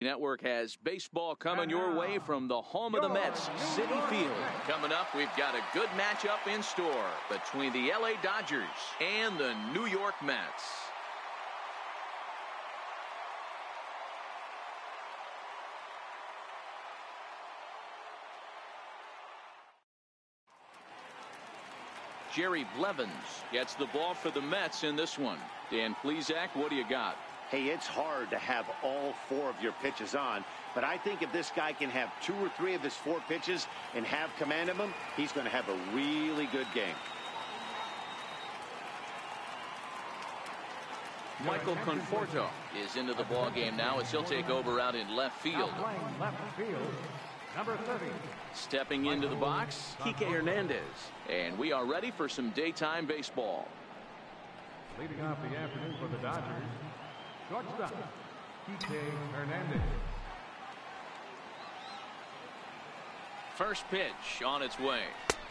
Network has baseball coming your way from the home of the Mets, Citi Field. Coming up, we've got a good matchup in store between the LA Dodgers and the New York Mets. Jerry Blevins gets the ball for the Mets in this one. Dan Plesac, what do you got? Hey, it's hard to have all 4 of your pitches on, but I think if this guy can have 2 or 3 of his 4 pitches and have command of them, he's going to have a really good game. Michael Conforto is into the ball game now as he'll take over out in left field. Number 30. Stepping into the box, Kike Hernandez. And we are ready for some daytime baseball. Leading off the afternoon for the Dodgers, shortstop, Kike Hernandez. First pitch on its way.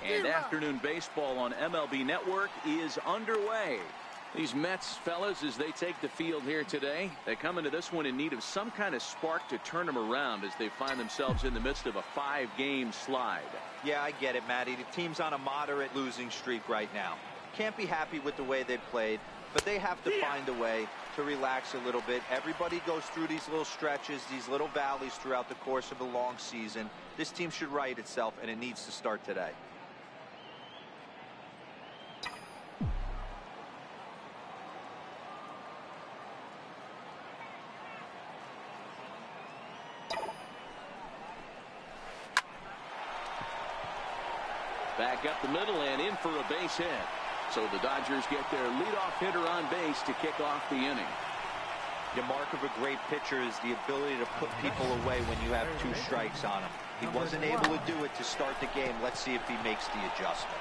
And afternoon baseball on MLB Network is underway. These Mets fellas, as they take the field here today, they come into this one in need of some kind of spark to turn them around as they find themselves in the midst of a 5-game slide. Yeah, I get it, Matty. The team's on a moderate losing streak right now. Can't be happy with the way they played, but they have to find a way to relax a little bit. Everybody goes through these little stretches, these little valleys throughout the course of a long season. This team should right itself, and it needs to start today. Back up the middle and in for a base hit. So the Dodgers get their leadoff hitter on base to kick off the inning. The mark of a great pitcher is the ability to put people away when you have 2 strikes on him. He wasn't able to do it to start the game. Let's see if he makes the adjustment.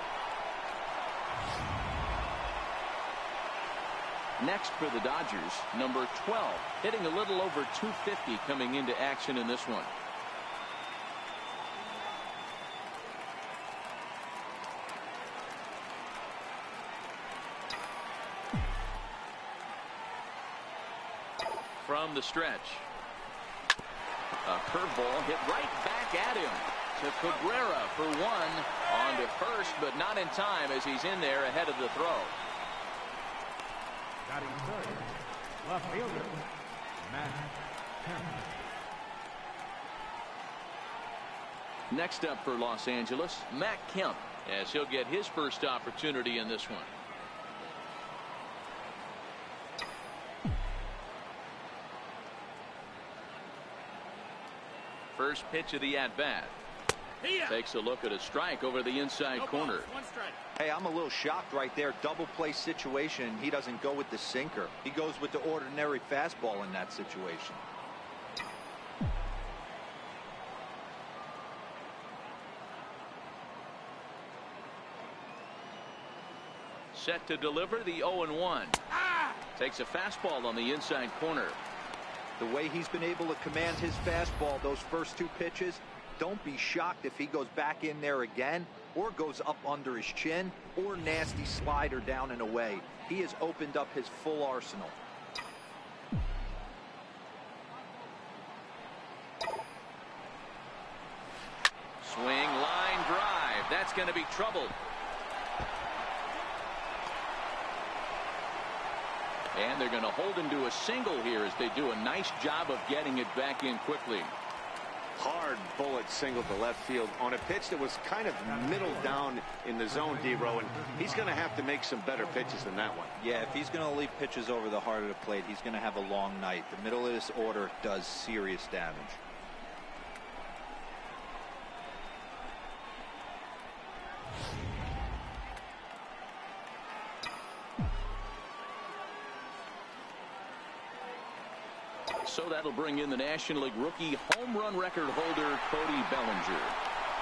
Next for the Dodgers, number 12, hitting a little over 250 coming into action in this one. From the stretch. A curveball hit right back at him. To Cabrera for 1. On to first, but not in time as he's in there ahead of the throw. Batting third, left fielder, Matt Kemp. Next up for Los Angeles, Matt Kemp, as he'll get his first opportunity in this one. First pitch of the at-bat. Takes a look at a strike over the inside corner. Hey, I'm a little shocked right there. Double play situation. He doesn't go with the sinker. He goes with the ordinary fastball in that situation. Set to deliver the 0-1. Takes a fastball on the inside corner. The way he's been able to command his fastball those first 2 pitches, don't be shocked if he goes back in there again or goes up under his chin or nasty slider down and away. He has opened up his full arsenal. Swing, line drive. That's going to be trouble. And they're going to hold him to a single here as they do a nice job of getting it back in quickly. Hard bullet single to left field on a pitch that was kind of middle down in the zone, D-Row, and he's going to have to make some better pitches than that one. Yeah, if he's going to leave pitches over the heart of the plate, he's going to have a long night. The middle of this order does serious damage. So that'll bring in the National League rookie home run record holder Cody Bellinger.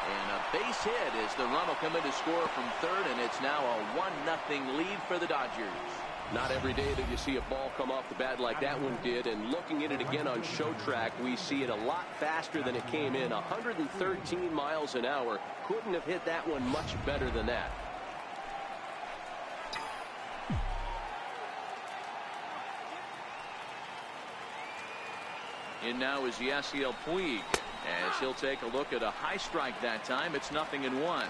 And a base hit as the run will come in to score from third, and it's now a 1-0 lead for the Dodgers. Not every day that you see a ball come off the bat like that one did, and looking at it again on show track, we see it a lot faster than it came in. 113 miles an hour. Couldn't have hit that one much better than that. In now is Yasiel Puig, as he'll take a look at a high strike that time. It's 0-1.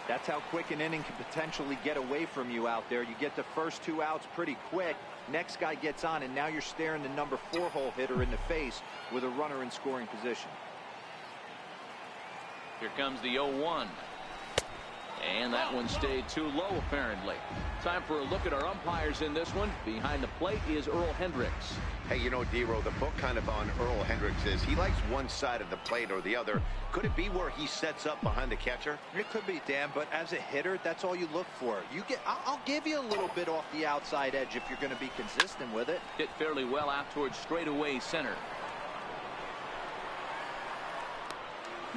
That's how quick an inning can potentially get away from you out there. You get the first 2 outs pretty quick. Next guy gets on, and now you're staring the number 4 hole hitter in the face with a runner in scoring position. Here comes the 0-1. And that one stayed too low, apparently. Time for a look at our umpires in this one. Behind the plate is Earl Hendricks. Hey, you know, D-Row, the book kind of on Earl Hendricks is he likes one side of the plate or the other. Could it be where he sets up behind the catcher? It could be, Dan, but as a hitter, that's all you look for. I'll give you a little bit off the outside edge if you're going to be consistent with it. Hit fairly well out towards straightaway center.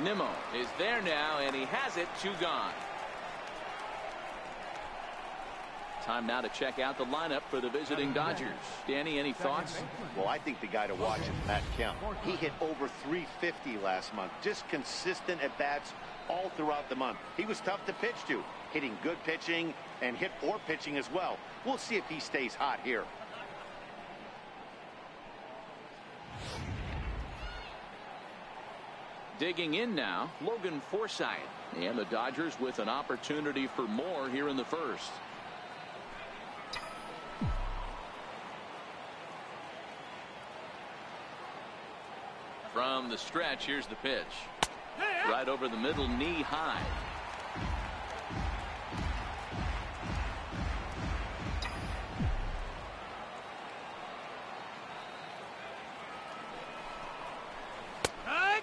Nimmo is there now, and he has it. 2 gone. Time now to check out the lineup for the visiting Dodgers. Danny, any thoughts? Well, I think the guy to watch is Matt Kemp. He hit over 350 last month. Just consistent at bats all throughout the month. He was tough to pitch to, hitting good pitching and hit poor pitching as well. We'll see if he stays hot here. Digging in now, Logan Forsythe. And the Dodgers with an opportunity for more here in the first. From the stretch, here's the pitch. Right over the middle, knee high.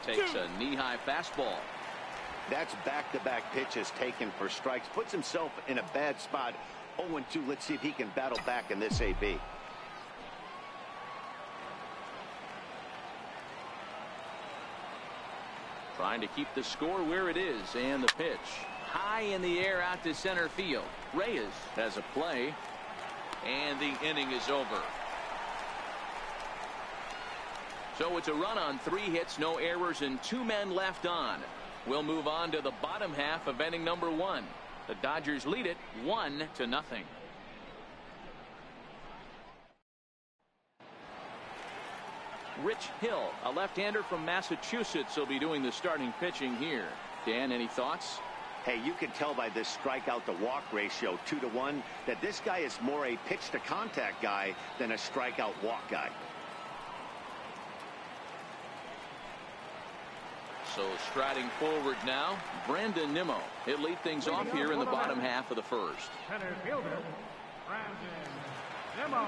Takes a knee-high fastball. That's back-to-back pitches taken for strikes. Puts himself in a bad spot. 0-2. Let's see if he can battle back in this AB. Trying to keep the score where it is, and the pitch. High in the air out to center field. Reyes has a play, and the inning is over. So it's a run on 3 hits, no errors, and 2 men left on. We'll move on to the bottom half of inning number 1. The Dodgers lead it 1-0. Rich Hill, a left-hander from Massachusetts, will be doing the starting pitching here. Dan, any thoughts? Hey, you can tell by this strikeout to walk ratio 2-1 that this guy is more a pitch to contact guy than a strikeout walk guy. So striding forward now, Brandon Nimmo. He'll lead things off here in the bottom half of the first. Center fielder, Brandon Nimmo.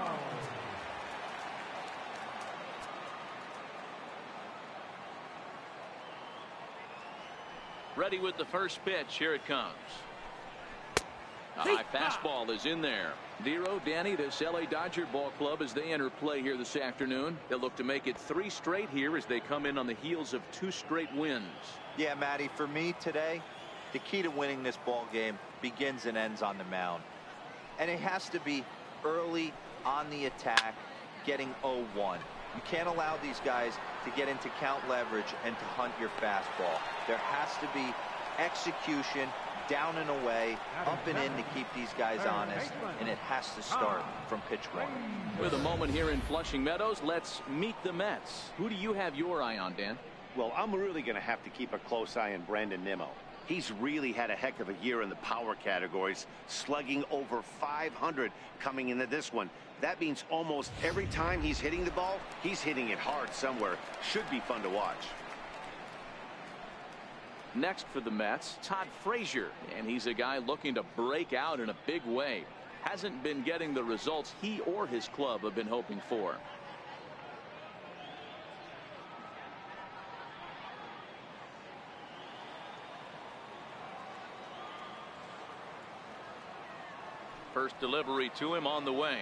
Ready with the first pitch. Here it comes. A high fastball is in there. Dero, Danny, this LA Dodger ball club as they enter play here this afternoon. They'll look to make it 3 straight here as they come in on the heels of 2 straight wins. Yeah, Matty, for me today, the key to winning this ball game begins and ends on the mound. And it has to be early on the attack, getting 0-1. You can't allow these guys to get into count leverage and to hunt your fastball. There has to be execution, down and away, up and in to keep these guys honest, and it has to start from pitch 1. With a moment here in Flushing Meadows, let's meet the Mets. Who do you have your eye on, Dan? Well, I'm really going to have to keep a close eye on Brandon Nimmo. He's really had a heck of a year in the power categories, slugging over 500 coming into this one. That means almost every time he's hitting the ball, he's hitting it hard somewhere. Should be fun to watch. Next for the Mets, Todd Frazier, and he's a guy looking to break out in a big way. Hasn't been getting the results he or his club have been hoping for. First delivery to him on the way.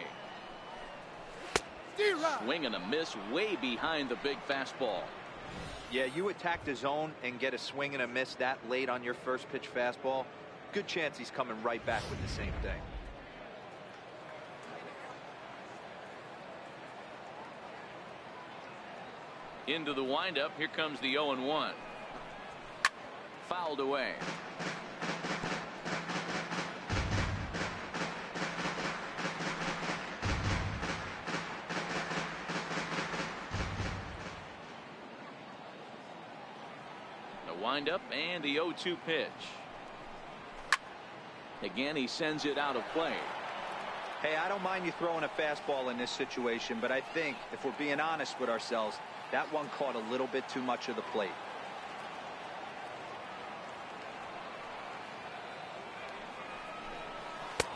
Swing and a miss way behind the big fastball. Yeah, you attack the zone and get a swing and a miss that late on your first pitch fastball. Good chance he's coming right back with the same thing. Into the windup. Here comes the 0-1. Fouled away. The windup and the 0-2 pitch. Again, he sends it out of play. Hey, I don't mind you throwing a fastball in this situation, but I think if we're being honest with ourselves, that one caught a little bit too much of the plate.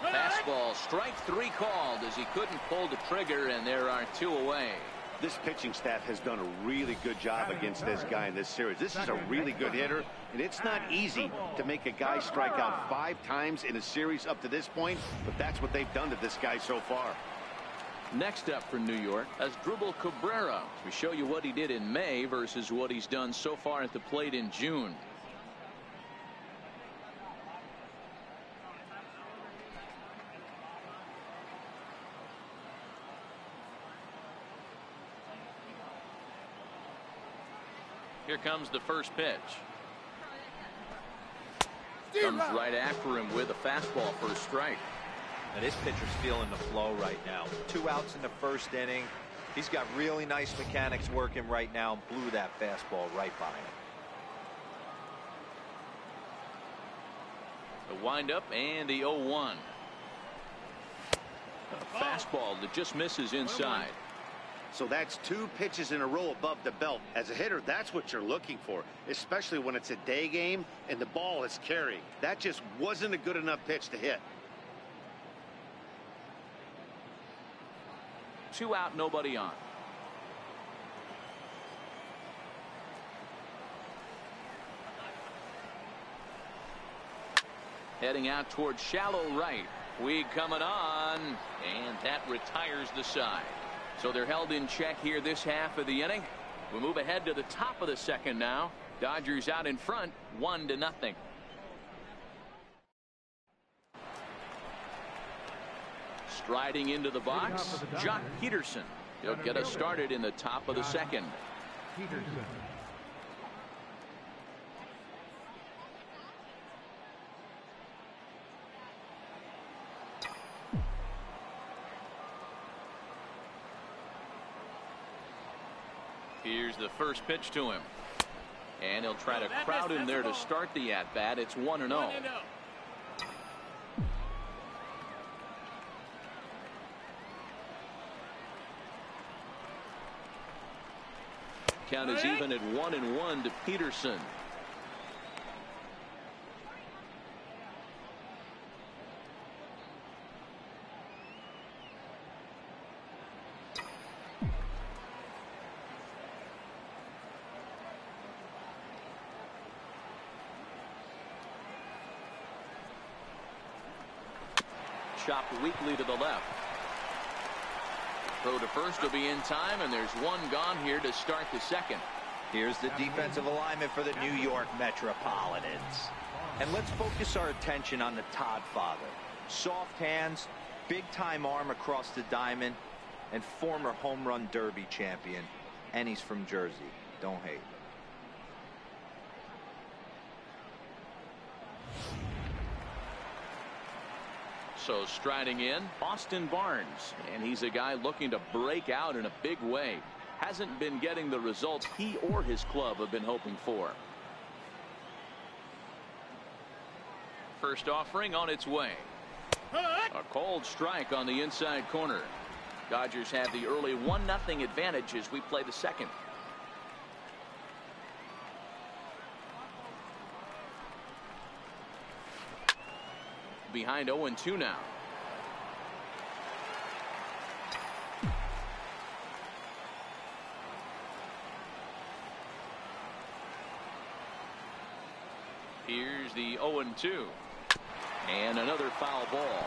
Fastball, strike 3 called as he couldn't pull the trigger, and there are 2 away. This pitching staff has done a really good job against this guy in this series. This is a really good hitter, and it's not easy to make a guy strike out 5 times in a series up to this point, but that's what they've done to this guy so far. Next up for New York, Asdrubal Cabrera. We show you what he did in May versus what he's done so far at the plate in June. Here comes the first pitch. Comes right after him with a fastball for a strike. Now this pitcher's feeling the flow right now. 2 outs in the first inning. He's got really nice mechanics working right now. Blew that fastball right by him. The windup and the 0-1. A fastball that just misses inside. So that's 2 pitches in a row above the belt. As a hitter, that's what you're looking for, especially when it's a day game and the ball is carrying. That just wasn't a good enough pitch to hit. 2 out, nobody on. Heading out towards shallow right. Weed coming on, and that retires the side. So they're held in check here this half of the inning. We move ahead to the top of the second now. Dodgers out in front, 1-0. Striding into the box, Jock Peterson. He'll get us started in the top of the second. Peterson. Here's the first pitch to him. And he'll try to crowd him there to start the at-bat. It's 1-0. Count is even at 1-1 to Peterson. Chopped weakly to the left. Throw to first will be in time, and there's 1 gone here to start the second. Here's the defensive alignment for the New York Metropolitans. And let's focus our attention on the Todd father. Soft hands, big-time arm across the diamond, and former home run derby champion. And he's from Jersey. Don't hate. So striding in, Austin Barnes, and he's a guy looking to break out in a big way. Hasn't been getting the results he or his club have been hoping for. First offering on its way. A cold strike on the inside corner. Dodgers have the early 1-0 advantage as we play the second. Behind 0-2 now. Here's the 0-2. And another foul ball.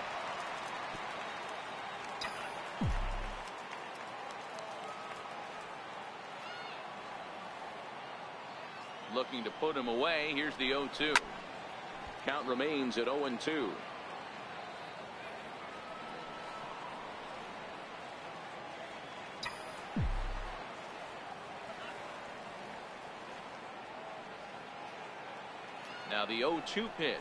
Looking to put him away. Here's the 0-2. Count remains at 0-2. Now the 0-2 pitch.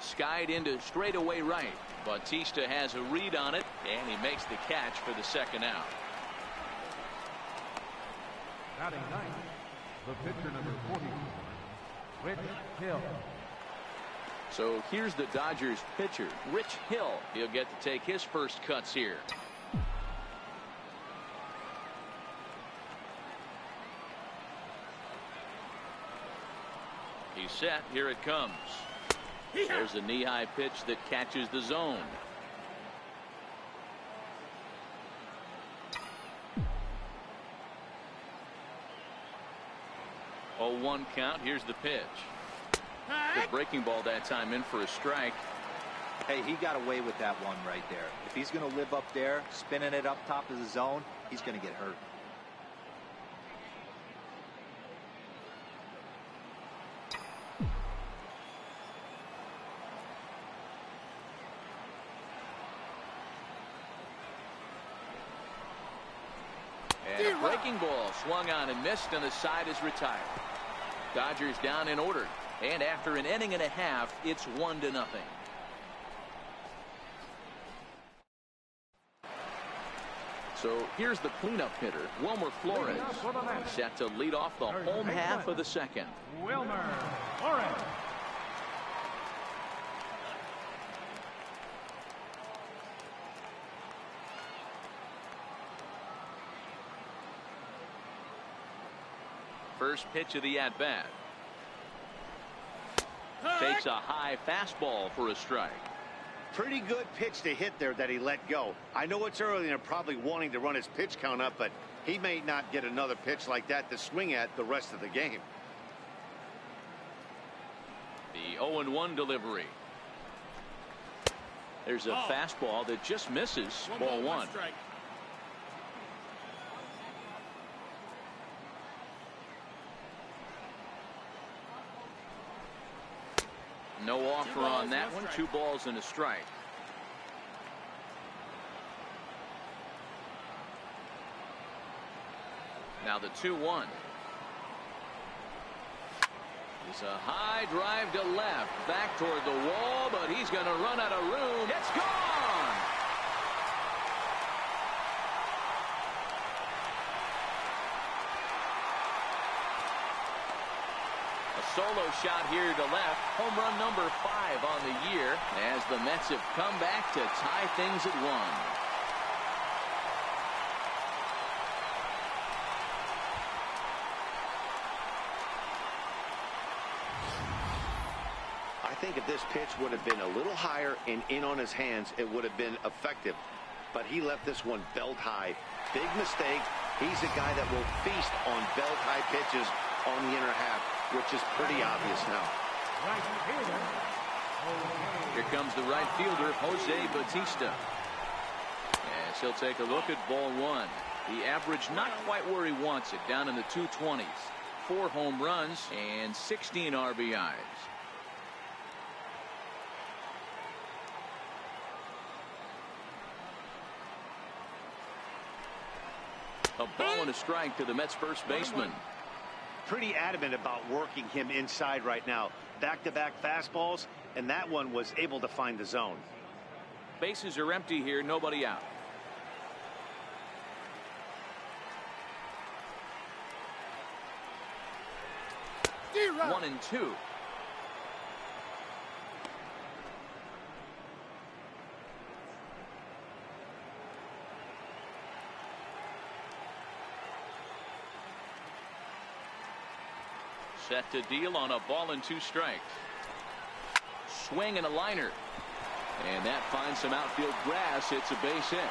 Skied into straightaway right. Bautista has a read on it, and he makes the catch for the second out. Batting ninth, The pitcher, number 44, Rich Hill. So here's the Dodgers pitcher, Rich Hill. He'll get to take his first cuts here. He's set. Here it comes. There's a knee-high pitch that catches the zone. Oh, 1 count. Here's the pitch. Good breaking ball that time, in for a strike. Hey, he got away with that one right there. If he's going to live up there, spinning it up top of the zone, he's going to get hurt. And a breaking ball swung on and missed, and the side is retired. Dodgers down in order. And after an inning and a half, it's 1-0. So here's the cleanup hitter, Wilmer Flores, set to lead off the home half of the second. Wilmer Flores. First pitch of the at-bat. Takes a high fastball for a strike. Pretty good pitch to hit there that he let go. I know it's early and they're probably wanting to run his pitch count up, but he may not get another pitch like that to swing at the rest of the game. The 0-1 delivery. There's a fastball that just misses. Ball 1. No offer on that one. 2 balls and a strike. Now the 2-1. It's a high drive to left, back toward the wall, but he's going to run out of room. It's gone. A solo shot here to left. Home run number 5 on the year, as the Mets have come back to tie things at 1. I think if this pitch would have been a little higher and in on his hands, it would have been effective. But he left this one belt high. Big mistake. He's a guy that will feast on belt high pitches on the inner half, which is pretty obvious now. Here comes the right fielder, Jose Bautista. As he'll take a look at ball 1. The average not quite where he wants it, down in the 220s. 4 home runs and 16 RBIs. A ball and a strike to the Mets first baseman. Pretty adamant about working him inside right now. Back-to-back fastballs, and that one was able to find the zone. Bases are empty here, nobody out. D-Rock. 1 and 2. Set to deal on a ball and 2 strikes. Swing and a liner. And that finds some outfield grass. It's a base hit.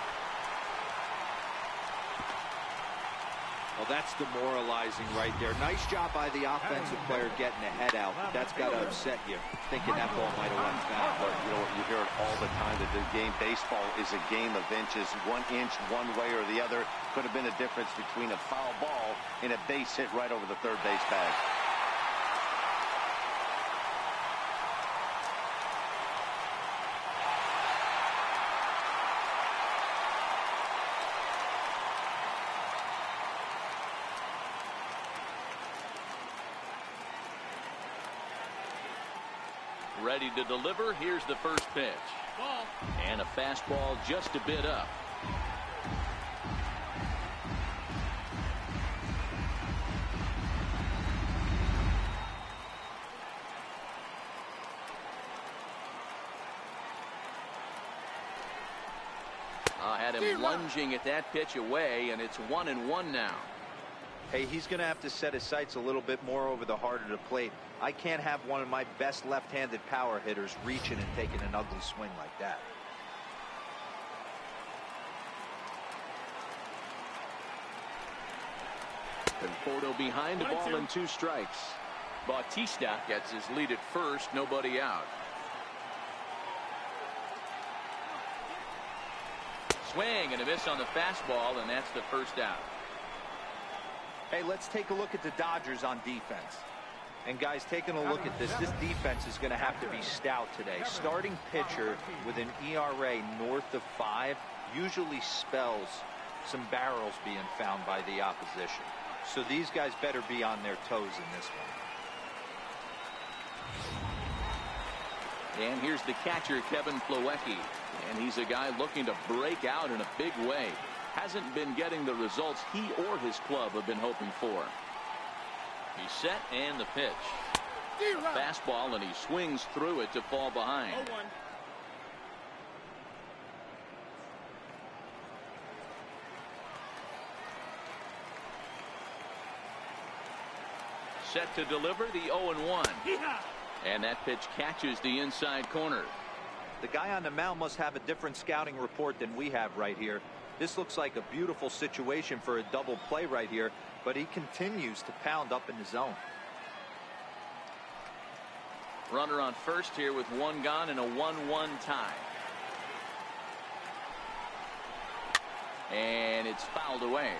Well, that's demoralizing right there. Nice job by the offensive player getting the head out. But that's got to upset you, thinking that ball might have went foul. But you know what, you hear it all the time that the game, baseball is a game of inches. 1 inch one way or the other could have been a difference between a foul ball and a base hit right over the third base bag. Ready to deliver. Here's the first pitch. Ball. And a fastball just a bit up. him lunging at that pitch away, and it's 1-1 now. Hey, he's going to have to set his sights a little bit more over the heart of the plate. I can't have one of my best left-handed power hitters reaching and taking an ugly swing like that. Conforto behind the ball and 2 strikes. Bautista gets his lead at first, nobody out. Swing and a miss on the fastball, and that's the first out. Hey, let's take a look at the Dodgers on defense. And guys, taking a look at this defense is going to have to be stout today. Starting pitcher with an ERA north of 5 usually spells some barrels being found by the opposition. So these guys better be on their toes in this one. And here's the catcher, Kevin Plawecki. And he's a guy looking to break out in a big way. Hasn't been getting the results he or his club have been hoping for. He's set, and the pitch. Fastball, and he swings through it to fall behind. 0-1. Set to deliver the 0-1. And that pitch catches the inside corner. The guy on the mound must have a different scouting report than we have right here. This looks like a beautiful situation for a double play right here, but he continues to pound up in the zone. Runner on first here with 1 gone and a 1-1 tie. And it's fouled away.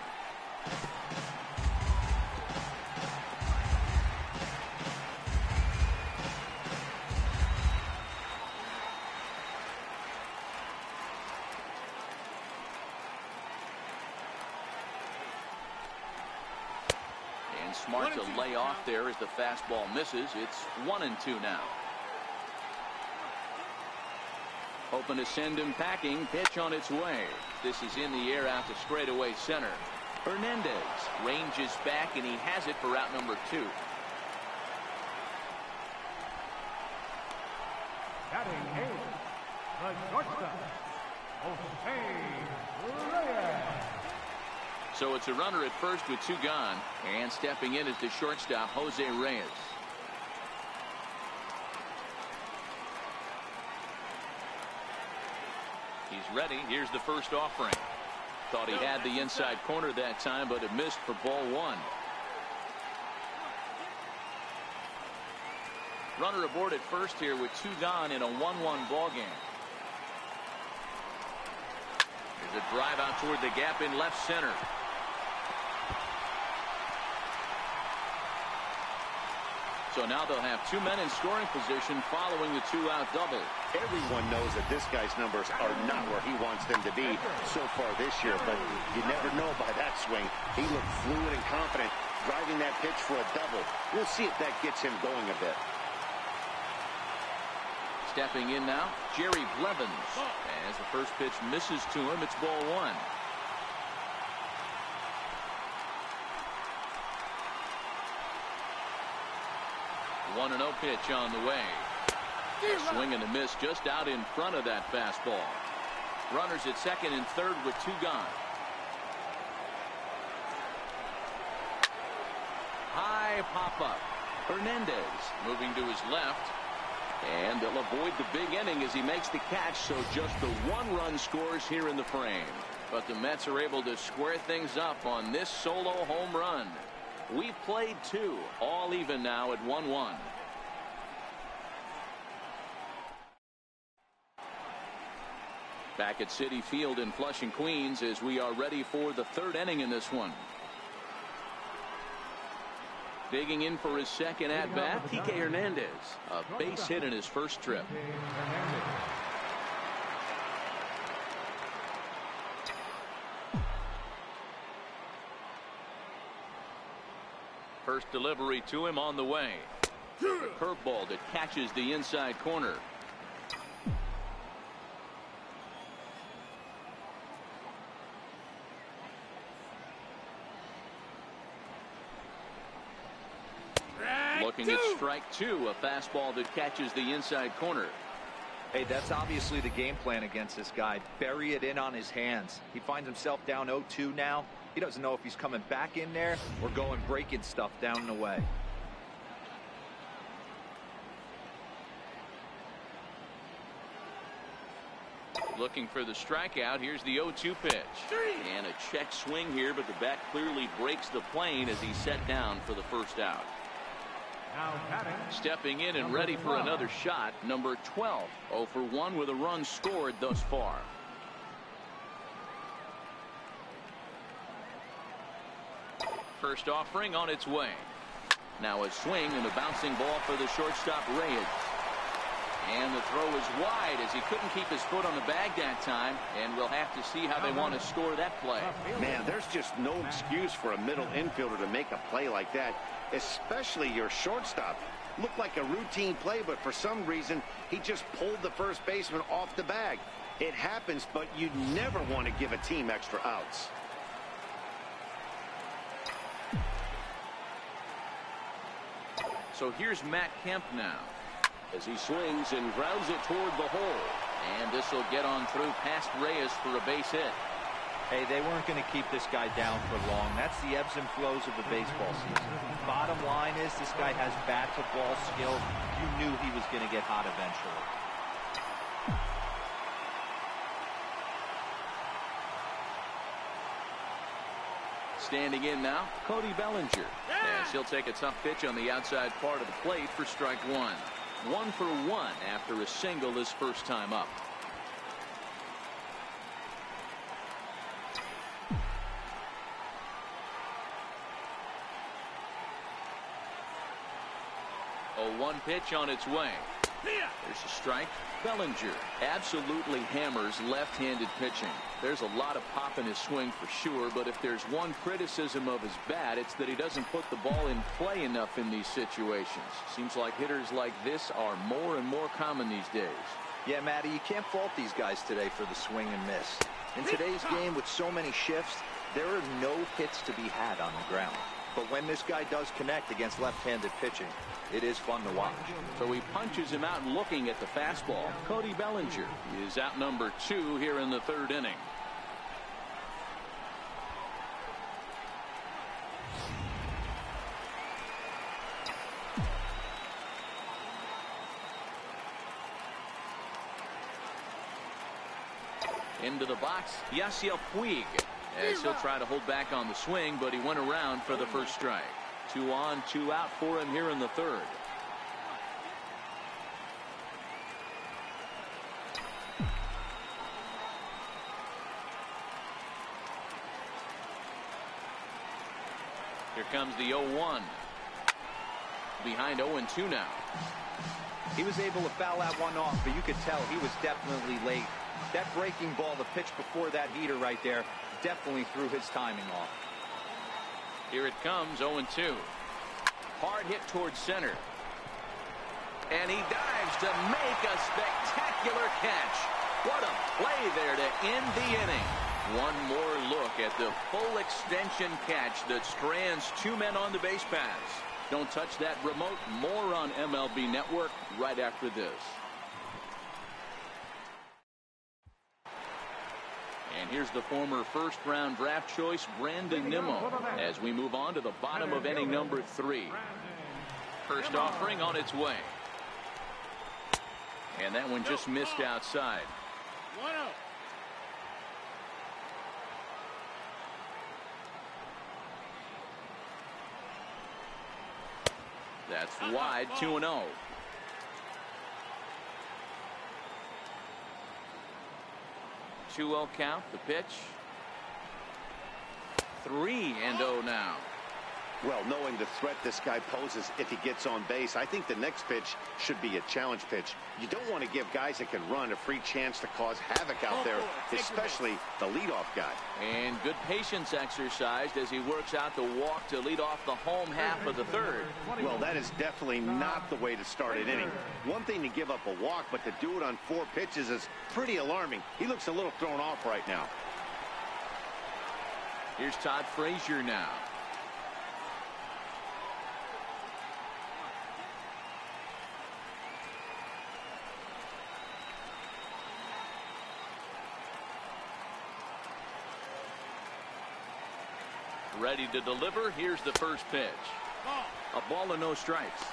Smart to lay off there as the fastball misses. It's 1-2 now. Hoping to send him packing. Pitch on its way. This is in the air out to straightaway center. Hernandez ranges back, and he has it for out number 2. Batting 8, the shortstop, Jose Reyes. So it's a runner at first with 2 gone, and stepping in is the shortstop, Jose Reyes. He's ready. Here's the first offering. Thought he had the inside corner that time, but it missed for ball 1. Runner aboard at first here with 2 gone in a 1-1 ball game. There's a drive out toward the gap in left center. So now they'll have 2 men in scoring position following the 2-out double. Everyone knows that this guy's numbers are not where he wants them to be so far this year, but you never know by that swing. He looked fluid and confident, driving that pitch for a double. We'll see if that gets him going a bit. Stepping in now, Jerry Blevins. As the first pitch misses to him, it's ball 1. 1-0 pitch on the way. A swing and a miss just out in front of that fastball. Runners at second and third with 2 gone. High pop-up. Hernandez moving to his left. And they'll avoid the big inning as he makes the catch, so just the 1 run scores here in the frame. But the Mets are able to square things up on this solo home run. We've played 2, all even now at 1-1. Back at Citi Field in Flushing, Queens, as we are ready for the 3rd inning in this one. Digging in for his second at-bat, Kike Hernandez. A base hit in his first trip. First delivery to him on the way. The curveball that catches the inside corner. Looking at strike 2, a fastball that catches the inside corner. Hey, that's obviously the game plan against this guy. Bury it in on his hands. He finds himself down 0-2 now. He doesn't know if he's coming back in there or going breaking stuff down and away. Looking for the strikeout. Here's the 0-2 pitch. And a check swing here, but the bat clearly breaks the plane as he's set down for the first out. Now batting. Stepping in and ready for another shot, number 12. 0 for 1 with a run scored thus far. First offering on its way. Now a swing and a bouncing ball for the shortstop Reyes. And the throw is wide as he couldn't keep his foot on the bag that time, and we'll have to see how they want to score that play. Man, there's just no excuse for a middle infielder to make a play like that, especially your shortstop. Looked like a routine play, but for some reason, he just pulled the first baseman off the bag. It happens, but you never want to give a team extra outs. So here's Matt Kemp now as he swings and grounds it toward the hole. And this will get on through past Reyes for a base hit. Hey, they weren't going to keep this guy down for long. That's the ebbs and flows of the baseball season. Bottom line is this guy has bat to ball skills. You knew he was going to get hot eventually. Standing in now, Cody Bellinger. As he'll take a tough pitch on the outside part of the plate for strike one. 1 for 1 after a single his first time up. A 1 pitch on its way. There's a strike. Bellinger absolutely hammers left-handed pitching. There's a lot of pop in his swing for sure, but if there's one criticism of his bat, it's that he doesn't put the ball in play enough in these situations. Seems like hitters like this are more and more common these days. Yeah, Matty, you can't fault these guys today for the swing and miss. In today's game with so many shifts, there are no hits to be had on the ground. But when this guy does connect against left-handed pitching, it is fun to watch. So he punches him out looking at the fastball. Cody Bellinger is out number 2 here in the third inning. Into the box, Yasiel Puig, as he'll try to hold back on the swing, but he went around for the first strike. 2 on, 2 out for him here in the third. Here comes the 0-1. Behind 0-2 now. He was able to foul that one off, but you could tell he was definitely late. That breaking ball, the pitch before that heater right there, definitely threw his timing off. Here it comes, 0-2. Hard hit towards center. And he dives to make a spectacular catch. What a play there to end the inning. One more look at the full extension catch that strands 2 men on the base paths. Don't touch that remote. More on MLB Network right after this. And here's the former first-round draft choice, Brandon Nimmo, as we move on to the bottom of inning number 3. First offering on its way. And that one just missed outside. 1-0. That's wide, 2-0. Two-0 count, the pitch. 3-0 now. Well, knowing the threat this guy poses if he gets on base, I think the next pitch should be a challenge pitch. You don't want to give guys that can run a free chance to cause havoc out there, especially the leadoff guy. And good patience exercised as he works out the walk to lead off the home half of the third. Well, that is definitely not the way to start an inning. One thing to give up a walk, but to do it on 4 pitches is pretty alarming. He looks a little thrown off right now. Here's Todd Frazier now. Ready to deliver. Here's the first pitch. A ball and no strikes.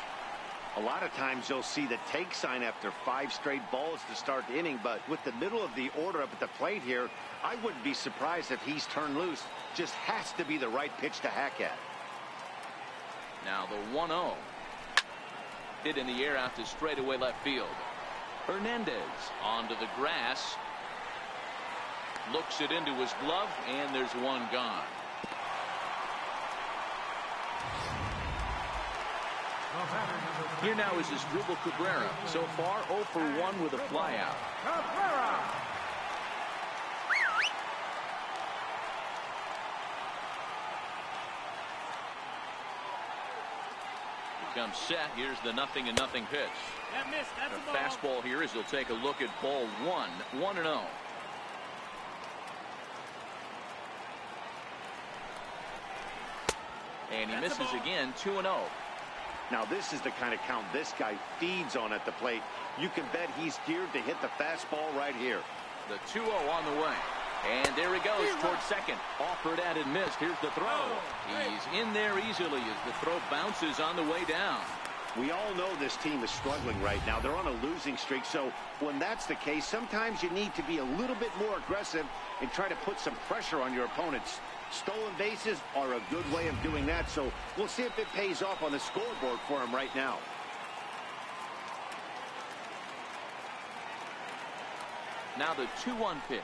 A lot of times you'll see the take sign after 5 straight balls to start the inning, but with the middle of the order up at the plate here, I wouldn't be surprised if he's turned loose. Just has to be the right pitch to hack at. Now the 1-0. Hit in the air out to straightaway left field. Hernandez onto the grass. Looks it into his glove, and there's one gone. Here now is Asdrubal Cabrera. So far 0 for 1 with a flyout. Cabrera. Comes set. Here's the 0-0 pitch. The fastball here as he'll take a look at ball 1. 1-0. And he misses again. 2-0. Now this is the kind of count this guy feeds on at the plate. You can bet he's geared to hit the fastball right here. The 2-0 on the way. And there he goes towards second. Offered at and missed. Here's the throw. He's in there easily as the throw bounces on the way down. We all know this team is struggling right now. They're on a losing streak. So when that's the case, sometimes you need to be a little bit more aggressive and try to put some pressure on your opponents. Stolen bases are a good way of doing that. So we'll see if it pays off on the scoreboard for him right now. Now the 2-1 pitch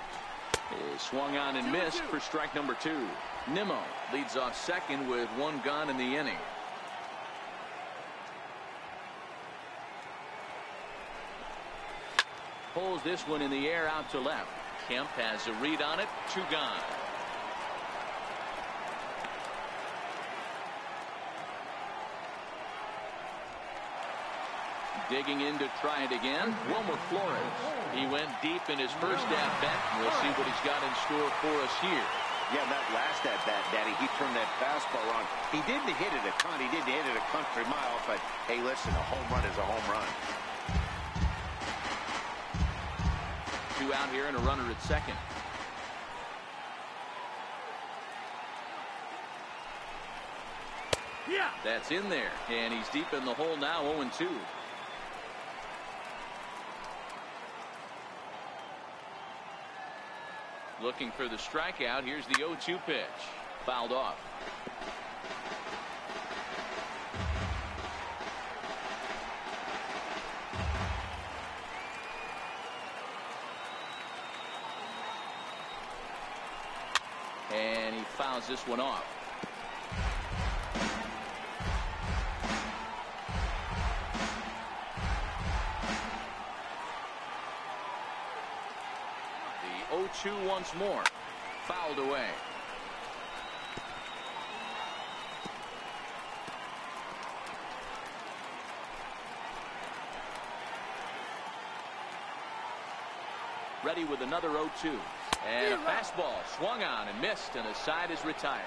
is swung on and missed for strike number 2. Nimmo leads off second with 1 gone in the inning. Pulls this one in the air out to left. Kemp has a read on it. 2 gone. Digging in to try it again. Wilmer Flores. He went deep in his first at-bat. We'll see what he's got in store for us here. Yeah, that last at-bat, Daddy, he turned that fastball on. He didn't hit it a ton. He didn't hit it a country mile. But, hey, listen, a home run is a home run. 2 out here and a runner at second. That's in there. And he's deep in the hole now, 0-2. Looking for the strikeout. Here's the 0-2 pitch. Fouled off. And he fouls this one off. The 0-2 once more. Fouled away. Ready with another 0-2. And a fastball swung on and missed, and the side is retired.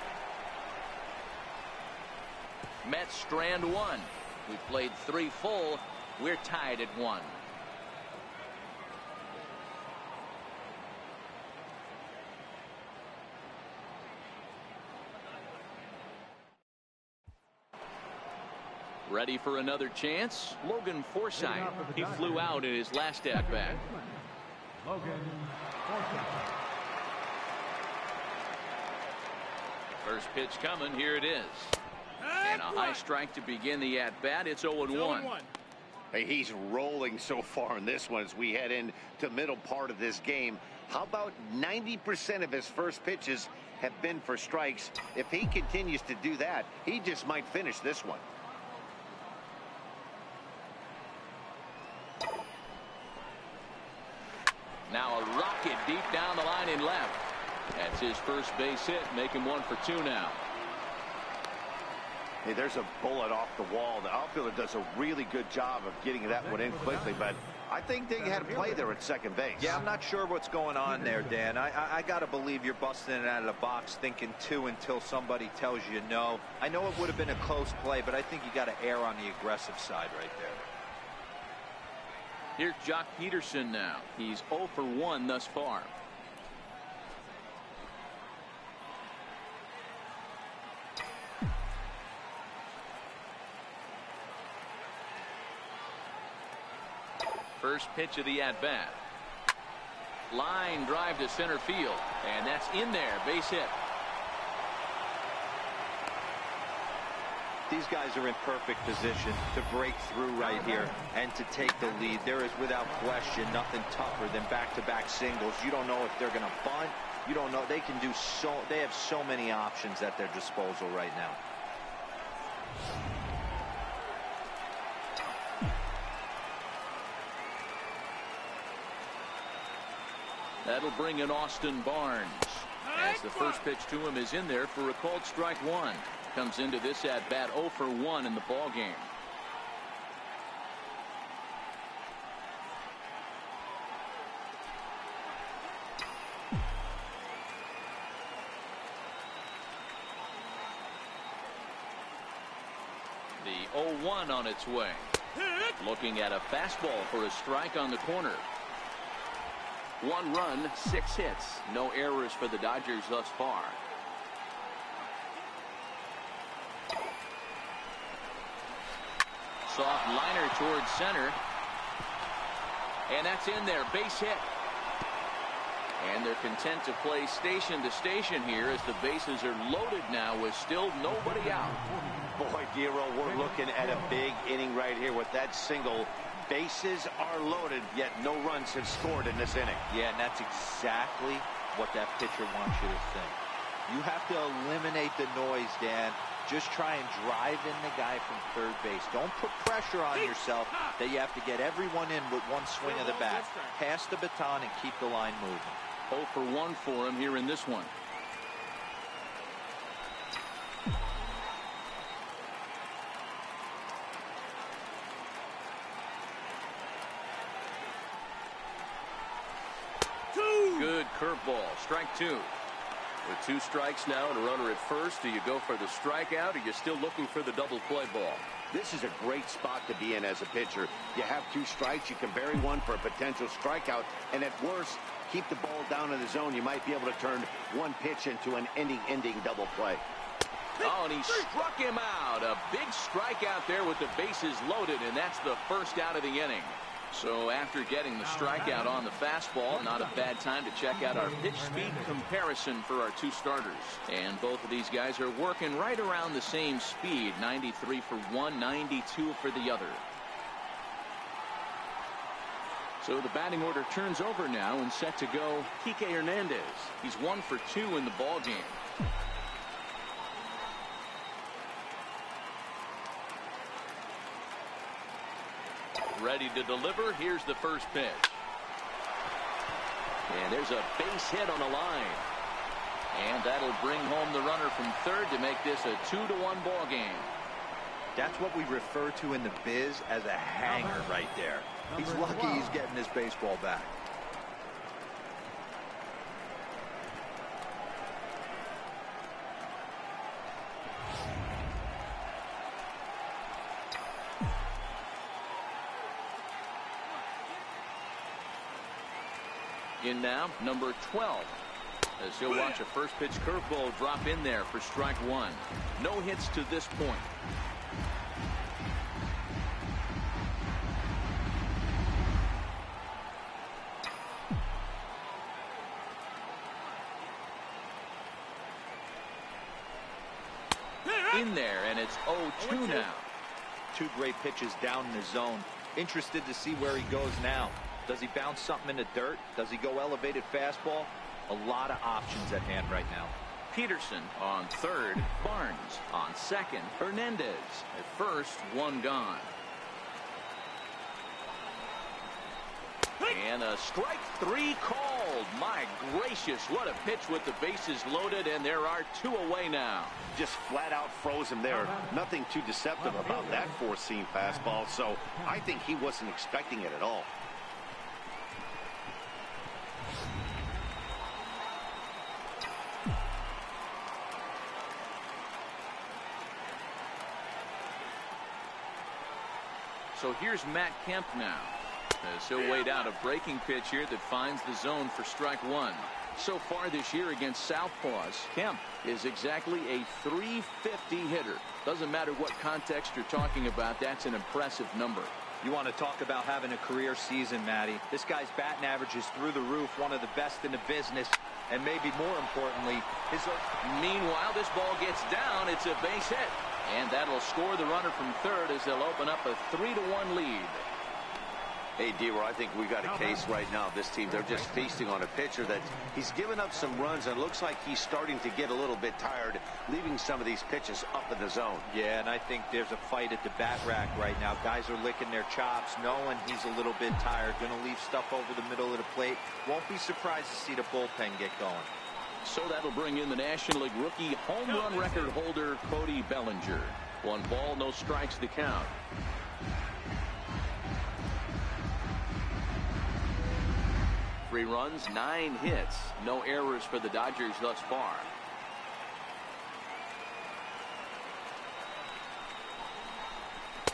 Mets strand 1. We played 3 full. We're tied at 1. Ready for another chance. Logan Forsythe. He flew out in his last at-bat. Logan Forsythe. First pitch coming. Here it is. And a high strike to begin the at-bat. It's 0-1. Hey, he's rolling so far in this one as we head into middle part of this game. How about 90% of his first pitches have been for strikes? If he continues to do that, he just might finish this one. Now a rocket deep down the line in left. That's his first base hit, making 1 for 2 now. Hey, there's a bullet off the wall. The outfielder does a really good job of getting that one in quickly, but I think they had a play there at second base. Yeah, I'm not sure what's going on there, Dan. I got to believe you're busting it out of the box thinking 2 until somebody tells you no. I know it would have been a close play, but I think you got to err on the aggressive side right there. Here's Jock Peterson now. He's 0 for 1 thus far. First pitch of the at-bat. Line drive to center field, and that's in there. Base hit. These guys are in perfect position to break through right here and to take the lead. There is without question nothing tougher than back-to-back singles. You don't know if they're going to bunt. You don't know. They can do so. They have so many options at their disposal right now. That'll bring in Austin Barnes, as the first pitch to him is in there for a called strike one. Comes into this at bat 0 for 1 in the ball game. The 0-1 on its way. Looking at a fastball for a strike on the corner. 1 run, 6 hits. No errors for the Dodgers thus far. Soft liner towards center. And that's in there. Base hit. And they're content to play station to station here as the bases are loaded now with still nobody out. Boy, Giro, we're looking at a big inning right here with that single. Bases are loaded, yet no runs have scored in this inning. Yeah, and that's exactly what that pitcher wants you to think. You have to eliminate the noise, Dan. Just try and drive in the guy from third base. Don't put pressure on yourself that you have to get everyone in with one swing of the bat. Pass the baton and keep the line moving. 0 for 1 for him here in this one. Good curveball. Strike 2. With 2 strikes now and a runner at first, do you go for the strikeout or are you still looking for the double play ball? This is a great spot to be in as a pitcher. You have 2 strikes, you can bury one for a potential strikeout, and at worst, keep the ball down in the zone. You might be able to turn one pitch into an ending double play. Oh, and he struck him out. A big strikeout there with the bases loaded, and that's the first out of the inning. So after getting the strikeout on the fastball, not a bad time to check out our pitch speed comparison for our 2 starters. And both of these guys are working right around the same speed. 93 for one, 92 for the other. So the batting order turns over now and set to go Kike Hernandez. He's 1 for 2 in the ball game. Ready to deliver. Here's the first pitch. And there's a base hit on the line. And that'll bring home the runner from third to make this a 2-1 ball game. That's what we refer to in the biz as a hanger right there. He's lucky he's getting his baseball back. In now, number 12. As he'll watch a first pitch curveball drop in there for strike 1. No hits to this point. In there, and it's 0-2 now. 2 great pitches down in the zone. Interested to see where he goes now. Does he bounce something in the dirt? Does he go elevated fastball? A lot of options at hand right now. Peterson on third. Barnes on second. Hernandez at first. 1 gone. And a strike 3 called. My gracious, what a pitch with the bases loaded, and there are 2 away now. Just flat out froze him there. Nothing too deceptive about that 4-seam fastball, so I think he wasn't expecting it at all. So here's Matt Kemp now, as he'll wait out a breaking pitch here that finds the zone for strike 1. So far this year against Southpaws, Kemp is exactly a .350 hitter. Doesn't matter what context you're talking about, that's an impressive number. You want to talk about having a career season, Matty. This guy's batting average is through the roof, one of the best in the business, and maybe more importantly, his... Meanwhile, this ball gets down. It's a base hit, and that'll score the runner from third as they'll open up a 3-1 lead. Hey, D-Roy, I think we got a case right now. This team, they're just feasting on a pitcher that he's given up some runs and looks like he's starting to get a little bit tired, leaving some of these pitches up in the zone. Yeah, and I think there's a fight at the bat rack right now. Guys are licking their chops, knowing he's a little bit tired, going to leave stuff over the middle of the plate. Won't be surprised to see the bullpen get going. So that'll bring in the National League rookie home run record holder, Cody Bellinger. 1 ball, no strikes to count. Three runs, 9 hits, no errors for the Dodgers thus far.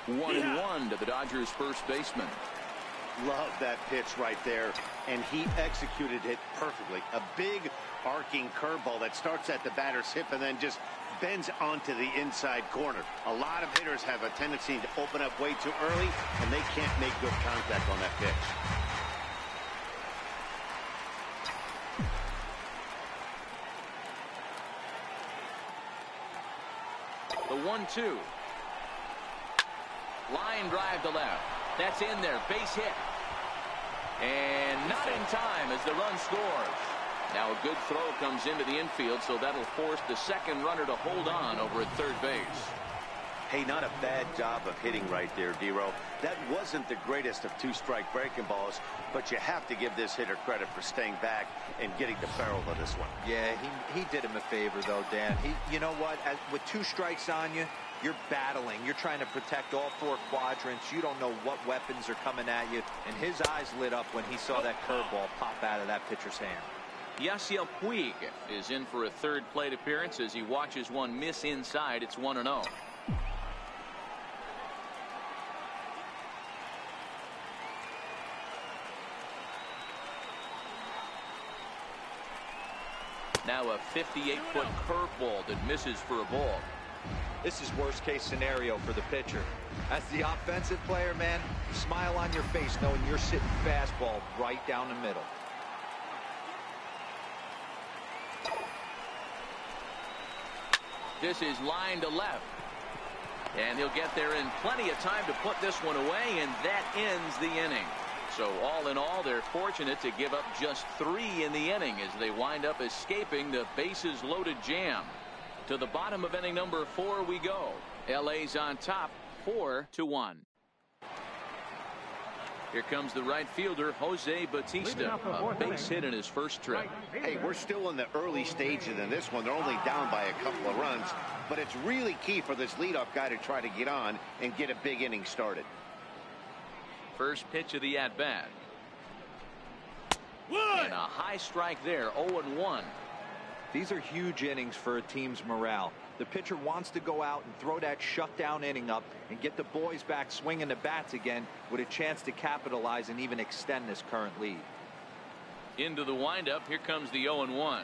One and one to the Dodgers first baseman. Love that pitch right there, and he executed it perfectly. A big arcing curveball that starts at the batter's hip and then just bends onto the inside corner. A lot of hitters have a tendency to open up way too early, and they can't make good contact on that pitch. The 1-2. Line drive to left. That's in there. Base hit. And not in time as the run scores. Now a good throw comes into the infield, so that'll force the second runner to hold on over at third base. Hey, not a bad job of hitting right there, D-Roy. That wasn't the greatest of 2-strike breaking balls, but you have to give this hitter credit for staying back and getting the barrel of this one. Yeah, he did him a favor, though, Dan. You know what? With 2 strikes on you, you're battling. You're trying to protect all 4 quadrants. You don't know what weapons are coming at you. And his eyes lit up when he saw that curveball pop out of that pitcher's hand. Yasiel Puig is in for a third plate appearance as he watches one miss inside. It's 1-0. Now a 58-foot curveball that misses for a ball. This is worst case scenario for the pitcher. As the offensive player, man, smile on your face knowing you're sitting fastball right down the middle. This is line to left. And he'll get there in plenty of time to put this one away, and that ends the inning. So all in all, they're fortunate to give up just 3 in the inning as they wind up escaping the bases loaded jam. To the bottom of inning number 4 we go. LA's on top 4-1. Here comes the right fielder, Jose Bautista, a base hit in his first trip. Hey, we're still in the early stages in this one. They're only down by a couple of runs, but it's really key for this leadoff guy to try to get on and get a big inning started. First pitch of the at-bat. And a high strike there, 0-1. These are huge innings for a team's morale. The pitcher wants to go out and throw that shutdown inning up and get the boys back swinging the bats again with a chance to capitalize and even extend this current lead. Into the windup. Here comes the 0-1.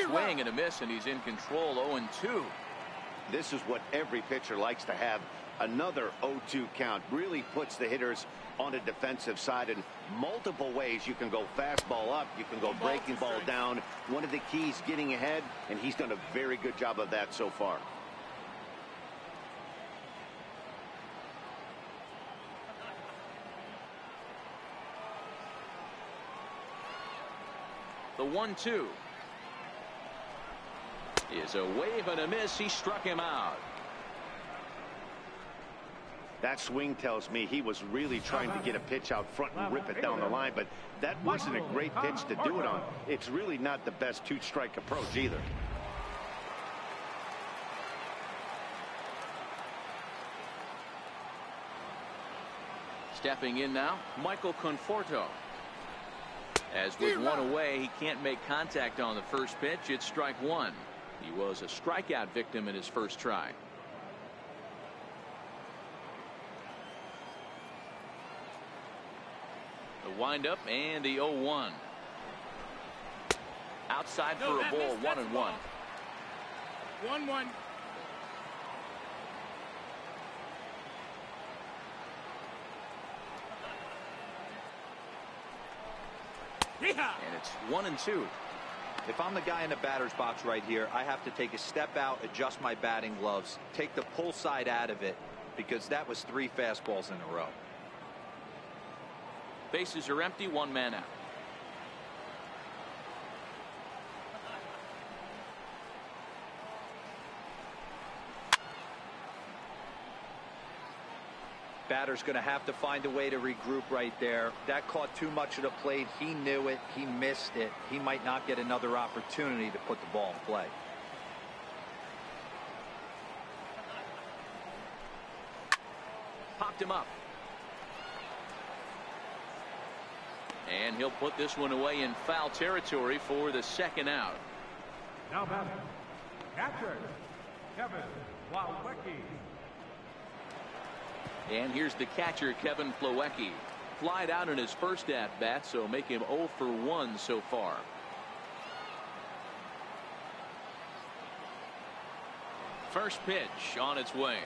Swing and a miss, and he's in control. 0-2. This is what every pitcher likes to have. Another 0-2 count really puts the hitters on the defensive side in multiple ways. You can go fastball up, you can go breaking ball down. One of the keys, getting ahead, and he's done a very good job of that so far. The 1-2 is a wave and a miss. He struck him out. That swing tells me he was really trying to get a pitch out front and rip it down the line, but that wasn't a great pitch to do it on. It's really not the best 2-strike approach either. Stepping in now, Michael Conforto. As with one away, he can't make contact on the first pitch. It's strike 1. He was a strikeout victim in his first try. The windup and the 0-1. Outside for a ball, 1-1. 1-1. And it's 1-2. If I'm the guy in the batter's box right here, I have to take a step out, adjust my batting gloves, take the pull side out of it, because that was 3 fastballs in a row. Bases are empty, 1 man out. Batter's going to have to find a way to regroup right there. That caught too much of the plate. He knew it. He missed it. He might not get another opportunity to put the ball in play. Popped him up. And he'll put this one away in foul territory for the 2nd out. Now batting, catcher, Kevin Plawecki. And here's the catcher, Kevin Plawecki. Flied out in his first at-bat, so make him 0 for 1 so far. First pitch on its way.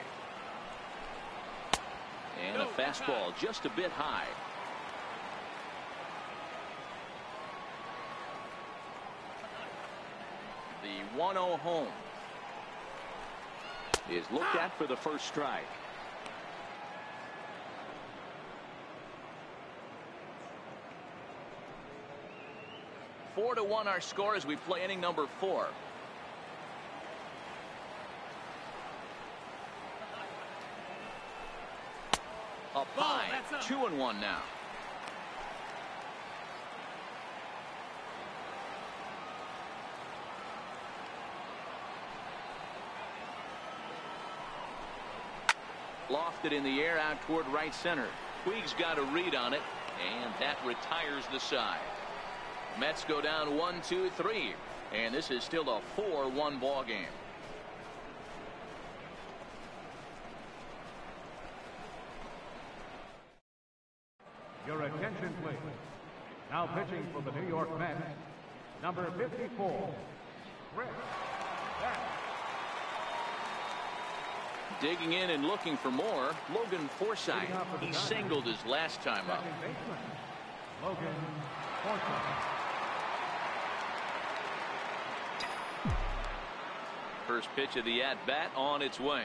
And a fastball just a bit high. The 1-0 home is looked at for the first strike. Four to 1 our score as we play inning number 4. Up high, 2-1 now. Lofted in the air out toward right center. Puig's got a read on it, and that retires the side. Mets go down 1-2-3, and this is still a 4-1 ball game. Your attention, please. Now pitching for the New York Mets, number 54, Chris Beck. Digging in and looking for more, Logan Forsythe. He singled his last time up. Second baseman, Logan Forsythe. First pitch of the at-bat on its way.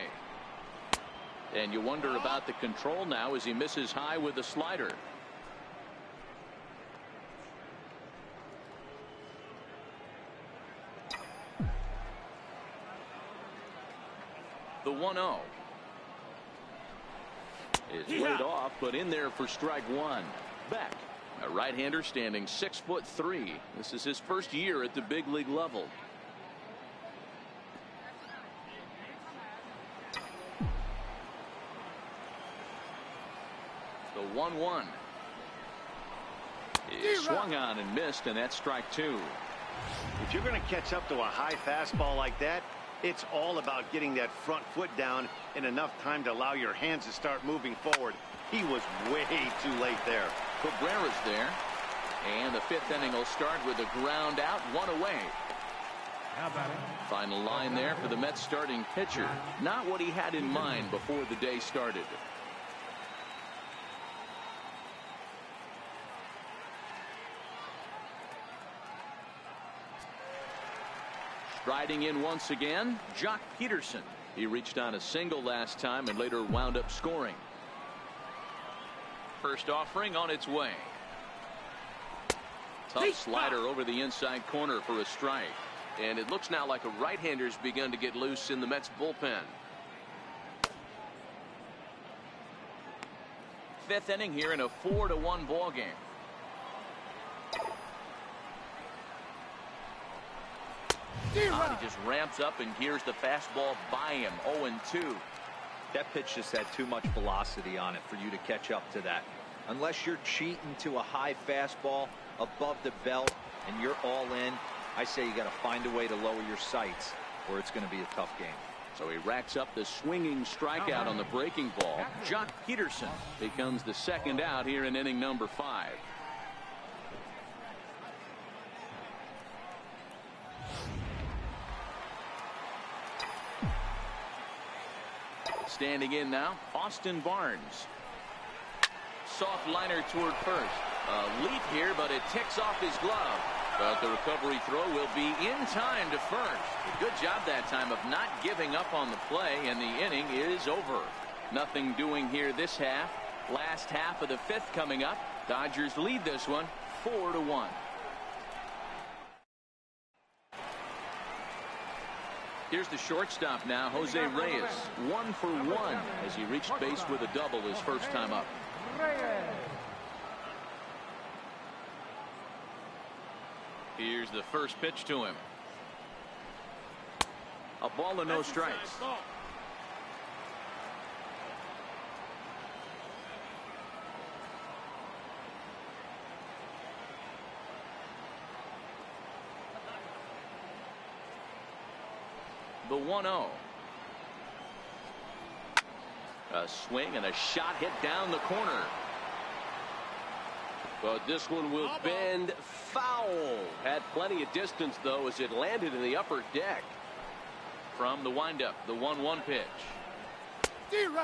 And you wonder about the control now as he misses high with the slider. The 1-0 is laid off, but in there for strike 1. Beck, a right-hander standing 6'3". This is his first year at the big league level. The 1-1 is swung on and missed, and that's strike 2. If you're going to catch up to a high fastball like that, it's all about getting that front foot down in enough time to allow your hands to start moving forward. He was way too late there. Cabrera's there, and the 5th inning will start with a ground out, 1 away. Final line there for the Mets starting pitcher. Not what he had in mind before the day started. Striding in once again, Jock Peterson. He reached on a single last time and later wound up scoring. First offering on its way. Tough slider over the inside corner for a strike. And it looks now like a right-hander's begun to get loose in the Mets bullpen. 5th inning here in a 4-1 ball game. He just ramps up and hears the fastball by him. 0-2. That pitch just had too much velocity on it for you to catch up to that. Unless you're cheating to a high fastball above the belt and you're all in, I say you got to find a way to lower your sights or it's going to be a tough game. So he racks up the swinging strikeout on the breaking ball. Jock Peterson becomes the 2nd out here in inning number 5. Standing in now, Austin Barnes. Soft liner toward first. A leap here, but it ticks off his glove. But the recovery throw will be in time to first. A good job that time of not giving up on the play, and the inning is over. Nothing doing here this half. Last half of the fifth coming up. Dodgers lead this one 4-1. Here's the shortstop now, Jose Reyes. 1 for 1 as he reached base with a double his first time up. Here's the first pitch to him. A ball and no strikes. The 1-0. A swing and a shot hit down the corner. But this one will bend foul. Had plenty of distance, though, as it landed in the upper deck. From the windup, the 1-1 pitch.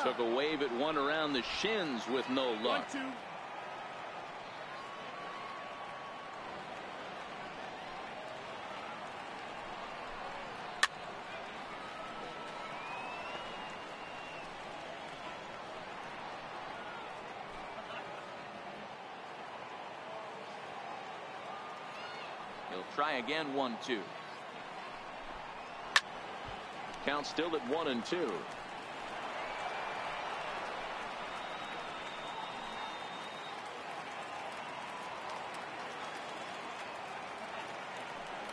Took a wave at one around the shins with no luck. 1-2. He'll try again. 1-2. Count still at 1-2.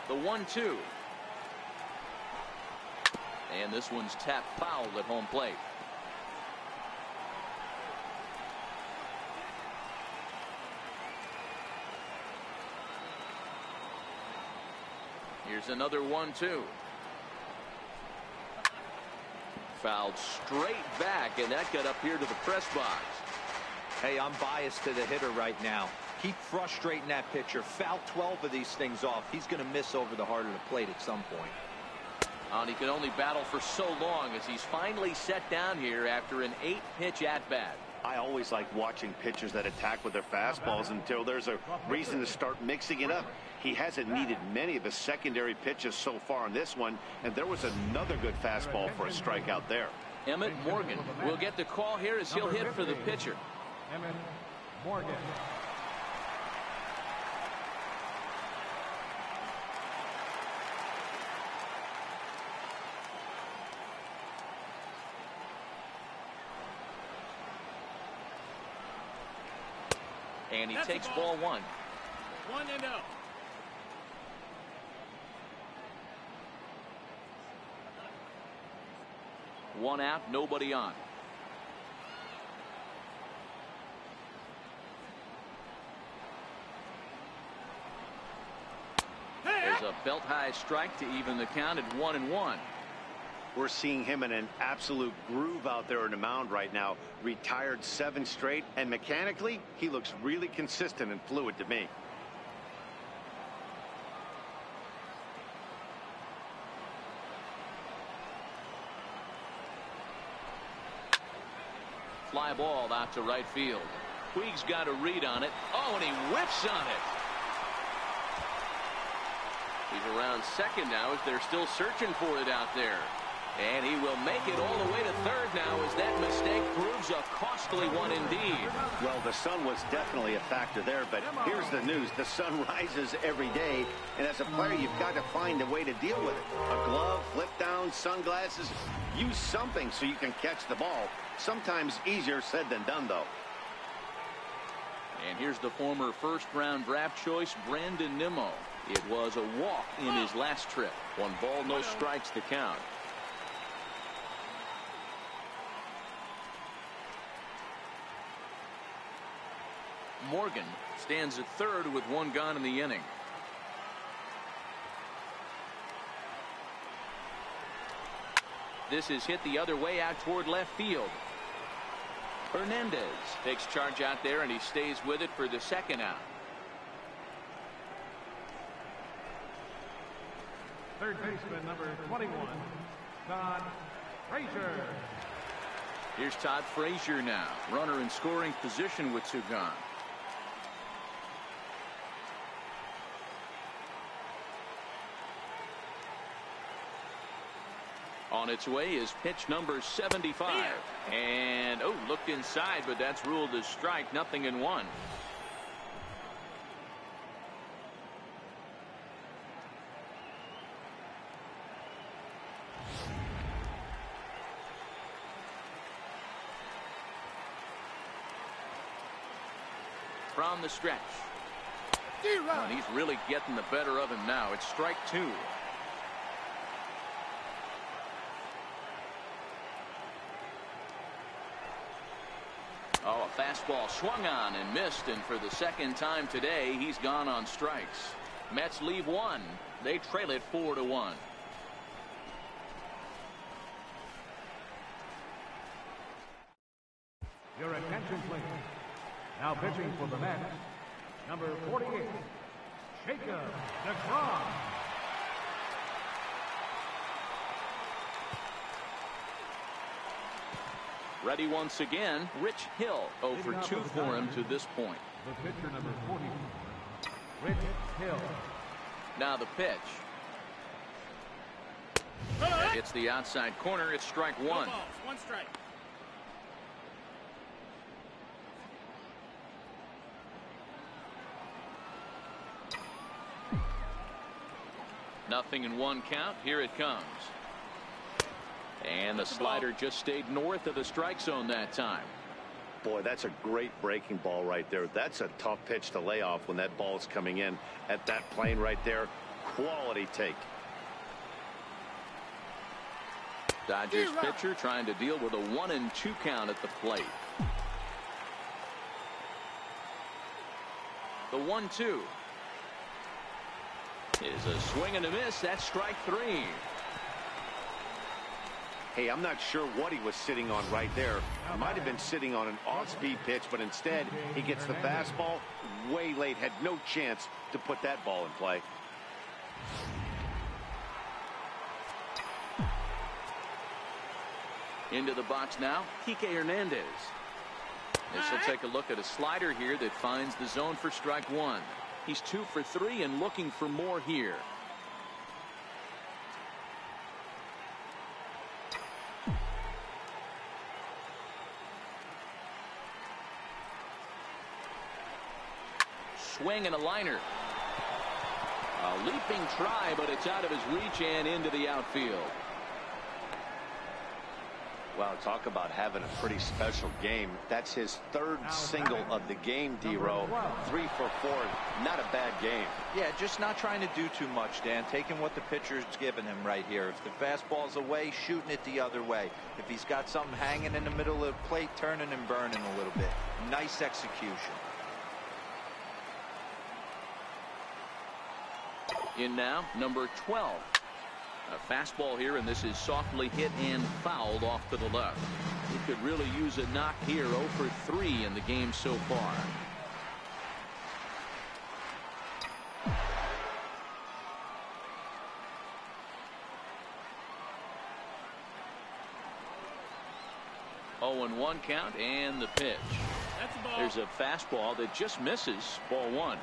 The 1-2. And this one's tapped foul at home plate. Here's another 1-2. Fouled straight back, and that got up here to the press box. Hey, I'm biased to the hitter right now. Keep frustrating that pitcher. Foul 12 of these things off. He's going to miss over the heart of the plate at some point. And he could only battle for so long as he's finally set down here after an 8-pitch at-bat. I always like watching pitchers that attack with their fastballs until there's a reason to start mixing it up. He hasn't needed many of the secondary pitches so far in this one, and there was another good fastball for a strikeout there. Emmett Morgan will get the call here as he'll hit for the pitcher. Emmett Morgan. And he takes ball 1. 1-0. One out, nobody on. There's a belt-high strike to even the count at 1-1. We're seeing him in an absolute groove out there on the mound right now. Retired 7 straight, and mechanically, he looks really consistent and fluid to me. Fly ball out to right field. Puig's got a read on it. Oh, and he whiffs on it. He's around second now as they're still searching for it out there. And he will make it all the way to third now as that mistake proves a costly one indeed. Well, the sun was definitely a factor there, but here's the news. The sun rises every day, and as a player, you've got to find a way to deal with it. A glove, flip down, sunglasses. Use something so you can catch the ball. Sometimes easier said than done, though. And here's the former first-round draft choice, Brandon Nimmo. It was a walk in his last trip. 1 ball, no strikes to count. Morgan stands at third with 1 gone in the inning. This is hit the other way out toward left field. Hernandez takes charge out there, and he stays with it for the second out. Third baseman number 21, Todd Frazier. Here's Todd Frazier now. Runner in scoring position with 2 gone. On its way is pitch number 75. And, oh, looked inside, but that's ruled as strike. 0-1. From the stretch. And he's really getting the better of him now. It's strike 2. Oh, a fastball swung on and missed, and for the second time today, he's gone on strikes. Mets leave 1. They trail it 4-1. Your attention, please. Now pitching for the Mets, number 48, Jacob DeGrom. Ready once again, Rich Hill. 0 for 2 for him to this point. The pitcher, number 44, Rich Hill. Now the pitch. It's the outside corner. It's strike 1. 1 strike. Nothing in 1 count. Here it comes. And the slider just stayed north of the strike zone that time. Boy, that's a great breaking ball right there. That's a tough pitch to lay off when that ball is coming in at that plane right there. Quality take. Dodgers pitcher trying to deal with a 1-2 count at the plate. The 1-2 is a swing and a miss. That's strike 3. Hey, I'm not sure what he was sitting on right there. He might have been sitting on an off-speed pitch, but instead he gets the fastball way late. Had no chance to put that ball in play. Into the box now, Kike Hernandez. This will take a look at a slider here that finds the zone for strike 1. He's 2 for 3 and looking for more here. Swing and a liner. A leaping try, but it's out of his reach and into the outfield. Wow, talk about having a pretty special game. That's his 3rd single of the game, D-Row. 3 for 4. Not a bad game. Yeah, just not trying to do too much, Dan. Taking what the pitcher's given him right here. If the fastball's away, shooting it the other way. If he's got something hanging in the middle of the plate, turning and burning a little bit. Nice execution. In now, number 12. A fastball here, and this is softly hit and fouled off to the left. He could really use a knock here. 0 for 3 in the game so far. Oh, and 1 count, and the pitch. That's a ball. There's a fastball that just misses. Ball 1.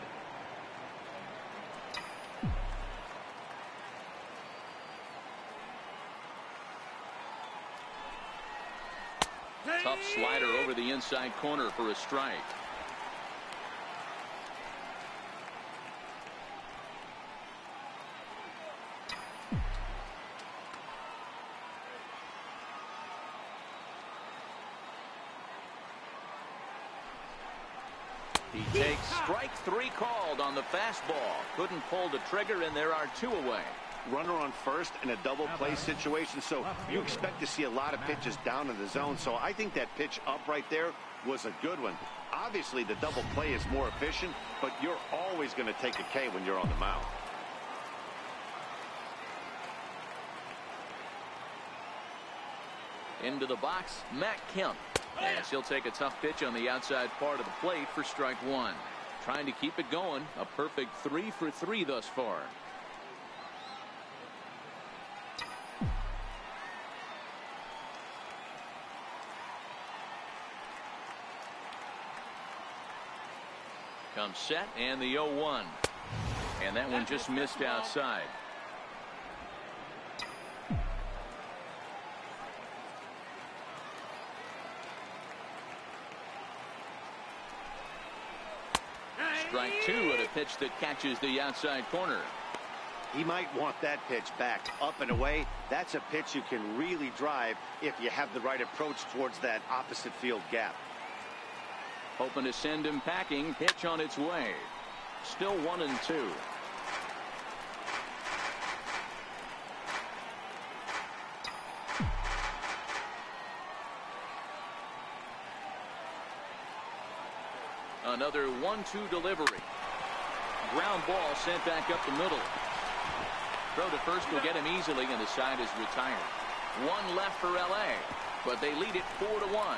Tough slider over the inside corner for a strike. He takes strike 3 called on the fastball. Couldn't pull the trigger, and there are 2 away. Runner on first in a double play situation, so you expect to see a lot of pitches down in the zone. So I think that pitch up right there was a good one. Obviously the double play is more efficient, but you're always going to take a K when you're on the mound. Into the box, Matt Kemp. Yes, he'll take a tough pitch on the outside part of the plate for strike 1. Trying to keep it going. A perfect 3 for 3 thus far. Comes set and the 0-1. And that one just missed outside. Strike two at a pitch that catches the outside corner. He might want that pitch back up and away. That's a pitch you can really drive if you have the right approach towards that opposite field gap. Hoping to send him packing. Pitch on its way. Still 1-2. Another 1-2 delivery. Ground ball sent back up the middle. Throw to first will get him easily, and the side is retired. One left for LA, but they lead it 4-1.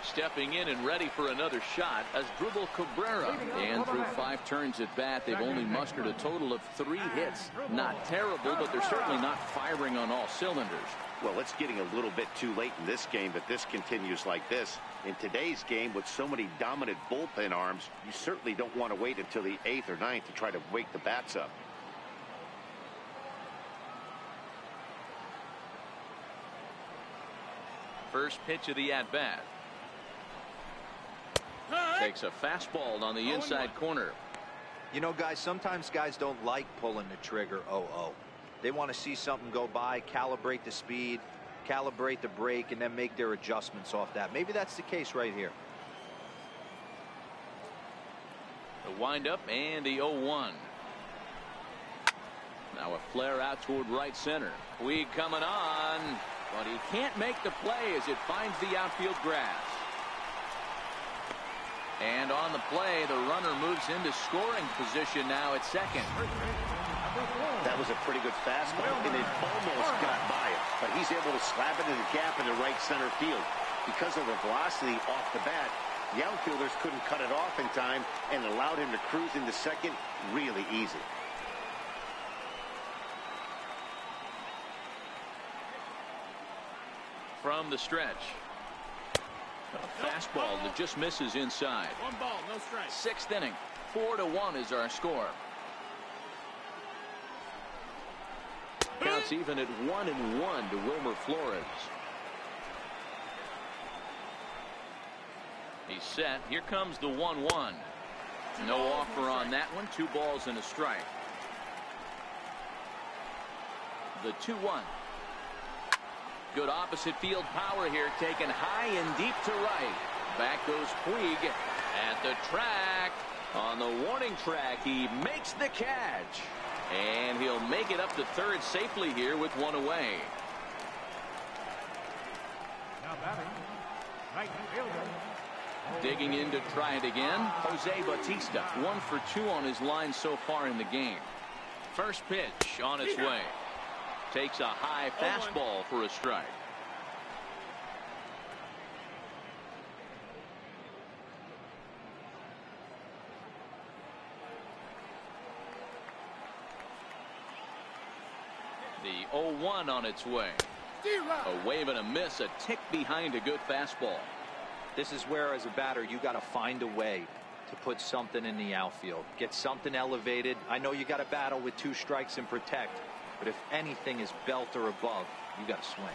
Stepping in and ready for another shot as Dribble Cabrera. And through 5 turns at bat, they've only mustered a total of 3 hits. Not terrible, but they're certainly not firing on all cylinders. Well, it's getting a little bit too late in this game, but this continues like this. In today's game, with so many dominant bullpen arms, you certainly don't want to wait until the 8th or 9th to try to wake the bats up. First pitch of the at-bat. Takes a fastball on the inside corner. You know, guys, sometimes guys don't like pulling the trigger 0-0. They want to see something go by, calibrate the speed, calibrate the break, and then make their adjustments off that. Maybe that's the case right here. The windup and the 0-1. Now a flare out toward right center. Puig coming on, but he can't make the play as it finds the outfield grass. And on the play, the runner moves into scoring position now at second. That was a pretty good fastball, and it almost got by him. But he's able to slap it in the gap in the right center field. Because of the velocity off the bat, the outfielders couldn't cut it off in time and allowed him to cruise into second really easy. From the stretch. A fastball that just misses inside. 1 ball, no strike. 6th inning. 4-1 is our score. Counts even at 1-1 to Wilmer Flores. He's set. Here comes the 1-1. No offer on that one. 2 balls and a strike. The 2-1. Good opposite field power here, taken high and deep to right. Back goes Puig at the track. On the warning track, he makes the catch. And he'll make it up to third safely here with 1 away. Now batting, right fielder. Digging in to try it again, Jose Bautista. 1 for 2 on his line so far in the game. First pitch on its way. Takes a high fastball for a strike. The 0-1 on its way. A wave and a miss, a tick behind a good fastball. This is where, as a batter, you got to find a way to put something in the outfield. Get something elevated. I know you got to battle with 2 strikes and protect. But if anything is belt or above, you got to swing.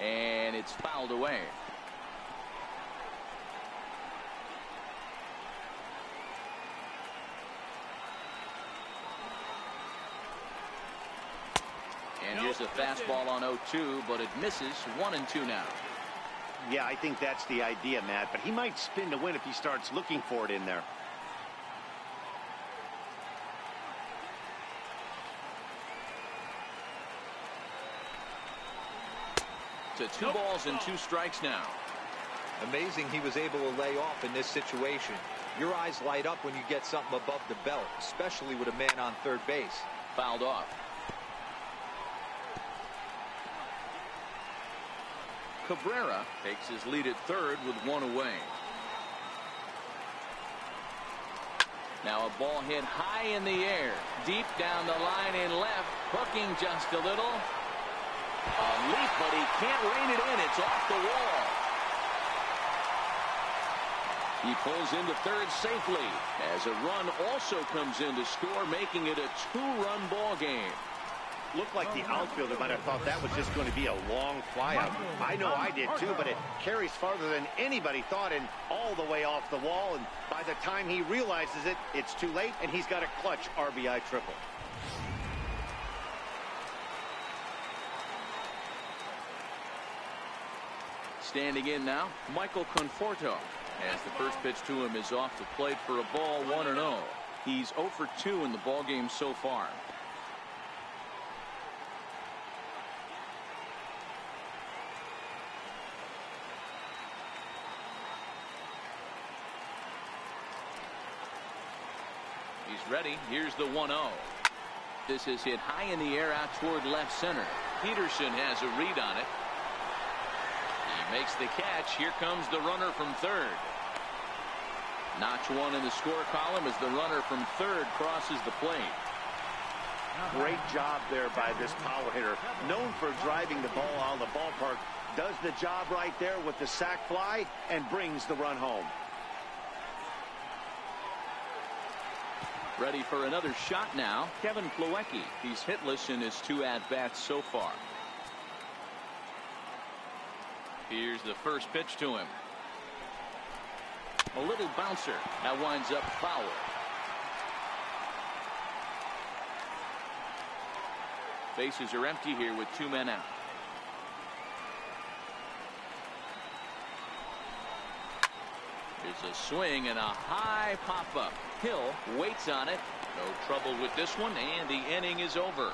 And it's fouled away. And here's a fastball on 0-2, but it misses. 1-2 now. Yeah, I think that's the idea, Matt. But he might spin to win if he starts looking for it in there. To 2 balls and 2 strikes now. Amazing he was able to lay off in this situation. Your eyes light up when you get something above the belt, especially with a man on third base. Fouled off. Cabrera takes his lead at third with 1 away. Now a ball hit high in the air, deep down the line in left, hooking just a little. A leap, but he can't rein it in. It's off the wall. He pulls into third safely as a run also comes in to score, making it a 2-run ball game. Looked like the outfielder might have thought that was just going to be a long flyout. I know I did too, but it carries farther than anybody thought and all the way off the wall. And by the time he realizes it, it's too late, and he's got a clutch RBI triple. Standing in now, Michael Conforto, as the first pitch to him is off the plate for a ball, 1-0. He's 0 for 2 in the ballgame so far. He's ready. Here's the 1-0. This is hit high in the air out toward left center. Peterson has a read on it. He makes the catch. Here comes the runner from third. Notch one in the score column as the runner from third crosses the plate. Great job there by this power hitter. Known for driving the ball out of the ballpark. Does the job right there with the sac fly and brings the run home. Ready for another shot now, Kevin Plawecki. He's hitless in his 2 at-bats so far. Here's the first pitch to him. A little bouncer. That winds up foul. Bases are empty here with 2 men out. There's a swing and a high pop-up. Hill waits on it. No trouble with this one, and the inning is over.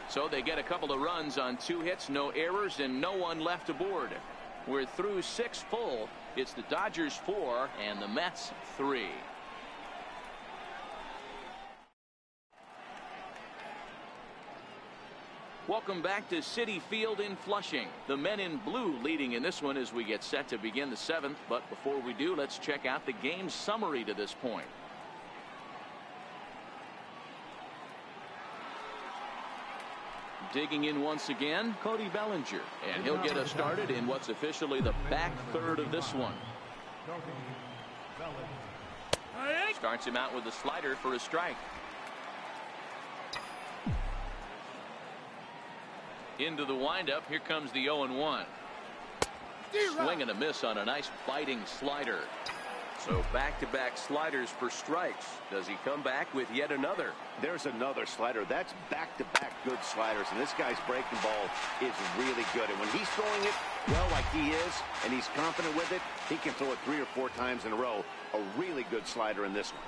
So they get a couple of runs on 2 hits, no errors, and no one left aboard. We're through 6 full. It's the Dodgers 4 and the Mets 3. Welcome back to Citi Field in Flushing. The men in blue leading in this one as we get set to begin the 7th. But before we do, let's check out the game summary to this point. Digging in once again, Cody Bellinger. And he'll get us started in what's officially the back third of this one. Starts him out with a slider for a strike. Into the windup. Here comes the 0-1. Swing and a miss on a nice biting slider. So back-to-back sliders for strikes. Does he come back with yet another? There's another slider. That's back-to-back good sliders, and this guy's breaking ball is really good. And when he's throwing it well like he is, and he's confident with it, he can throw it 3 or 4 times in a row. A really good slider in this one.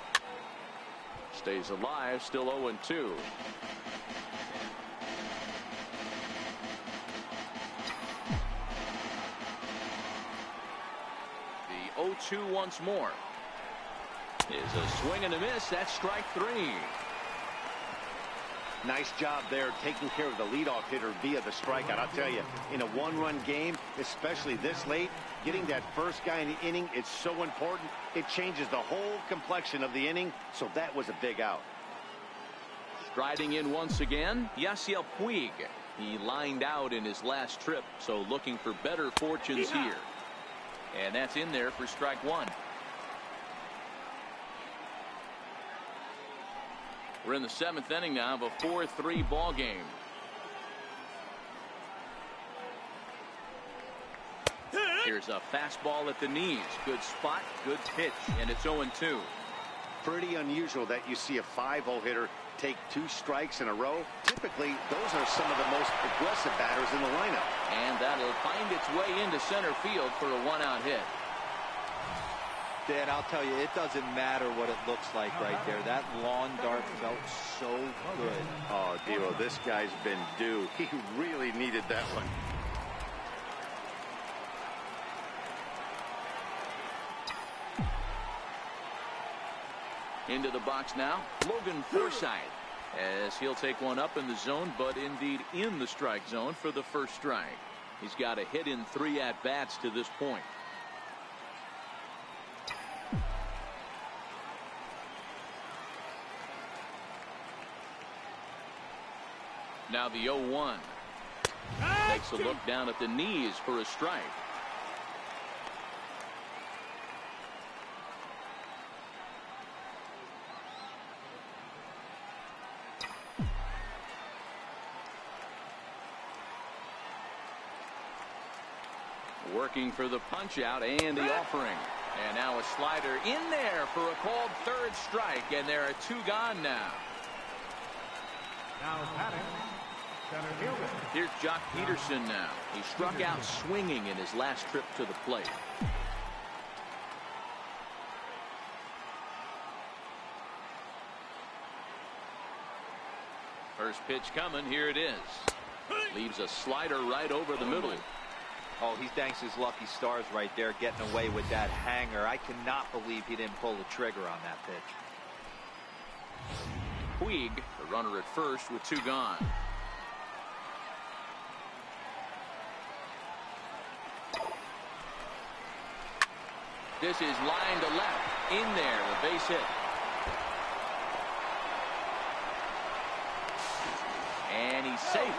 Stays alive, still 0-2. The 0-2 once more. Is a swing and a miss. That's strike 3. Nice job there taking care of the leadoff hitter via the strikeout. I'll tell you, in a 1-run game, especially this late, getting that first guy in the inning is so important. It changes the whole complexion of the inning, so that was a big out. Striding in once again, Yasiel Puig. He lined out in his last trip, so looking for better fortunes here. And that's in there for strike 1. We're in the 7th inning now of a 4-3 ball game. Here's a fastball at the knees. Good spot, good pitch, and it's 0-2. Pretty unusual that you see a 5-hole hitter take 2 strikes in a row. Typically, those are some of the most aggressive batters in the lineup. And that'll find its way into center field for a 1-out hit. Dan, I'll tell you, it doesn't matter what it looks like right there. That lawn dart felt so good. Oh, Dilo, this guy's been due. He really needed that one. Into the box now, Logan Forsythe, as he'll take one up in the zone, but indeed in the strike zone for the first strike. He's got a hit in 3 at-bats to this point. Now the 0-1. Takes a look down at the knees for a strike. Working for the punch out and the offering. And now a slider in there for a called third strike, and there are 2 gone now. Now batting, center fielder. Here's Jock Peterson now. He struck out swinging in his last trip to the plate. First pitch coming. Here it is. Leaves a slider right over the middle. Oh, he thanks his lucky stars right there, getting away with that hanger. I cannot believe he didn't pull the trigger on that pitch. Puig, the runner at first with 2 gone. This is line to left. In there, the base hit. And he's safe.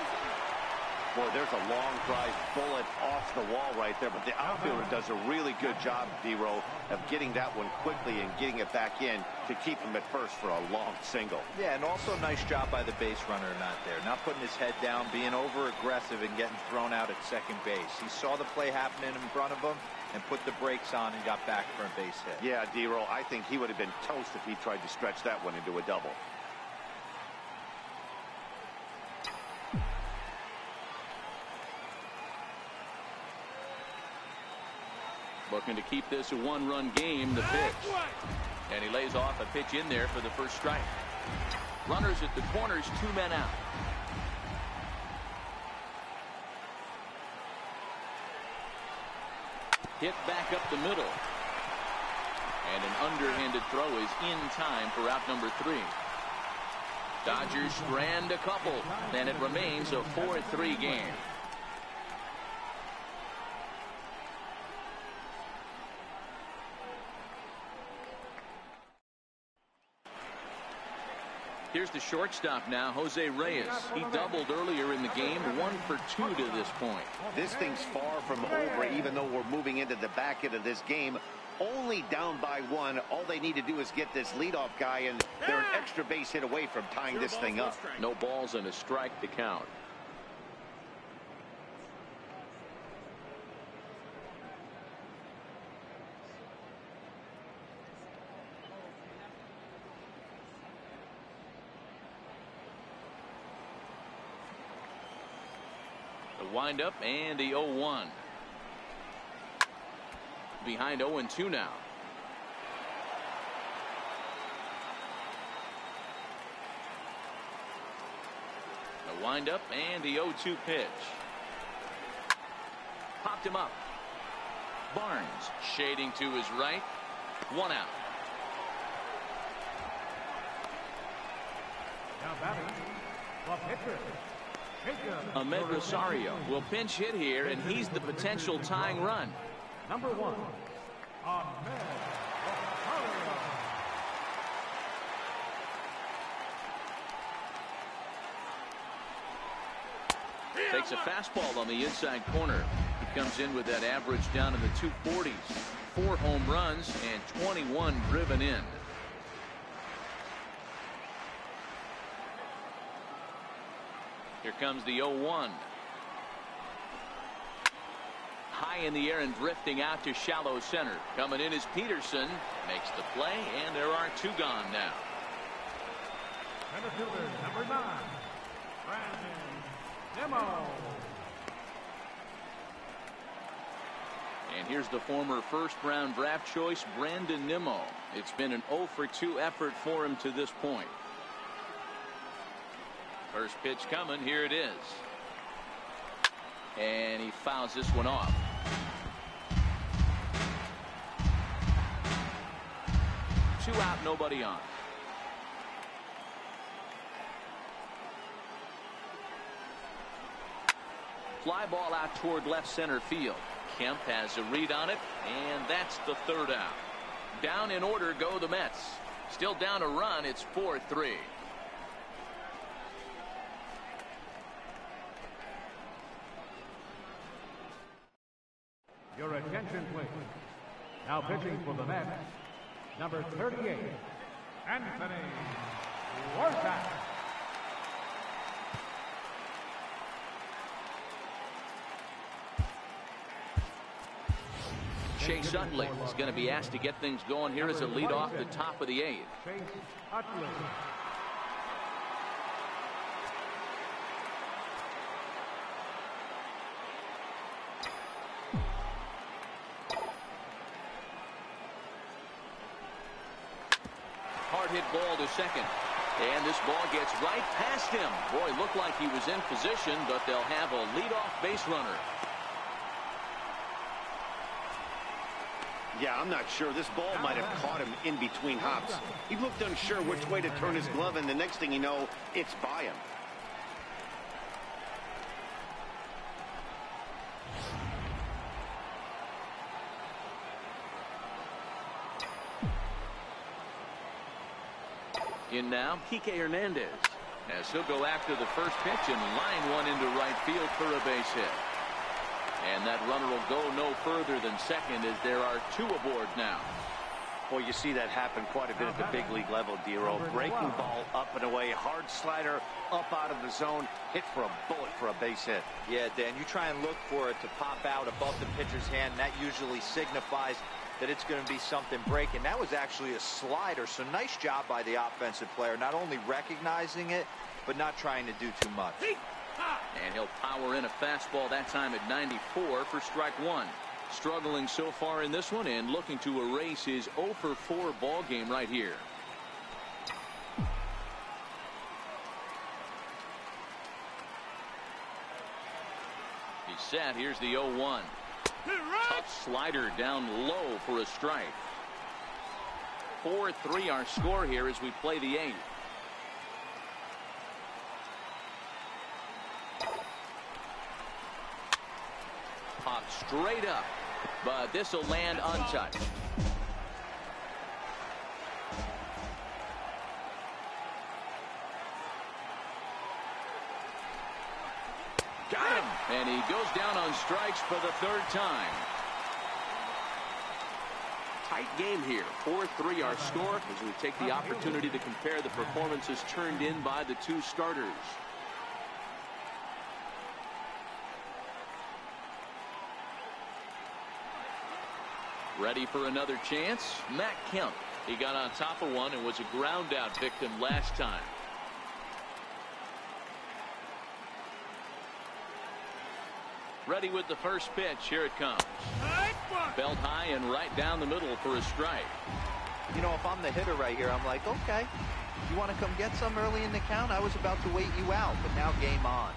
Boy, there's a long drive bullet off the wall right there, but the outfielder does a really good job, D-Row, of getting that one quickly and getting it back in to keep him at first for a long single. Yeah, and also nice job by the base runner not there. Not putting his head down, being over-aggressive and getting thrown out at second base. He saw the play happening in front of him and put the brakes on and got back for a base hit. Yeah, D-Row, I think he would have been toast if he tried to stretch that one into a double. Looking to keep this a 1-run game. The pitch. And he lays off a pitch in there for the first strike. Runners at the corners, 2 men out. Hit back up the middle. And an underhanded throw is in time for out number 3. Dodgers strand a couple. And it remains a 4-3 game. Here's the shortstop now, Jose Reyes. He doubled earlier in the game, 1 for 2 to this point. This thing's far from over, even though we're moving into the back end of this game. Only down by 1. All they need to do is get this leadoff guy, and they're an extra base hit away from tying this thing up. No balls and a strike to count. Wind-up and the 0-1. Behind 0-2 now. A wind-up and the 0-2 pitch. Popped him up. Barnes shading to his right. 1 out. Now batting, the pitcher. Ahmed Rosario will pinch hit here, and he's the potential tying run. Number 1, Ahmed Rosario. Takes a fastball on the inside corner. He comes in with that average down in the 240s. 4 home runs and 21 driven in. Here comes the 0-1. High in the air and drifting out to shallow center. Coming in is Peterson. Makes the play, and there are 2 gone now. Center fielder, number 9, Brandon Nimmo. And here's the former first-round draft choice, Brandon Nimmo. It's been an 0 for 2 effort for him to this point. First pitch coming. Here it is. And he fouls this one off. Two out, nobody on. Fly ball out toward left center field. Kemp has a read on it, and that's the 3rd out. Down in order go the Mets. Still down a run. It's 4-3. attention, please. Now pitching for the Mets, number 38, Anthony Warsack. Chase Utley is going to be asked to get things going here as a lead off the top of the 8th. Chase Utley. Hard hit ball to second. And this ball gets right past him. Boy, looked like he was in position, but they'll have a leadoff base runner. Yeah, I'm not sure. This ball might have caught him in between hops. He looked unsure which way to turn his glove, and the next thing you know, it's by him. In now, Kike Hernandez, as he'll go after the first pitch and line one into right field for a base hit. And that runner will go no further than second as there are 2 aboard now. Boy, you see that happen quite a bit at the big league level, Dero. Breaking ball up and away, hard slider up out of the zone, hit for a bullet for a base hit. Yeah, Dan, you try and look for it to pop out above the pitcher's hand. That usually signifies that it's going to be something breaking. That was actually a slider, so nice job by the offensive player, not only recognizing it, but not trying to do too much. And he'll power in a fastball that time at 94 for strike 1. Struggling so far in this one and looking to erase his 0 for 4 ball game right here. He's set. Here's the 0-1. Tough slider down low for a strike. 4-3 our score here as we play the 8th. Popped straight up, but this will land untouched. Got him, and he goes down on strikes for the 3rd time. Tight game here. 4-3 our score as we take the opportunity to compare the performances turned in by the 2 starters. Ready for another chance? Matt Kemp. He got on top of one and was a ground out victim last time. Ready with the first pitch. Here it comes. Belt high and right down the middle for a strike. You know, if I'm the hitter right here, I'm like, okay, you want to come get some early in the count? I was about to wait you out, but now game on.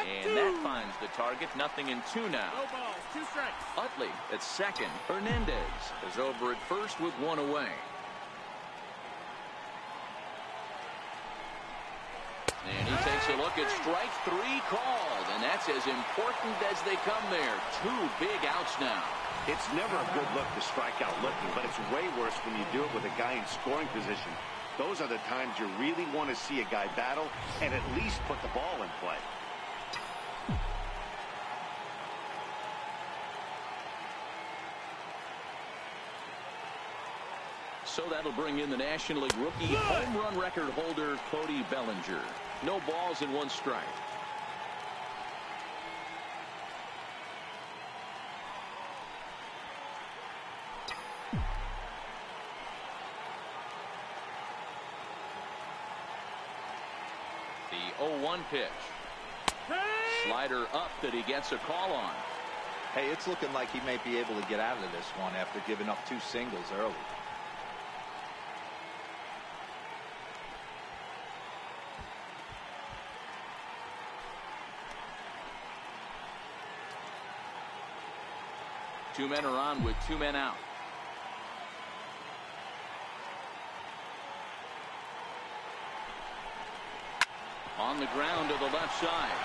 And that finds the target. 0-2 now. No balls, 2 strikes. Utley at second. Hernandez is over at first with 1 away. And he takes a look at strike 3 called, and that's as important as they come there. 2 big outs now. It's never a good look to strike out looking, but it's way worse when you do it with a guy in scoring position. Those are the times you really want to see a guy battle and at least put the ball in play. So that'll bring in the National League rookie home run record holder Cody Bellinger. No balls and 1 strike. The 0-1 pitch. Slider up that he gets a call on. Hey, it's looking like he may be able to get out of this one after giving up 2 singles early. Two men are on with 2 men out. On the ground to the left side.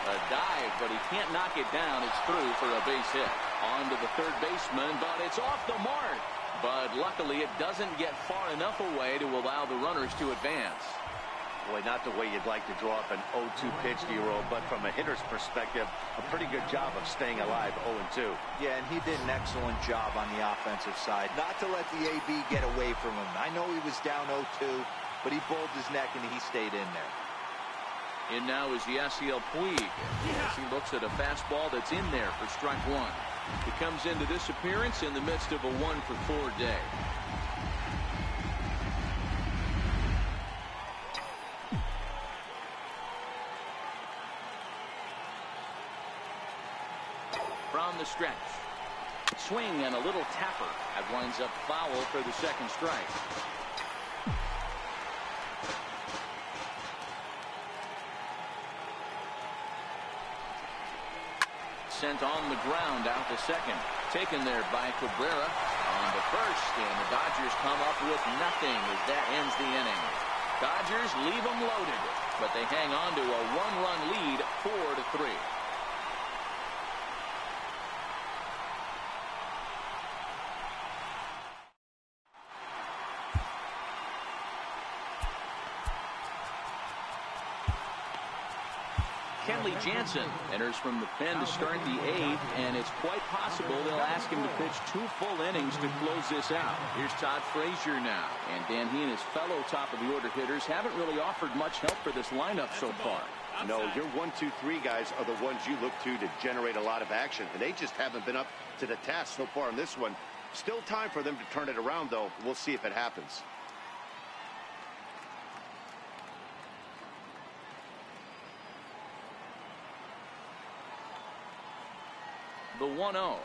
A dive, but he can't knock it down. It's through for a base hit. On to the third baseman, but it's off the mark. But luckily it doesn't get far enough away to allow the runners to advance. Boy, not the way you'd like to draw up an 0-2 pitch, D-Roll, but from a hitter's perspective, a pretty good job of staying alive 0-2. Yeah, and he did an excellent job on the offensive side. Not to let the AB get away from him. I know he was down 0-2, but he bowled his neck and he stayed in there. In now is Yasiel Puig as he looks at a fastball that's in there for strike one. He comes into this appearance in the midst of a 1-for-4 day. From the stretch. Swing and a little tapper. That winds up foul for the second strike. Sent on the ground out to second. Taken there by Cabrera on the first, and the Dodgers come up with nothing as that ends the inning. Dodgers leave them loaded, but they hang on to a one-run lead, 4-3. Kenley Jansen enters from the pen to start the eighth, and it's quite possible they'll ask him to pitch 2 full innings to close this out. Here's Todd Frazier now, and Dan, he and his fellow top-of-the-order hitters haven't really offered much help for this lineup so far. No, your 1, 2, 3 guys are the ones you look to generate a lot of action, and they just haven't been up to the task so far in this one. Still time for them to turn it around, though. We'll see if it happens. The 1-0.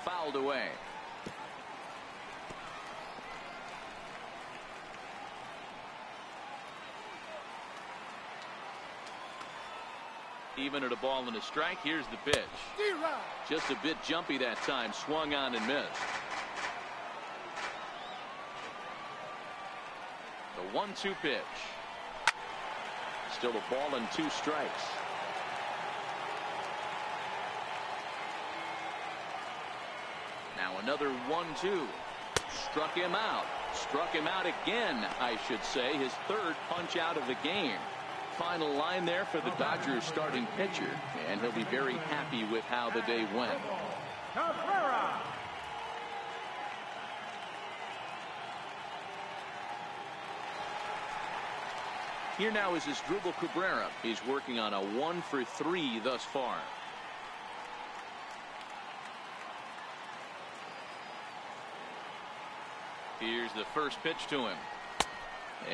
Fouled away. Even at a ball and a strike, here's the pitch. Just a bit jumpy that time. Swung on and missed. The 1-2 pitch. Still a ball and 2 strikes. Now another 1-2. Struck him out. Struck him out again, I should say. His 3rd punch out of the game. Final line there for the Dodgers starting pitcher, and he'll be very happy with how the day went. Here now is Asdrubal Cabrera. He's working on a 1-for-3 thus far. Here's the first pitch to him.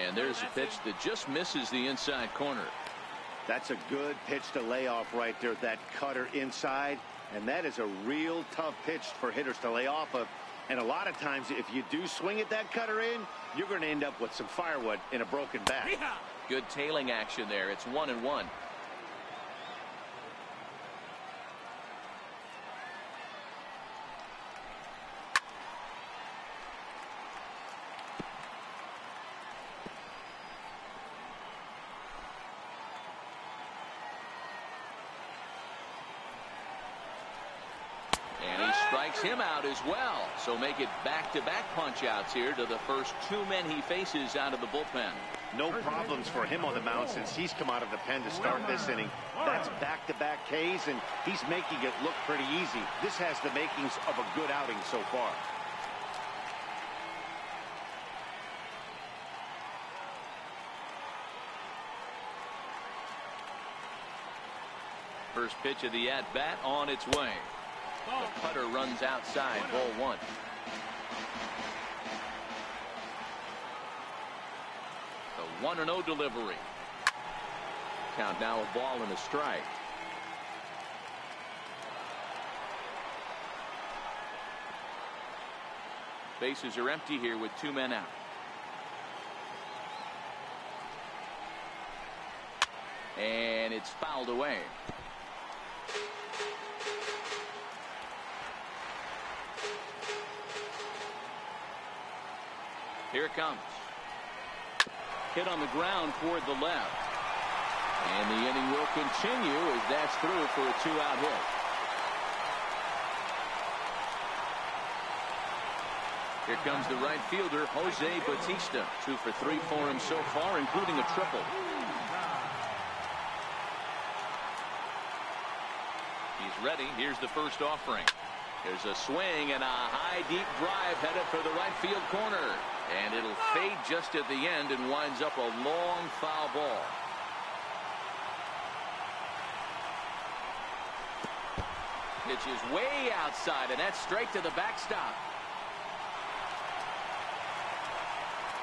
And there's a pitch that just misses the inside corner. That's a good pitch to lay off right there. That cutter inside. And that is a real tough pitch for hitters to lay off of. And a lot of times, if you do swing at that cutter in, you're going to end up with some firewood in a broken bat. Good tailing action there. It's 1-1. Strikes him out as well. So make it back-to-back punch-outs here to the first 2 men he faces out of the bullpen. No problems for him on the mound since he's come out of the pen to start this inning. That's back-to-back Ks, and he's making it look pretty easy. This has the makings of a good outing so far. First pitch of the at-bat on its way. The cutter runs outside, ball 1. The 1-0 delivery. Count now a ball and a strike. Bases are empty here with 2 men out. And it's fouled away. Here it comes. Hit on the ground toward the left. And the inning will continue as that's through for a 2-out hit. Here comes the right fielder, Jose Bautista. 2 for 3 for him so far, including a triple. He's ready. Here's the first offering. There's a swing and a high deep drive headed for the right field corner. And it'll fade just at the end and winds up a long foul ball. Pitch is way outside, and that's straight to the backstop.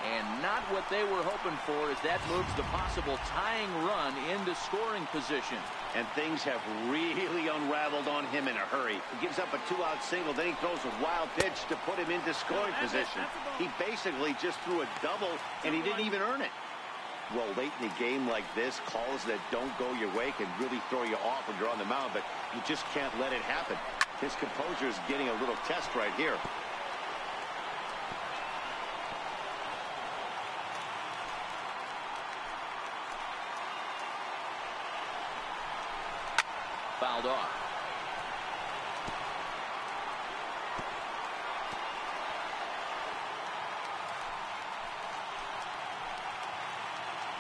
And not what they were hoping for, as that moves the possible tying run into scoring position. And things have really unraveled on him in a hurry. He gives up a 2-out single, then he throws a wild pitch to put him into scoring position. He basically just threw a double, and he didn't even earn it. Well, late in the game like this, calls that don't go your way can really throw you off when you're on the mound, but you just can't let it happen. His composure is getting a little test right here. Fouled off.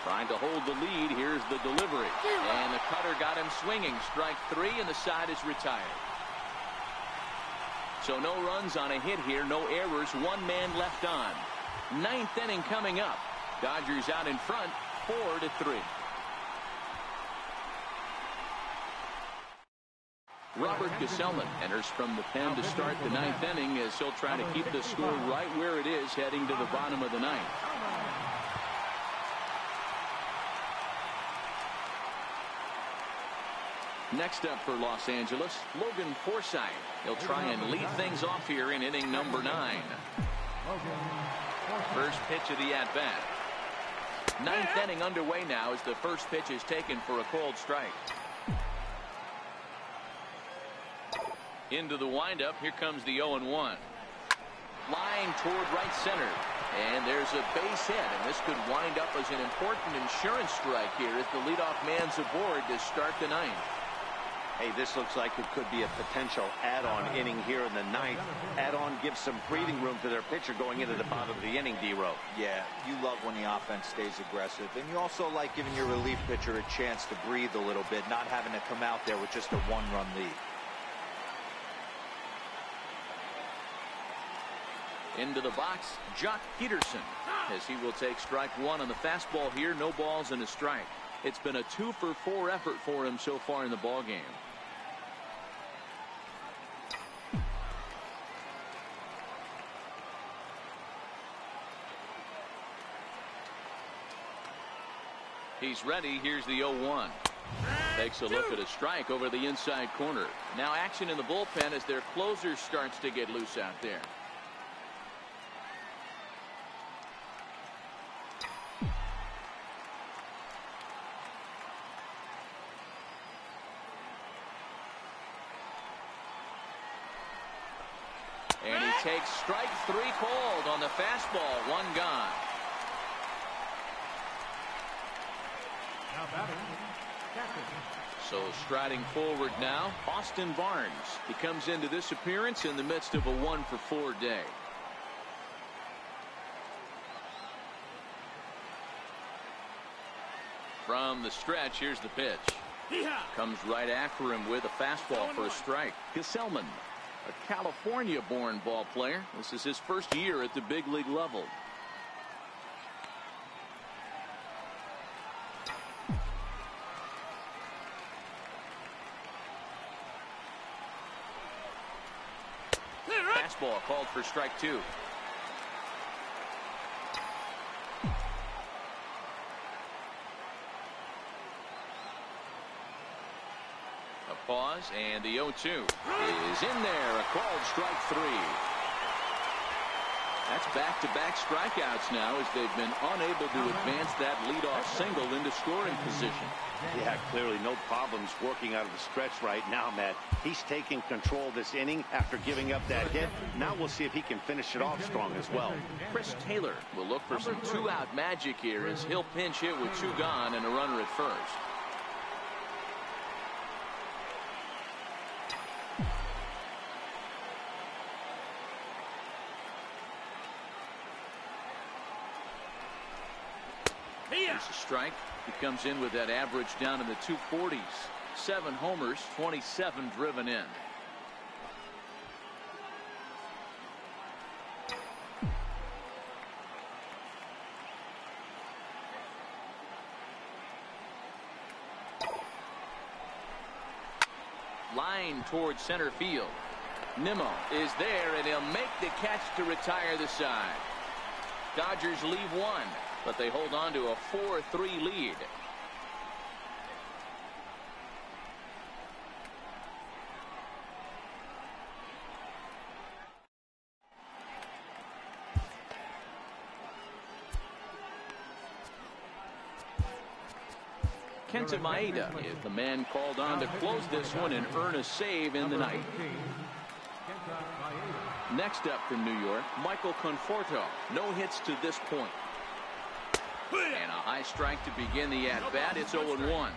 Trying to hold the lead. Here's the delivery. And the cutter got him swinging. Strike 3, and the side is retired. So no runs on a hit here. No errors. 1 man left on. 9th inning coming up. Dodgers out in front, 4-3. Robert Gesellman enters from the pen to start the 9th inning, as he'll try to keep the score right where it is heading to the bottom of the 9th. Next up for Los Angeles, Logan Forsythe. He'll try and lead things off here in inning number 9. First pitch of the at-bat. 9th inning underway now as the first pitch is taken for a called strike. Into the windup. Here comes the 0-1. Line toward right center. And there's a base hit, and this could wind up as an important insurance strike here as the leadoff man's aboard to start the 9th. Hey, this looks like it could be a potential add-on inning here in the 9th. Add-on gives some breathing room to their pitcher going into the bottom of the inning, D-Row. Yeah, you love when the offense stays aggressive. And you also like giving your relief pitcher a chance to breathe a little bit, not having to come out there with just a 1-run lead. Into the box, Jock Peterson, as he will take strike 1 on the fastball here. No balls and a strike. It's been a 2-for-4 effort for him so far in the ballgame. He's ready. Here's the 0-1. Takes a look at a strike over the inside corner. Now action in the bullpen as their closer starts to get loose out there. And he takes strike 3 called on the fastball. 1 gone. Now batting, catcher. So striding forward now, Austin Barnes. He comes into this appearance in the midst of a 1-for-4 day. From the stretch, here's the pitch. Comes right after him with a fastball for a strike. Gesellman, a California-born ball player. This is his first year at the big league level. Fastball called for strike 2. A pause, and the 0-2 is in there. A called strike 3. That's back-to-back strikeouts now as they've been unable to advance that leadoff single into scoring position. Yeah, clearly no problems working out of the stretch right now, Matt. He's taking control of this inning after giving up that hit. Now we'll see if he can finish it off strong as well. Chris Taylor will look for some 2-out magic here as he'll pinch hit with 2 gone and a runner at first. Here's a strike. He comes in with that average down in the 240s. 7 homers, 27 driven in. Line towards center field. Nimmo is there, and he'll make the catch to retire the side. Dodgers leave 1, but they hold on to a 4-3 lead. Kenta Maeda is the man called on to close this one and earn a save in the ninth. Next up from New York, Michael Conforto. No hits to this point. And a high strike to begin the at-bat. It's 0-1.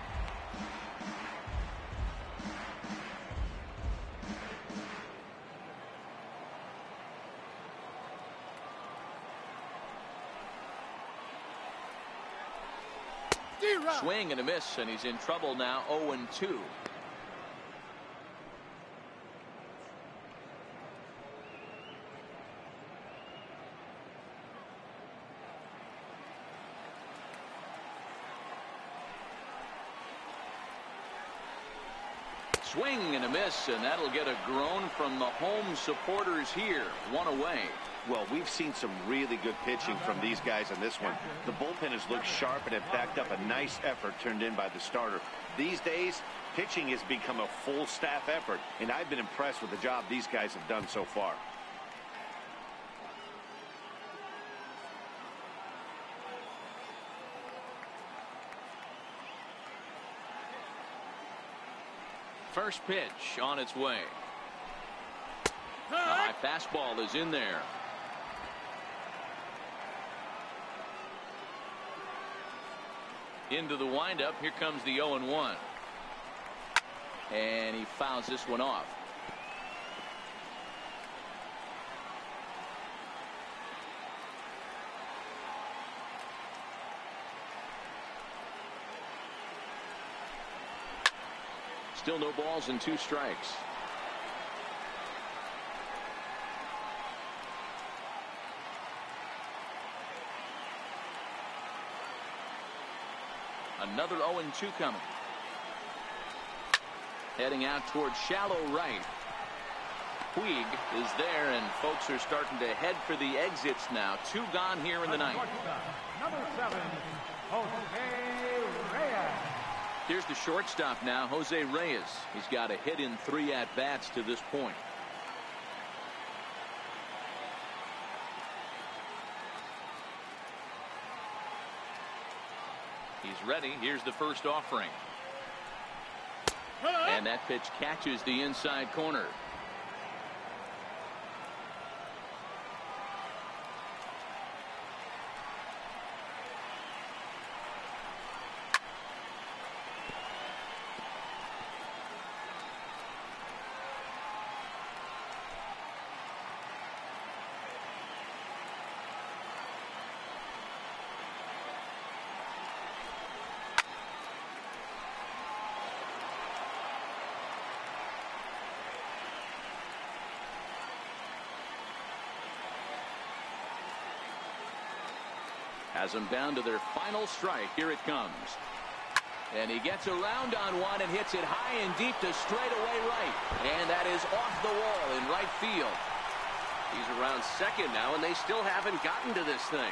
Swing and a miss, and he's in trouble now. 0-2. Swing and a miss, and that'll get a groan from the home supporters here. 1 away. Well, we've seen some really good pitching from these guys on this one. The bullpen has looked sharp and have backed up a nice effort turned in by the starter. These days, pitching has become a full staff effort, and I've been impressed with the job these guys have done so far. First pitch on its way. High fastball is in there. Into the windup. Here comes the 0-1. And he fouls this one off. Still no balls and 2 strikes. Another 0-2 coming. Heading out towards shallow right. Puig is there, and folks are starting to head for the exits now. 2 gone here in the ninth. Number 7, Jose Reyes. Here's the shortstop now, Jose Reyes. He's got a hit in 3 at-bats to this point. He's ready. Here's the first offering. And that pitch catches the inside corner. Has them down to their final strike. Here it comes. And he gets around on one and hits it high and deep to straightaway right. And that is off the wall in right field. He's around second now, and they still haven't gotten to this thing.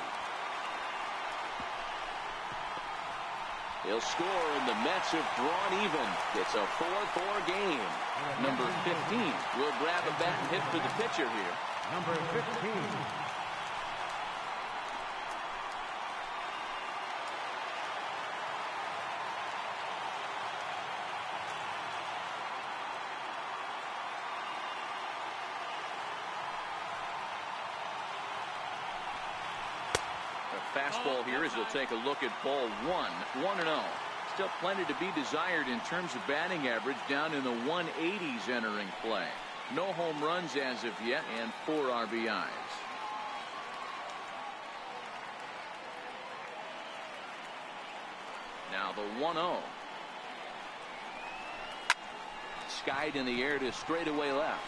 He'll score, and the Mets have drawn even. It's a 4-4 game. Number 15 will grab a bat and hit for the pitcher here. Number 15. Fastball here as he'll take a look at ball 1. 1-0. Still plenty to be desired in terms of batting average, down in the 180s entering play. No home runs as of yet, and 4 RBIs. Now the 1-0. Skied in the air to straightaway left.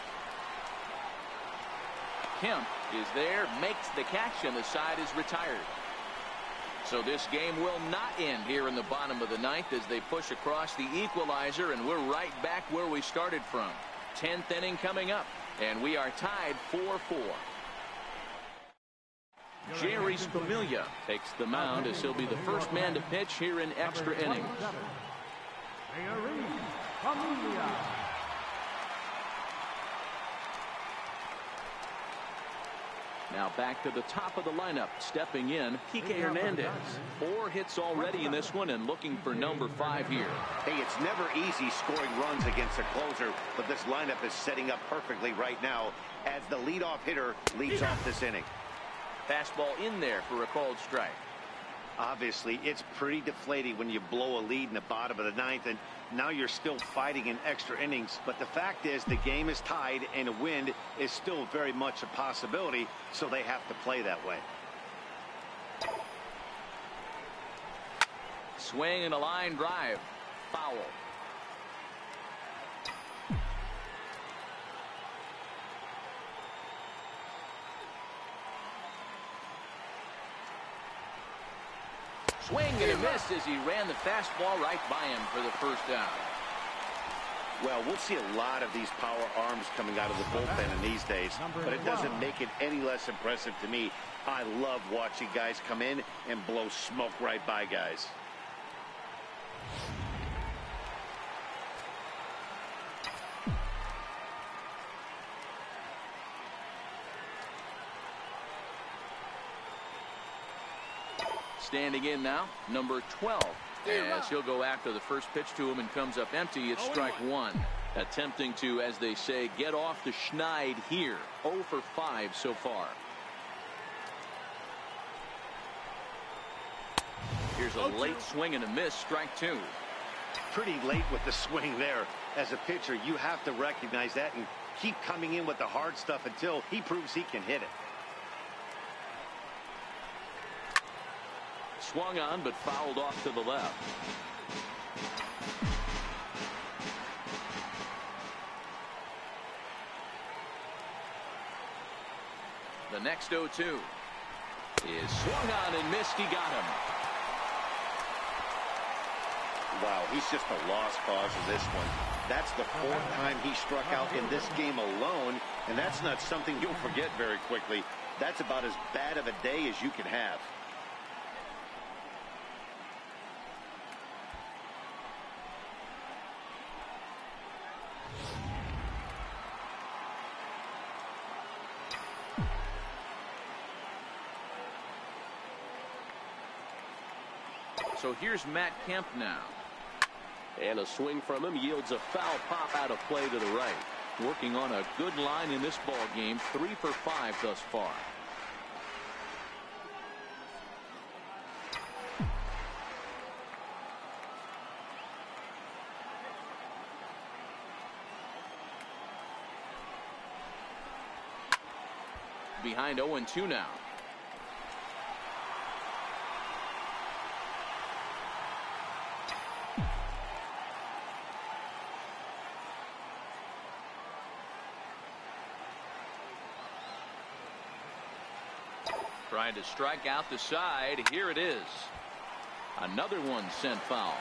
Kemp is there, makes the catch, and the side is retired. So this game will not end here in the bottom of the ninth as they push across the equalizer, and we're right back where we started from. 10th inning coming up, and we are tied 4-4. Jerry Spamiglia takes the mound as he'll be the first man to pitch here in extra innings. Now back to the top of the lineup, stepping in, Kike Hernandez. 4 hits already in this one and looking for number 5 here. Hey, it's never easy scoring runs against a closer, but this lineup is setting up perfectly right now as the leadoff hitter leads off this inning. Fastball in there for a called strike. Obviously, it's pretty deflating when you blow a lead in the bottom of the ninth, and now you're still fighting in extra innings. But the fact is, the game is tied, and a win is still very much a possibility, so they have to play that way. Swing and a line drive. Foul. Swing and a miss as he ran the fastball right by him for the first down. Well, we'll see a lot of these power arms coming out of the bullpen in these days, but it doesn't make it any less impressive to me. I love watching guys come in and blow smoke right by guys. Standing in now, number 12. As he'll go after the first pitch to him and comes up empty. It's strike 1. Attempting to, as they say, get off the schneid here. 0 for 5 so far. Here's a late swing and a miss. Strike 2. Pretty late with the swing there. As a pitcher, you have to recognize that and keep coming in with the hard stuff until he proves he can hit it. Swung on but fouled off to the left. The next 0-2 is swung on and missed. He got him. Wow, he's just a lost cause in this one. That's the 4th time he struck out in this game alone, and that's not something you'll forget very quickly. That's about as bad of a day as you can have. So here's Matt Kemp now. And a swing from him yields a foul pop out of play to the right. Working on a good line in this ball game. 3 for 5 thus far. Behind 0-2 now. Trying to strike out the side. Here it is. Another one sent foul.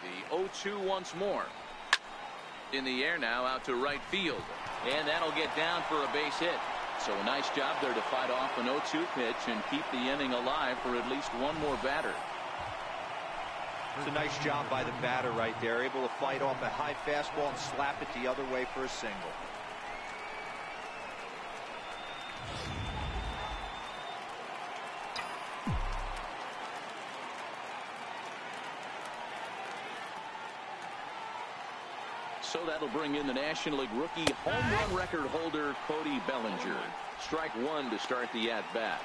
The 0-2 once more. In the air now out to right field. And that'll get down for a base hit. So a nice job there to fight off an 0-2 pitch and keep the inning alive for at least one more batter. It's a nice job by the batter right there. Able to fight off a high fastball and slap it the other way for a single. So that'll bring in the National League rookie home run record holder Cody Bellinger. Strike 1 to start the at-bat.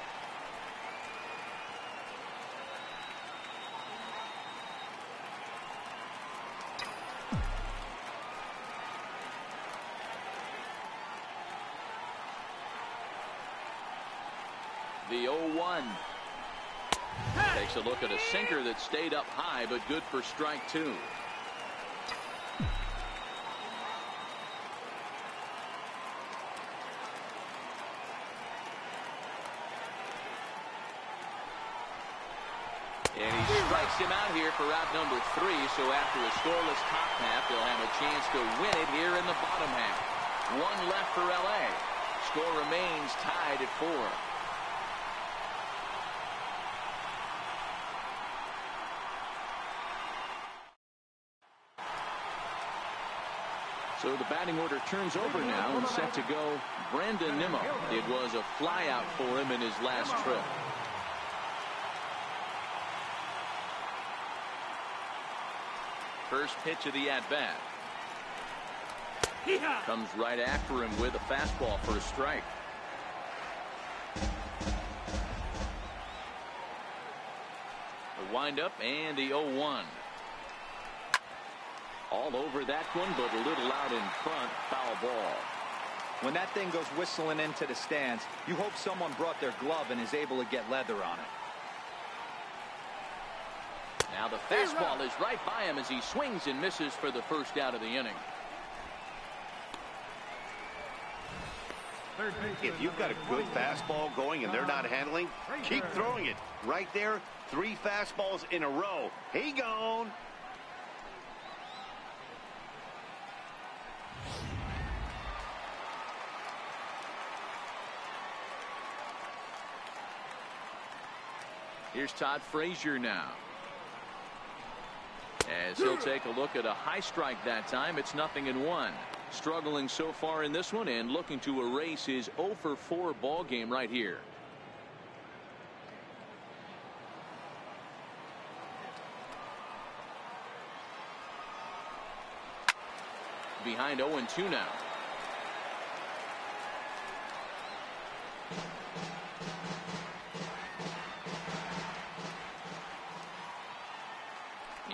The 0-1. Takes a look at a sinker that stayed up high, but good for strike two. And he strikes him out here for out number 3. So after a scoreless top half, they'll have a chance to win it here in the bottom half. One left for L.A. Score remains tied at 4. So the batting order turns over now and set to go Brandon Nimmo. It was a flyout for him in his last trip. First pitch of the at-bat. Comes right after him with a fastball for a strike. The windup and the 0-1. All over that one, but a little out in front. Foul ball. When that thing goes whistling into the stands, you hope someone brought their glove and is able to get leather on it. Now the fastball is right by him as he swings and misses for the first out of the inning. If you've got a good fastball going and they're not handling, keep throwing it. Right there, 3 fastballs in a row. He gone. Here's Todd Frazier now. As he'll take a look at a high strike that time. It's 0-1. Struggling so far in this one and looking to erase his 0-for-4 ball game right here. Behind 0-2 now.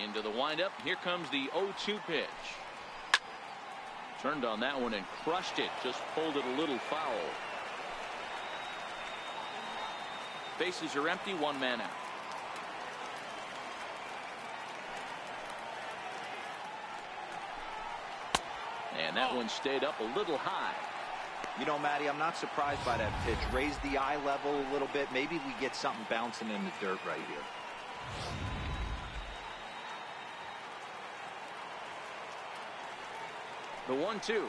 Into the windup. Here comes the 0-2 pitch. Turned on that one and crushed it. Just pulled it a little foul. Bases are empty. 1 man out. And that one stayed up a little high. You know, Matty, I'm not surprised by that pitch. Raise the eye level a little bit. Maybe we get something bouncing in the dirt right here. The 1-2.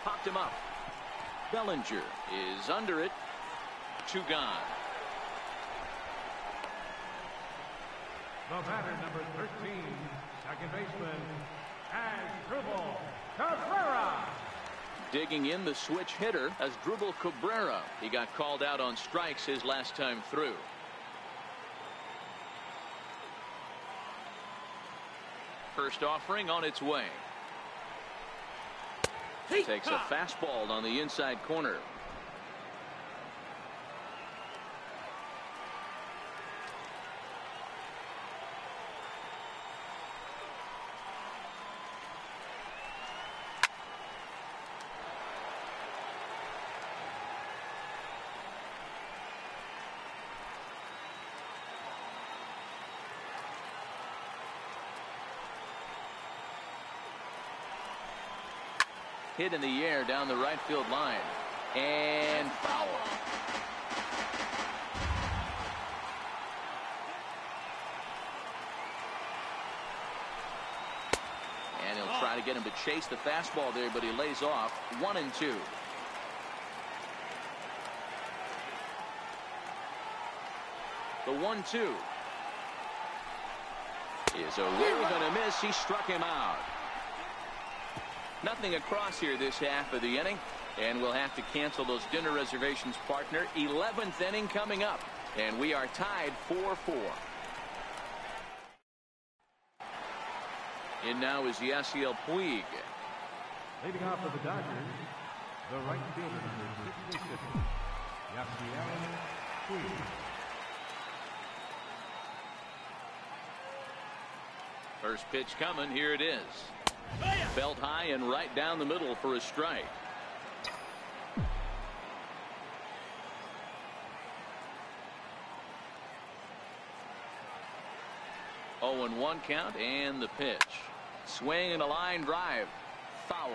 Popped him up. Bellinger is under it. 2 gone. The batter, number 13, second baseman, Asdrubal Cabrera. Digging in the switch hitter as Asdrubal Cabrera. He got called out on strikes his last time through. First offering on its way. Takes a fastball on the inside corner. Hit in the air down the right field line. And foul. And he'll try to get him to chase the fastball there, but he lays off. 1-2. The 1-2 is away, going to miss. He struck him out. Nothing across here this half of the inning, and we'll have to cancel those dinner reservations, partner. 11th inning coming up, and we are tied 4-4. And now is Yasiel Puig. Leading off for the Dodgers, the right fielder, number 66, Yasiel Puig. First pitch coming. Here it is. Belt high and right down the middle for a strike. 0-1 count and the pitch. Swing and a line drive. Foul.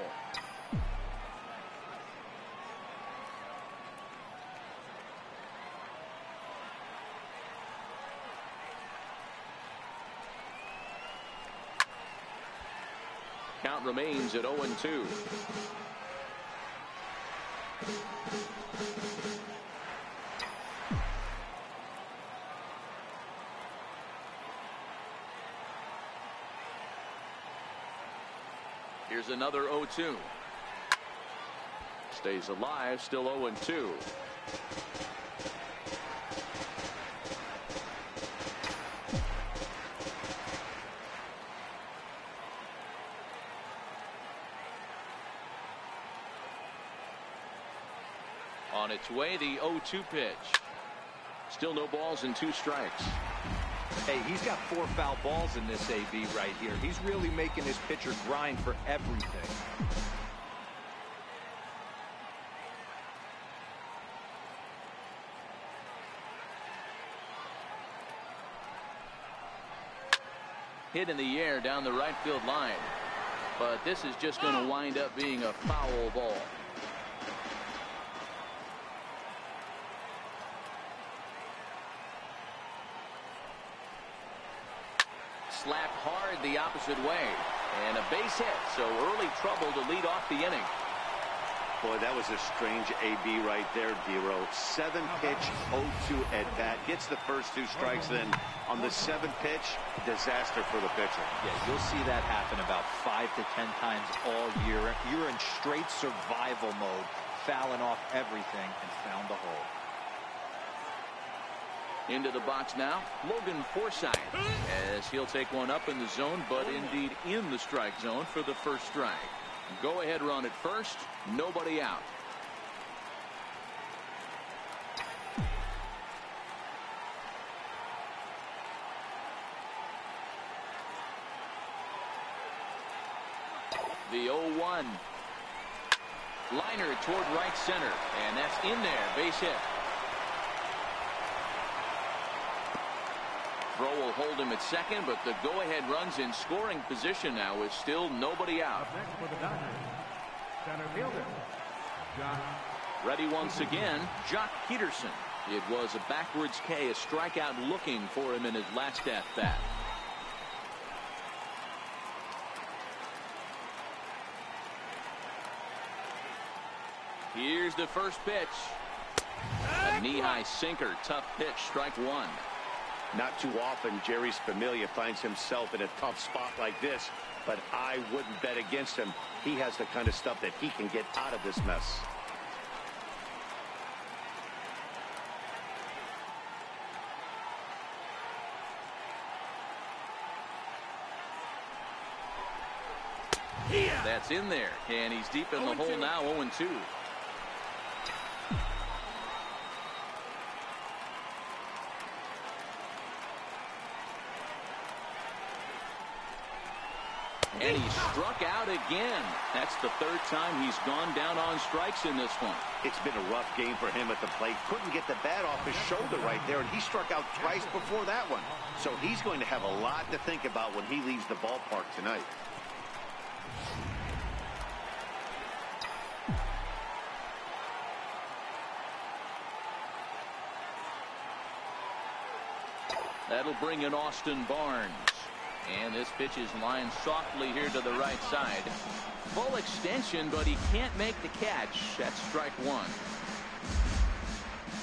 Count remains at 0-2. Here's another 0-2. Stays alive, still 0-2. On its way, the 0-2 pitch. Still no balls and 2 strikes. Hey, he's got 4 foul balls in this AB right here. He's really making his pitcher grind for everything. Hit in the air down the right field line. But this is just going to wind up being a foul ball. Slapped hard the opposite way. And a base hit, so early trouble to lead off the inning. Boy, that was a strange AB right there, Dero. 7-pitch, 0-2 at bat. Gets the first 2 strikes, then on the 7th pitch, disaster for the pitcher. Yeah, you'll see that happen about 5 to 10 times all year. You're in straight survival mode, fouling off everything, and found the hole. Into the box now, Logan Forsythe, as he'll take one up in the zone, but indeed in the strike zone for the first strike. Go ahead run at first, nobody out. The 0-1. Liner toward right center, and that's in there, base hit. Throw will hold him at second, but the go-ahead runs in scoring position now with still nobody out. Up next for the Dodgers, center fielder, Jock. Ready once again, Jock Peterson. It was a backwards K, a strikeout looking for him in his last at-bat. Here's the first pitch. A knee-high sinker, tough pitch, strike 1. Not too often Jerry's Familia finds himself in a tough spot like this, but I wouldn't bet against him. He has the kind of stuff that he can get out of this mess. That's in there, and he's deep in the hole now, 0-2. And he struck out again. That's the 3rd time he's gone down on strikes in this one. It's been a rough game for him at the plate. Couldn't get the bat off his shoulder right there, and he struck out twice before that one. So he's going to have a lot to think about when he leaves the ballpark tonight. That'll bring in Austin Barnes. And this pitch is lined softly here to the right side. Full extension, but he can't make the catch. That's strike 1.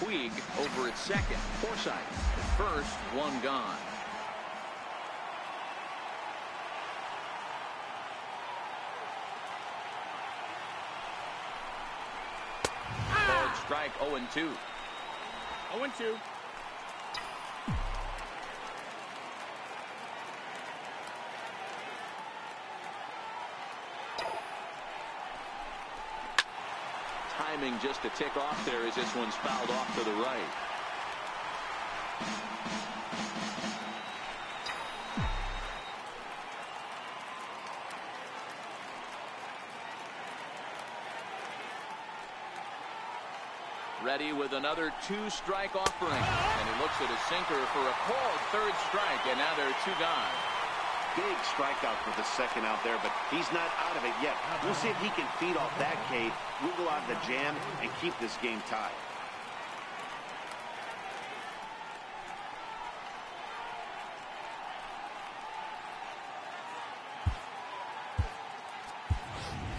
Puig over at second. Forsythe at first, 1 gone. Called strike 0-2. 0-2. Timing just to tick off there as this one's fouled off to the right. Ready with another 2-strike offering. And he looks at his sinker for a called 3rd strike, and now there are 2 gone. Big strikeout for the second out there, but he's not out of it yet. We'll see if he can feed off that K, wiggle out of the jam, and keep this game tied.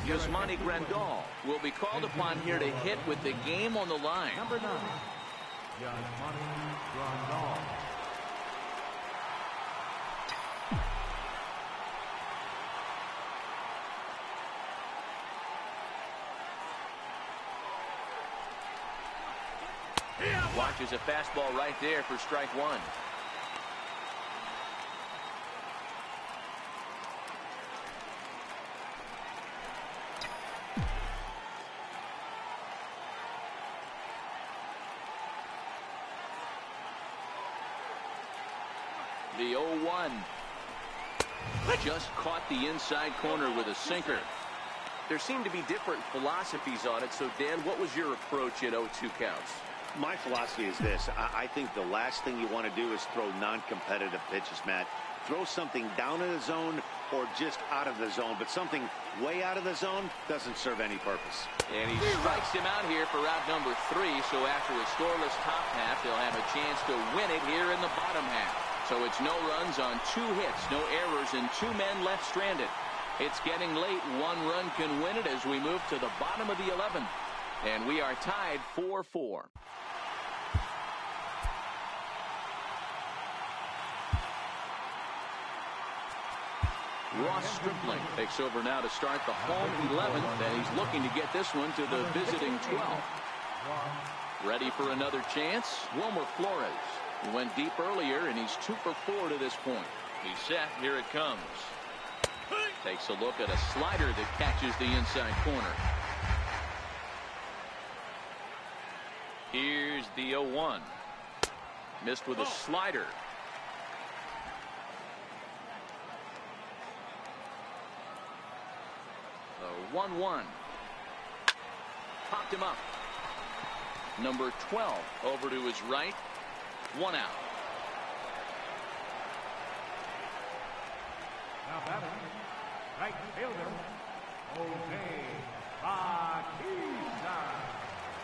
Yasmani Grandal will be called upon here to hit with the game on the line. Number 9, Yasmani Grandal. Watches a fastball right there for strike 1. The 0-1. Just caught the inside corner with a sinker. There seem to be different philosophies on it. So, Dan, what was your approach at 0-2 counts? My philosophy is this. I think the last thing you want to do is throw non-competitive pitches, Matt. Throw something down in the zone or just out of the zone, but something way out of the zone doesn't serve any purpose. And he strikes him out here for out number 3. So after a scoreless top half, they'll have a chance to win it here in the bottom half. So it's no runs on 2 hits, no errors, and 2 men left stranded. It's getting late. 1 run can win it as we move to the bottom of the 11th. And we are tied 4-4. Ross Stripling takes over now to start the home 11th, and he's looking to get this one to the visiting 12th. Ready for another chance? Wilmer Flores. He went deep earlier, and he's 2 for 4 to this point. He's set. Here it comes. Takes a look at a slider that catches the inside corner. Here's the 0-1. Missed with a slider. The 1-1. Popped him up. Number 12 over to his right. 1 out. Now batting, right fielder, Jose Bautista.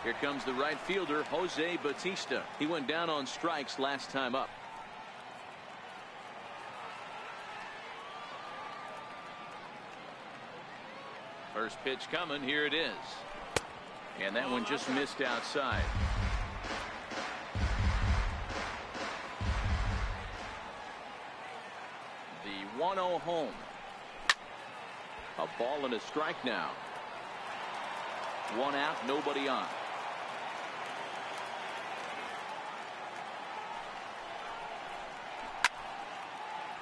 Here comes the right fielder, Jose Bautista. He went down on strikes last time up. First pitch coming. Here it is. And that one just missed outside. The 1-0 home. A ball and a strike now. 1 out, nobody on.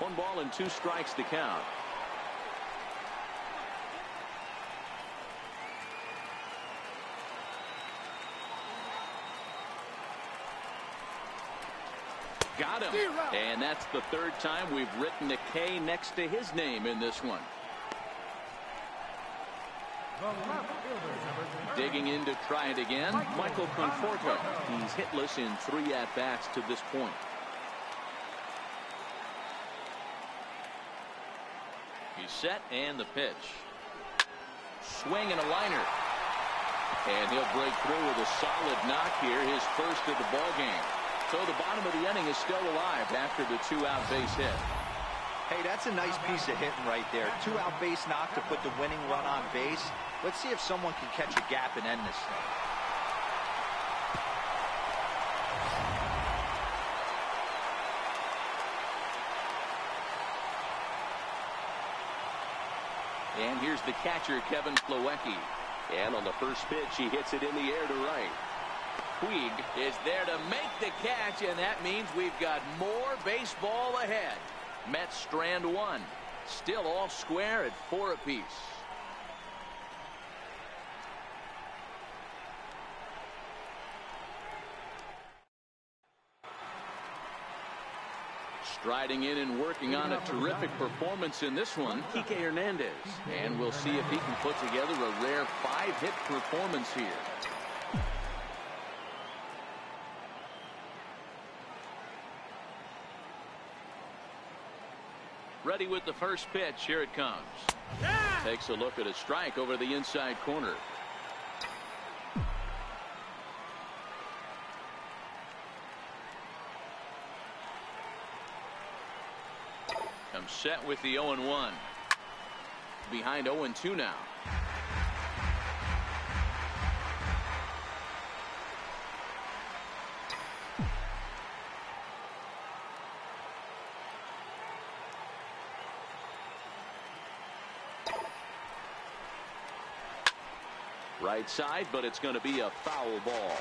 One ball and 2 strikes to count. Got him. And that's the 3rd time we've written a K next to his name in this one. Digging in to try it again, Michael Conforto. He's hitless in 3 at-bats to this point. He's set, and the pitch. Swing and a liner. And he'll break through with a solid knock here, his first of the ball game. So the bottom of the inning is still alive after the 2-out base hit. Hey, that's a nice piece of hitting right there. 2-out base knock to put the winning run on base. Let's see if someone can catch a gap and end this thing. And here's the catcher, Kevin Plawecki. And on the first pitch, he hits it in the air to right. Puig is there to make the catch, and that means we've got more baseball ahead. Mets strand 1. Still all square at 4 apiece. Striding in and working on a terrific performance in this one, Kike Hernandez. And we'll see if he can put together a rare 5-hit performance here. Ready with the first pitch. Here it comes. Takes a look at a strike over the inside corner. Comes set with the 0-1. Behind 0-2 now. Right side, but it's going to be a foul ball.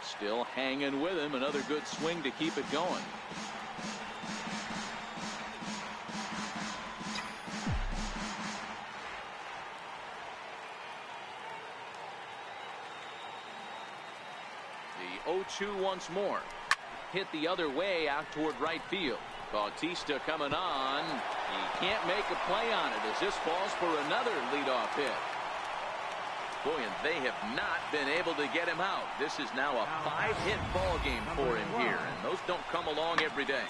Still hanging with him. Another good swing to keep it going. The 0-2 once more. Hit the other way out toward right field. Bautista coming on. He can't make a play on it as this falls for another leadoff hit. Boy, and they have not been able to get him out. This is now a 5-hit ball game for him here, and those don't come along every day.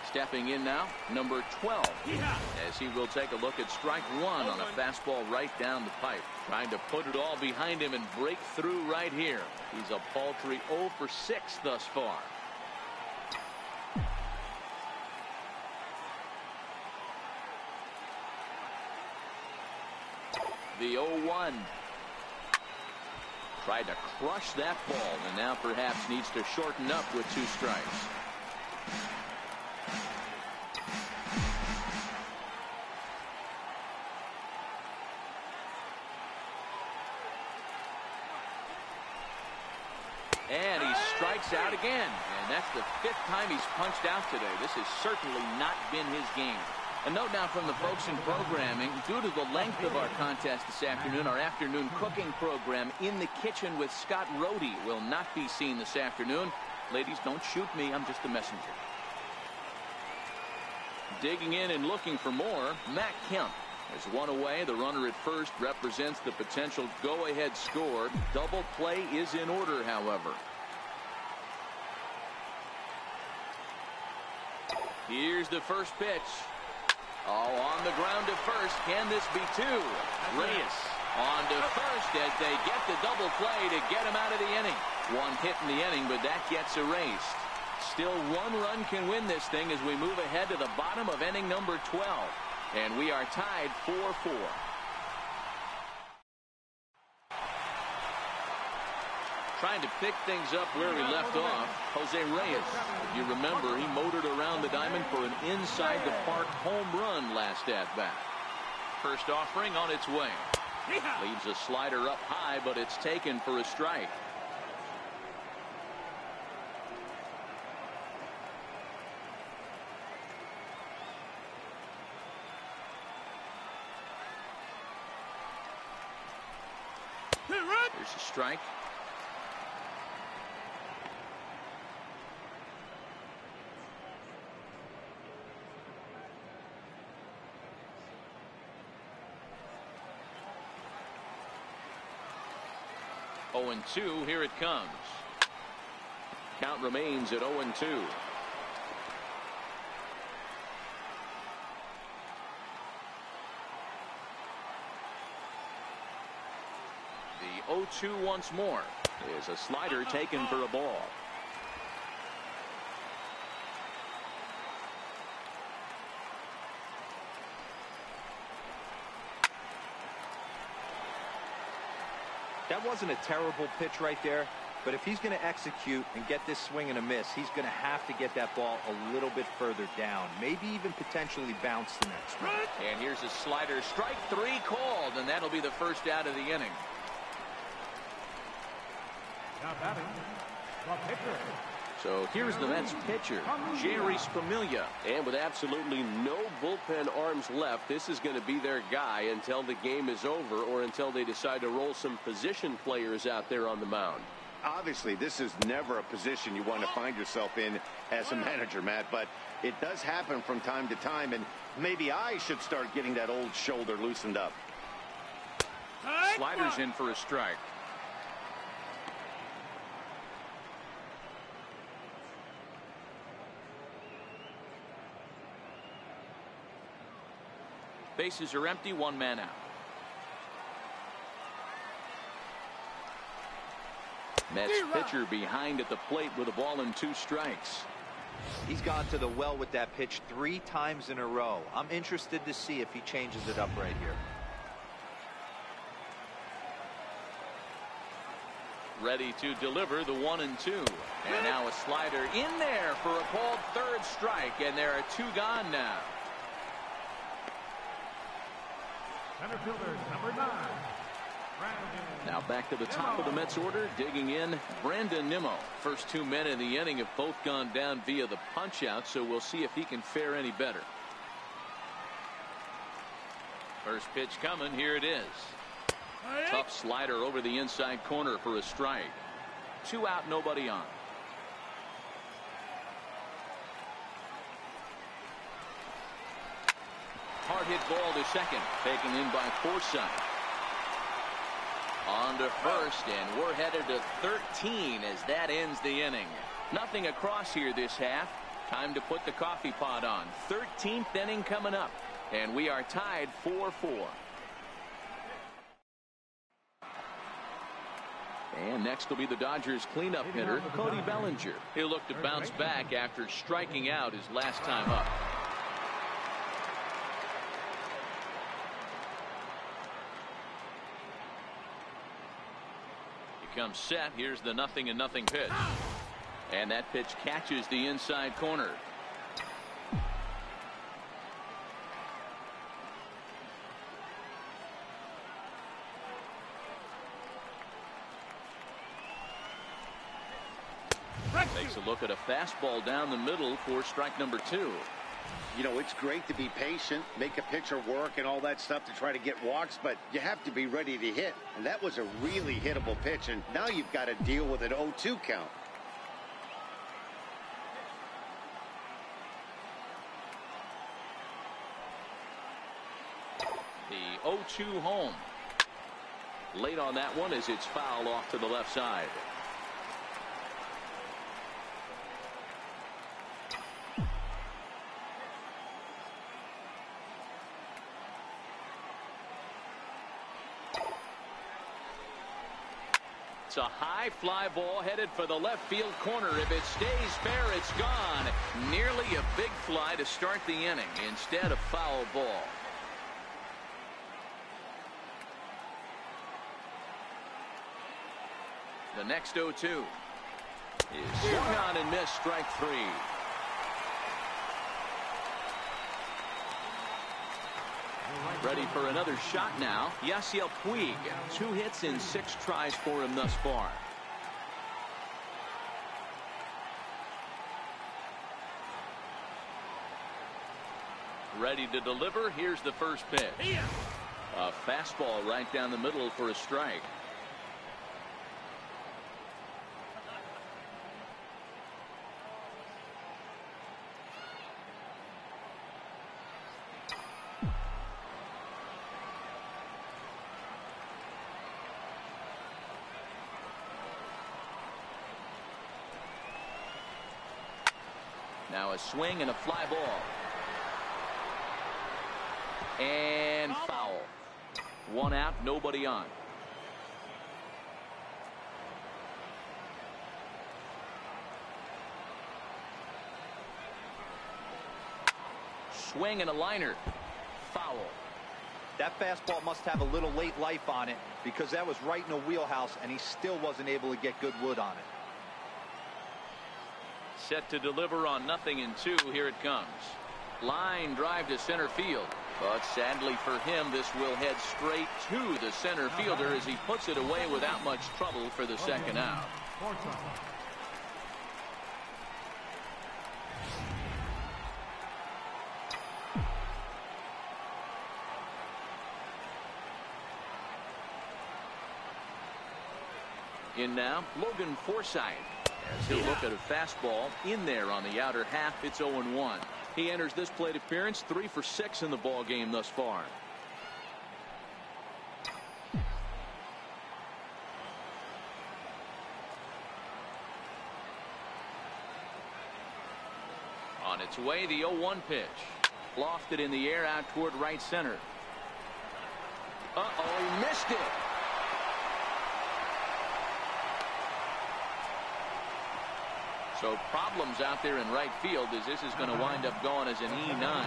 Stepping in now, number 12, as he will take a look at strike one on a fastball right down the pipe. Trying to put it all behind him and break through right here. He's a paltry 0 for 6 thus far. The 0-1. Tried to crush that ball and now perhaps needs to shorten up with 2 strikes. And he strikes out again. And that's the 5th time he's punched out today. This has certainly not been his game. A note now from the folks in programming. Due to the length of our contest this afternoon, our afternoon cooking program, In the Kitchen with Scott Rohde, will not be seen this afternoon. Ladies, don't shoot me. I'm just a messenger. Digging in and looking for more, Matt Kemp. There's one away. The runner at first represents the potential go-ahead score. Double play is in order, however. Here's the first pitch. Oh, on the ground to first. Can this be 2? Reyes on to first as they get the double play to get him out of the inning. 1 hit in the inning, but that gets erased. Still 1 run can win this thing as we move ahead to the bottom of inning number 12. And we are tied 4-4. Trying to pick things up where he left off, Jose Reyes. If you remember, he motored around the diamond for an inside-the-park home run last at-bat. First offering on its way. Leaves a slider up high, but it's taken for a strike. There's a strike. Oh, 0-2. Here it comes. Count remains at 0-2. The 0-2 once more. Is a slider taken for a ball. That wasn't a terrible pitch right there, but if he's going to execute and get this swing and a miss, he's going to have to get that ball a little bit further down, maybe even potentially bounce the next one. And here's a slider. Strike 3 called, and that'll be the first out of the inning. Now batting, the pitcher, So here's the Mets pitcher, Jerry Familia. And with absolutely no bullpen arms left, this is going to be their guy until the game is over or until they decide to roll some position players out there on the mound. Obviously, this is never a position you want to find yourself in as a manager, Matt, but it does happen from time to time, and maybe I should start getting that old shoulder loosened up. Sliders in for a strike. Bases are empty, one man out. Mets pitcher behind at the plate with a ball and 2 strikes. He's gone to the well with that pitch 3 times in a row. I'm interested to see if he changes it up right here. Ready to deliver the 1-2. And now a slider in there for a called 3rd strike, and there are 2 gone now. Center fielder, number 9. Now back to the top of the Mets order, digging in, Brandon Nimmo. First 2 men in the inning have both gone down via the punch-out, so we'll see if he can fare any better. First pitch coming, here it is. Tough slider over the inside corner for a strike. 2 out, nobody on. Hard hit ball to second, taken in by Forsythe. On to first, and we're headed to 13 as that ends the inning. Nothing across here this half. Time to put the coffee pot on. 13th inning coming up, and we are tied 4-4. And next will be the Dodgers cleanup hitter, Cody Bellinger. He'll look to bounce back after striking out his last time up. Comes set. Here's the 0-0 pitch, and that pitch catches the inside corner. Takes a look at a fastball down the middle for strike number 2. You know, it's great to be patient, make a pitcher work and all that stuff to try to get walks, but you have to be ready to hit. And that was a really hittable pitch, and now you've got to deal with an 0-2 count. The 0-2 home. Late on that one as it's fouled off to the left side. It's a high fly ball headed for the left field corner. If it stays fair, it's gone. Nearly a big fly to start the inning. Instead, a foul ball. The next 0-2 is swung on and missed, strike 3. Ready for another shot now. Yasiel Puig. 2 hits in 6 tries for him thus far. Ready to deliver. Here's the first pitch. A fastball right down the middle for a strike. Now a swing and a fly ball. And foul. 1 out, nobody on. Swing and a liner. Foul. That fastball must have a little late life on it because that was right in the wheelhouse and he still wasn't able to get good wood on it. Set to deliver on 0-2. Here it comes. Line drive to center field. But sadly for him, this will head straight to the center fielder as he puts it away without much trouble for the second out. In now, Logan Forsythe. As he'll look at a fastball in there on the outer half, it's 0-1. He enters this plate appearance 3 for 6 in the ball game thus far. On its way, the 0-1 pitch. Lofted in the air out toward right center. He missed it. So problems out there in right field as this is going to wind up going as an E9.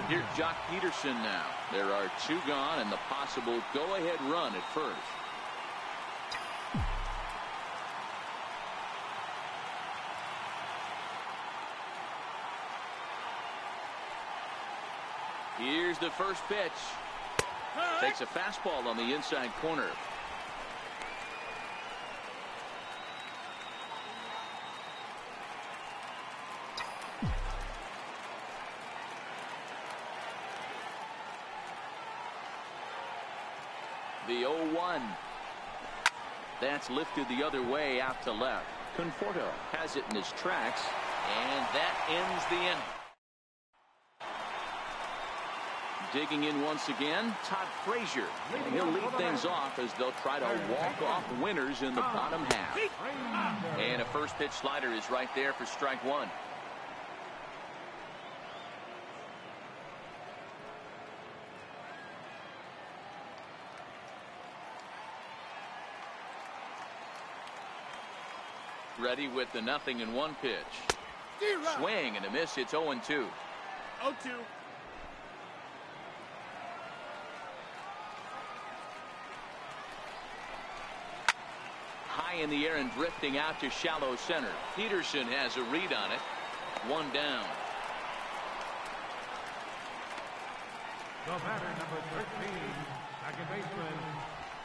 Here's Jock Peterson now. There are 2 gone and the possible go-ahead run at first. Here's the first pitch. Takes a fastball on the inside corner. The 0-1. That's lifted the other way out to left. Conforto has it in his tracks, and that ends the inning. Digging in once again, Todd Frazier. And he'll lead things off as they'll try to walk off winners in the bottom half. And a first pitch slider is right there for strike 1. Ready with the 0-1 pitch. Swing and a miss. It's 0-2. 0-2. High in the air and drifting out to shallow center. Peterson has a read on it. 1 down. The batter, number 13, second baseman,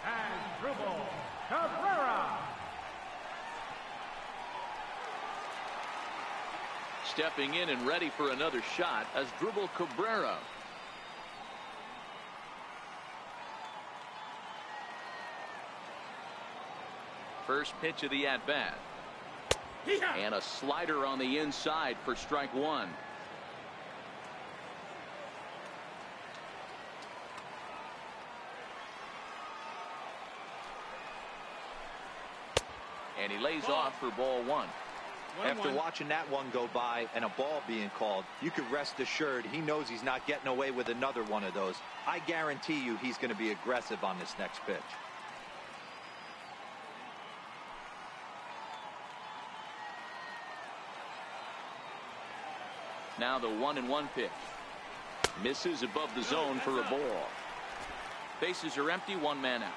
Asdrubal Cabrera. Stepping in and ready for another shot, Asdrubal Cabrera. First pitch of the at-bat. And a slider on the inside for strike 1. And he lays off for ball 1. After watching that one go by and a ball being called, you could rest assured he knows he's not getting away with another one of those. I guarantee you he's going to be aggressive on this next pitch. Now the 1-1 pitch. Misses above the zone for a ball. Bases are empty, 1 man out.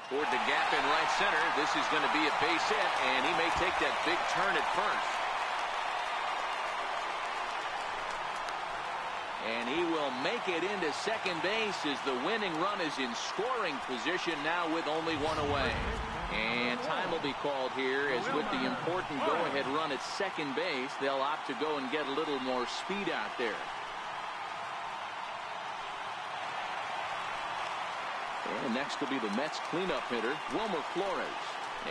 Toward the gap in right center. This is going to be a base hit, and he may take that big turn at first. And he will make it into second base as the winning run is in scoring position now with only 1 away. And time will be called here as with the important go-ahead run at second base, they'll opt to go and get a little more speed out there. And next will be the Mets cleanup hitter, Wilmer Flores.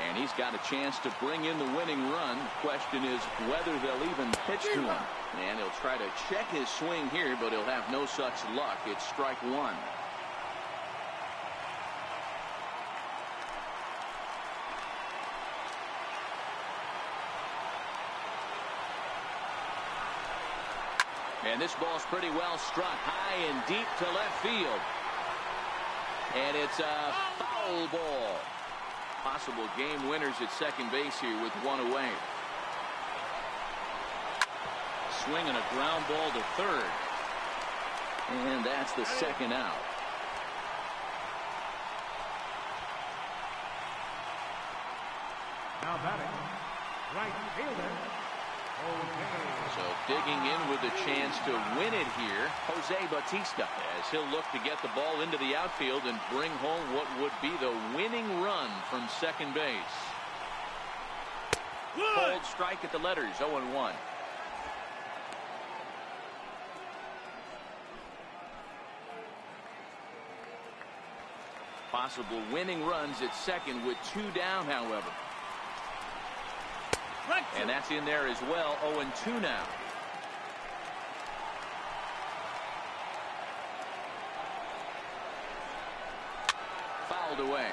And he's got a chance to bring in the winning run. The question is whether they'll even pitch to him. And he'll try to check his swing here, but he'll have no such luck. It's strike 1. And this ball's pretty well struck high and deep to left field. And it's a foul ball. Possible game winners at second base here with 1 away. Swing and a ground ball to third. And that's the second out. Now batting, right fielder, Jose. So digging in with a chance to win it here, Jose Bautista, as he'll look to get the ball into the outfield and bring home what would be the winning run from second base. Cold strike at the letters, 0-1. Possible winning runs at second with 2 down, however. And that's in there as well. 0-2 now. Fouled away.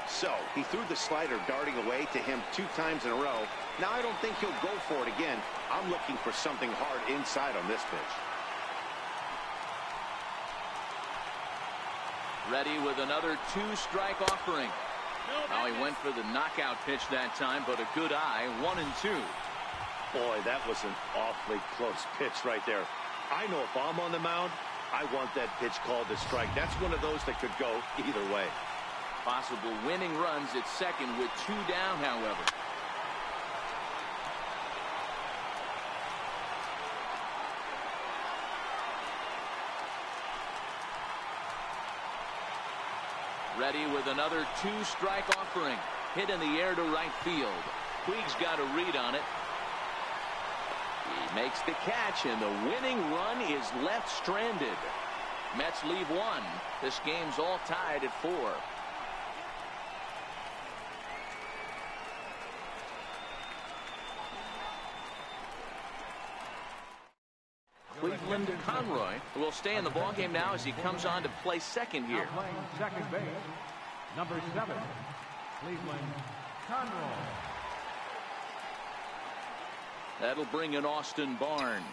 So he threw the slider darting away to him 2 times in a row. Now I don't think he'll go for it again. I'm looking for something hard inside on this pitch. Ready with another 2-strike offering. Now he went for the knockout pitch that time, but a good eye. 1-2. Boy, that was an awfully close pitch right there. I know if I'm on the mound, I want that pitch called a strike. That's one of those that could go either way. Possible winning runs at second with 2 down, however. Ready with another 2-strike offering. Hit in the air to right field. Puig's got a read on it. He makes the catch, and the winning run is left stranded. Mets leave 1. This game's all tied at 4. Cleveland Conroy will stay in the ballgame now as he comes on to play second here. Now playing second base, number 7, Cleveland Conroy. That'll bring in Austin Barnes.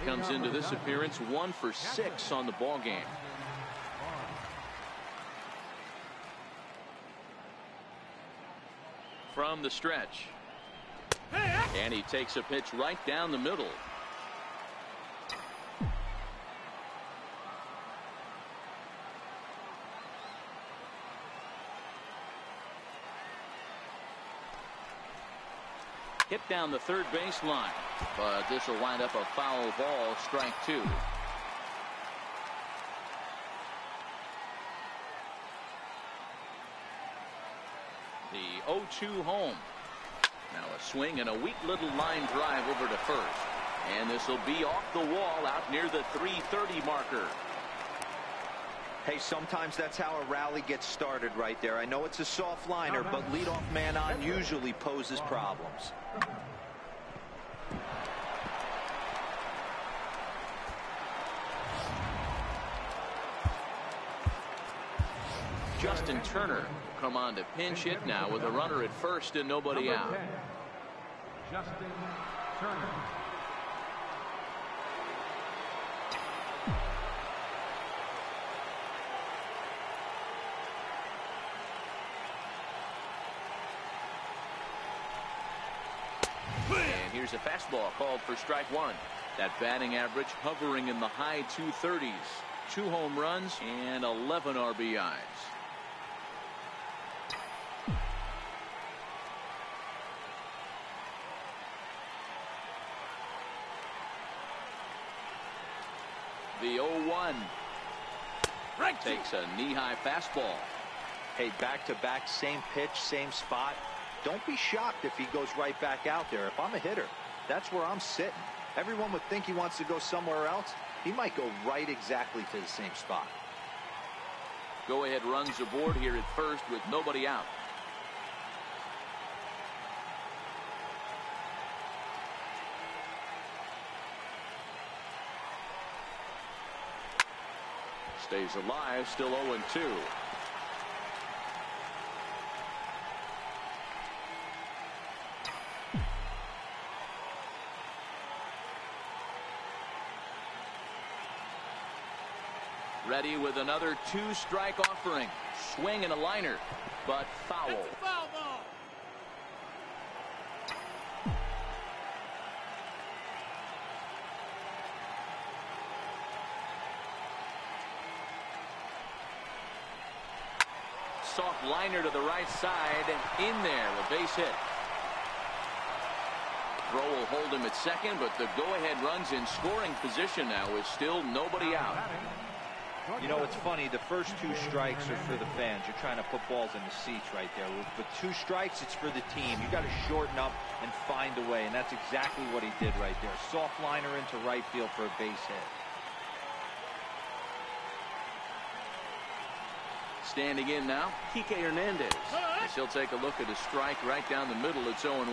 He comes into this appearance 1 for 6 on the ballgame. From the stretch. And he takes a pitch right down the middle. Hit down the third baseline, but this will wind up a foul ball, strike 2. The 0-2 home. Now a swing and a weak little line drive over to first. And this will be off the wall out near the 330 marker. Hey, sometimes that's how a rally gets started right there. I know it's a soft liner, but leadoff man on usually poses problems. Justin Turner come on to pinch hit now with a runner at first and nobody out. 10, Justin Turner. And here's a fastball called for strike 1. That batting average hovering in the high 230s. 2 home runs and 11 RBIs. The 0-1 takes a knee-high fastball. Hey, back-to-back, same pitch, same spot. Don't be shocked if he goes right back out there. If I'm a hitter, that's where I'm sitting. Everyone would think he wants to go somewhere else. He might go right exactly to the same spot. Go-ahead runs aboard here at first with nobody out. Stays alive, still 0-2. Ready with another 2-strike offering. Swing and a liner, but foul. That's a foul ball. Soft liner to the right side. In there, a base hit. Throw will hold him at second, but the go-ahead runs in scoring position now with still nobody out. You know, it's funny. The first 2 strikes are for the fans. You're trying to put balls in the seats right there. With 2 strikes, it's for the team. You got to shorten up and find a way, and that's exactly what he did right there. Soft liner into right field for a base hit. Standing in now, Kike Hernandez. As he'll take a look at a strike right down the middle. It's 0-1.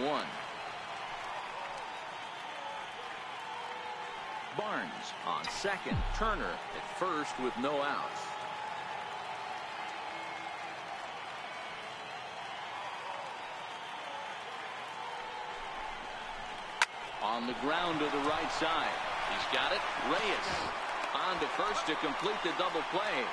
Barnes on second. Turner at first with no outs. On the ground to the right side. He's got it. Reyes on to first to complete the double play.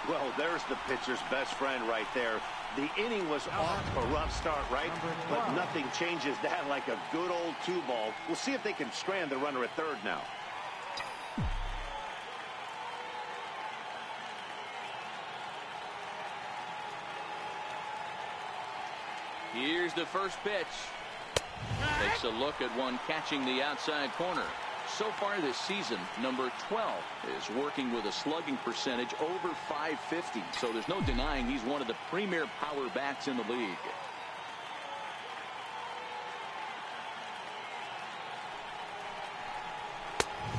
Well, there's the pitcher's best friend right there. The inning was off to a rough start, right? But nothing changes that like a good old 2-ball. We'll see if they can strand the runner at third now. Here's the first pitch. Takes a look at one catching the outside corner. So far this season, number 12 is working with a slugging percentage over .550. So there's no denying he's one of the premier power bats in the league.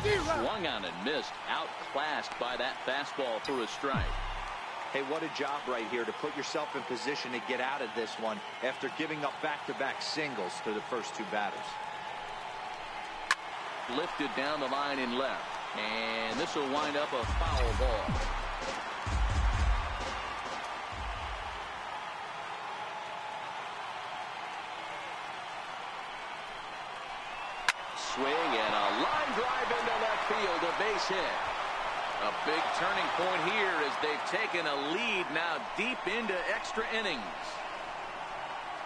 Swung on and missed. Outclassed by that fastball for a strike. Hey, what a job right here to put yourself in position to get out of this one after giving up back-to-back singles to the first two batters. Lifted down the line in left. And this will wind up a foul ball. Swing and a line drive into left field. A base hit. A big turning point here as they've taken a lead now deep into extra innings.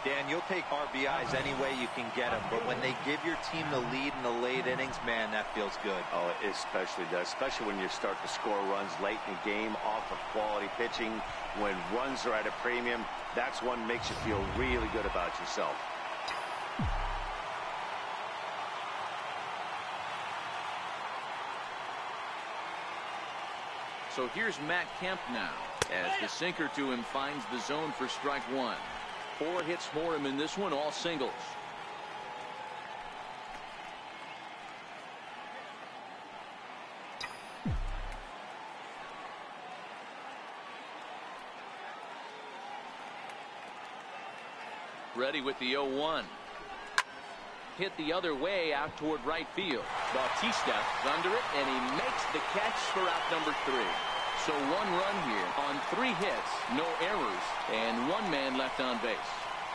Dan, you'll take RBIs any way you can get them, but when they give your team the lead in the late innings, man, that feels good. Oh, it especially does, especially when you start to score runs late in the game off of quality pitching. When runs are at a premium, that's one makes you feel really good about yourself. So here's Matt Kemp now as the sinker to him finds the zone for strike one. 4 hits for him in this one, all singles. Ready with the 0-1. Hit the other way out toward right field. Bautista is under it, and he makes the catch for out number 3. So 1 run here on 3 hits, no errors, and 1 man left on base.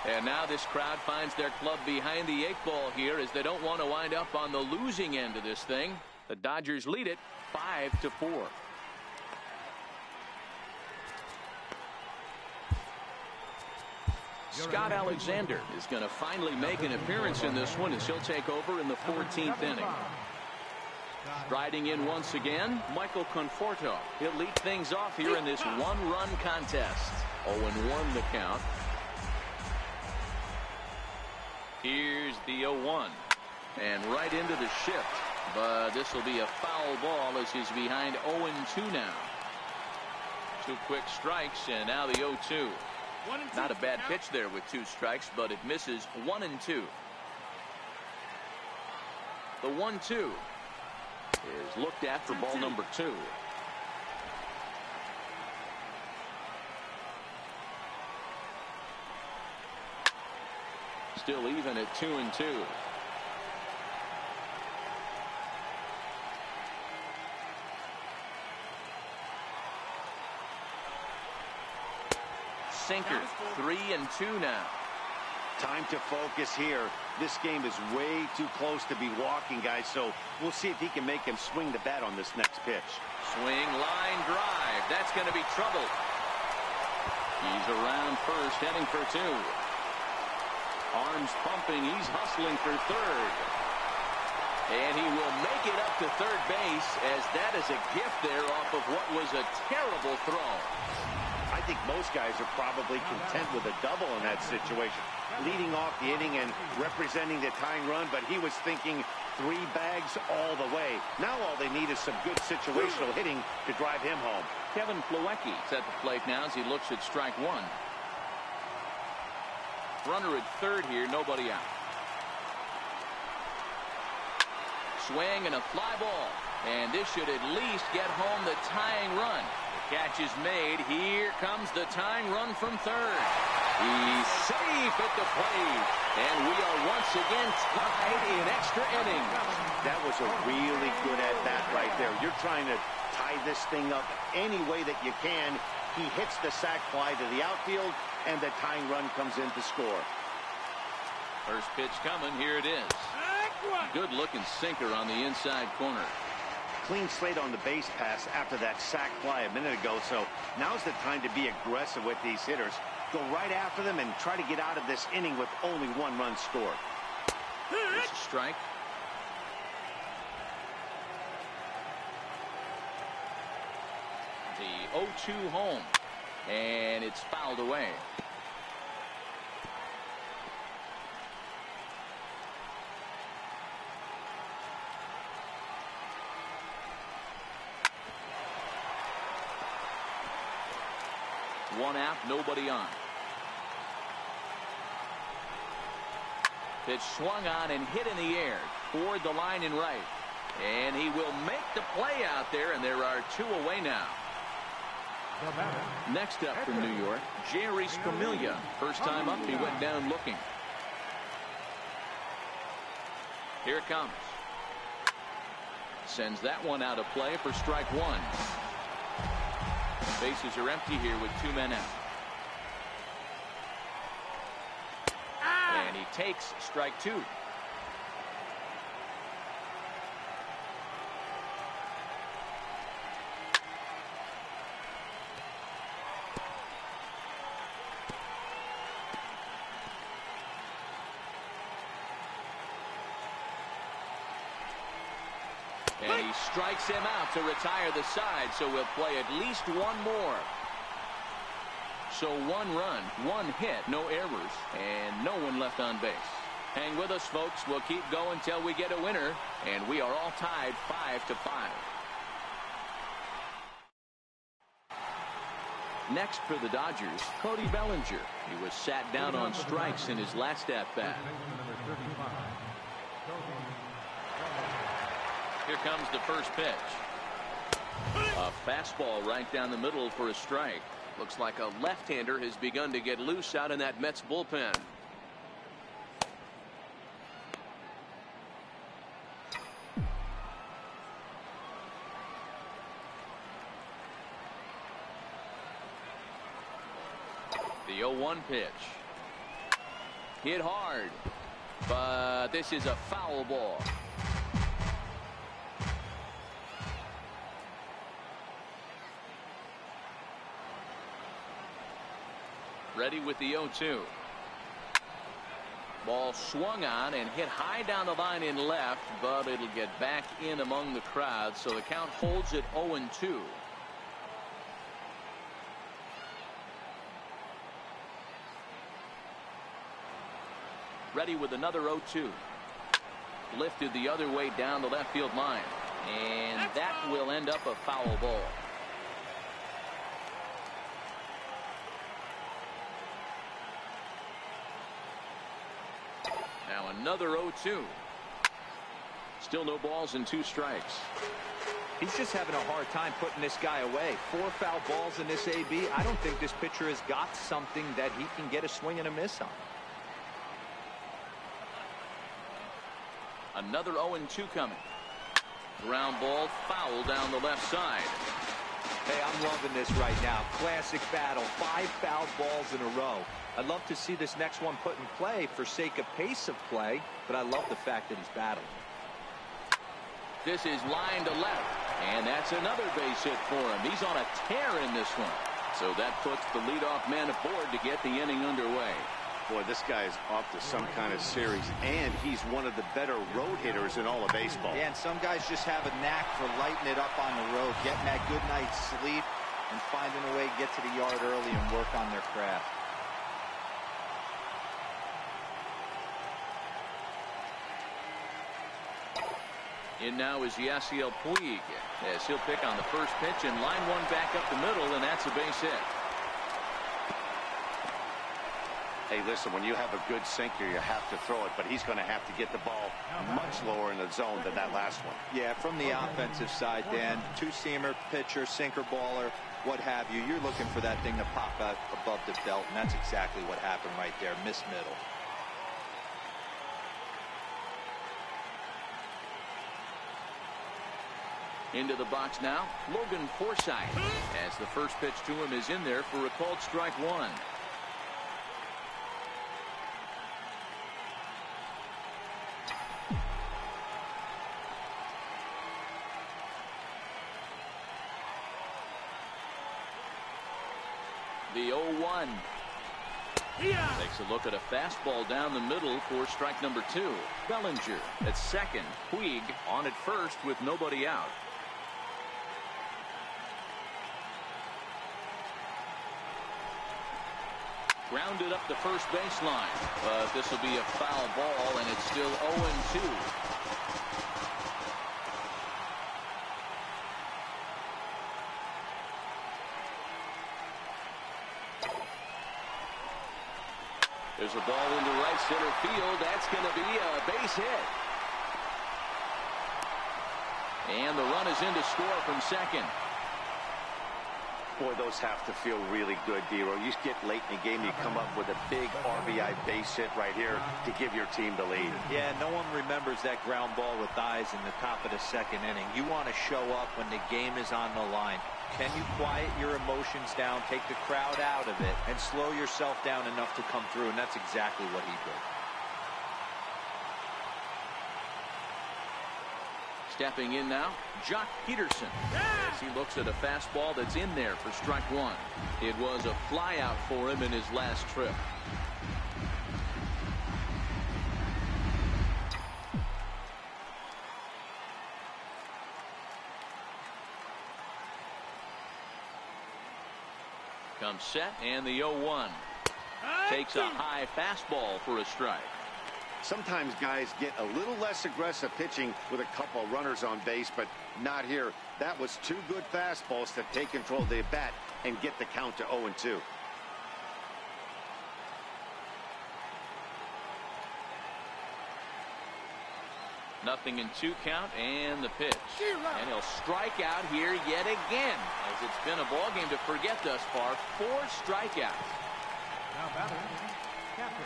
And now this crowd finds their club behind the 8 ball here as they don't want to wind up on the losing end of this thing. The Dodgers lead it 5-4. Scott Alexander is going to finally make an appearance in this one as he'll take over in the 14th inning. Riding in once again, Michael Conforto. He'll lead things off here in this 1-run contest. 0-1 the count. Here's the 0-1. And right into the shift. But this will be a foul ball as he's behind 0-2 now. 2 quick strikes and now the 0-2. Not a bad pitch there with 2 strikes, but it misses 1-2. The 1-2 is looked at for ball number 2. Still even at 2-2. Sinker, 3-2 now. Time to focus here. This game is way too close to be walking, guys, so we'll see if he can make him swing the bat on this next pitch. Swing, line drive. That's going to be trouble. He's around first, heading for 2. Arms pumping. He's hustling for third. And he will make it up to third base as that is a gift there off of what was a terrible throw. I think most guys are probably content with a double in that situation. Leading off the inning and representing the tying run, but he was thinking 3 bags all the way. Now all they need is some good situational hitting to drive him home. Kevin Plawecki is at the plate now as he looks at strike 1. Runner at third here, nobody out. Swing and a fly ball. And this should at least get home the tying run. Catch is made. Here comes the tying run from third. He's safe at the plate. And we are once again tied in extra innings. That was a really good at-bat right there. You're trying to tie this thing up any way that you can. He hits the sac fly to the outfield, and the tying run comes in to score. First pitch coming. Here it is. Good-looking sinker on the inside corner. Clean slate on the base pass after that sac fly a minute ago, so now's the time to be aggressive with these hitters. Go right after them and try to get out of this inning with only one run scored. It's a strike. The 0-2 home, and it's fouled away. One out, nobody on. Pitch swung on and hit in the air toward the line and right. And he will make the play out there, and there are two away now. Next up from New York, Jerry Scamelia. First time up, he went down looking. Here it comes. Sends that one out of play for strike one. Bases are empty here with two men out. And he takes strike two. And he strikes him out to retire the side, so we'll play at least one more. So one run, one hit, no errors, and no one left on base. Hang with us, folks. We'll keep going till we get a winner, and we are all tied 5-5. Next for the Dodgers, Cody Bellinger. He was sat down on strikes in his last at-bat. Here comes the first pitch. A fastball right down the middle for a strike. Looks like a left-hander has begun to get loose out in that Mets bullpen. The 0-1 pitch. Hit hard, but this is a foul ball. Ready with the 0-2. Ball swung on and hit high down the line in left, but it'll get back in among the crowd, so the count holds at 0-2. Ready with another 0-2. Lifted the other way down the left field line, and that will end up a foul ball. Now another 0-2. Still no balls and two strikes. He's just having a hard time putting this guy away. 4 foul balls in this AB. I don't think this pitcher has got something that he can get a swing and a miss on. Another 0-2 coming. Ground ball foul down the left side. Hey, I'm loving this right now. Classic battle. 5 foul balls in a row. I'd love to see this next one put in play for sake of pace of play, but I love the fact that he's battling. This is line to left, and that's another base hit for him. He's on a tear in this one. So that puts the leadoff man aboard to get the inning underway. Boy, this guy is off to some kind of series, and he's one of the better road hitters in all of baseball. Yeah, and some guys just have a knack for lighting it up on the road, getting that good night's sleep, and finding a way to get to the yard early and work on their craft. In now is Yasiel Puig, as he'll pick on the first pitch and line one back up the middle, and that's a base hit. Hey, listen, when you have a good sinker, you have to throw it, but he's going to have to get the ball much lower in the zone than that last one. Yeah, from the offensive side, Dan, two-seamer, pitcher, sinker, baller, what have you, you're looking for that thing to pop out above the belt, and that's exactly what happened right there. Miss middle. Into the box now, Logan Forsythe, as the first pitch to him is in there for a called strike one. The 0-1. Takes a look at a fastball down the middle for strike number 2. Bellinger at second. Puig on at first with nobody out. Grounded up the first baseline, but this will be a foul ball, and it's still 0-2. There's a ball into right center field. That's going to be a base hit. And the run is in to score from second. Boy, those have to feel really good, D-Row. You get late in the game, you come up with a big RBI base hit right here to give your team the lead. Yeah, no one remembers that ground ball with eyes in the top of the second inning. You want to show up when the game is on the line. Can you quiet your emotions down, take the crowd out of it, and slow yourself down enough to come through? And that's exactly what he did. Stepping in now, Jock Peterson, as he looks at a fastball that's in there for strike one. It was a flyout for him in his last trip. Comes set, and the 0-1. Takes a high fastball for a strike. Sometimes guys get a little less aggressive pitching with a couple of runners on base, but not here. That was two good fastballs to take control of the bat and get the count to 0-2. Nothing in 2 count, and the pitch. And he'll strike out here yet again, as it's been a ball game to forget thus far. 4 strikeouts. Now batting, captain.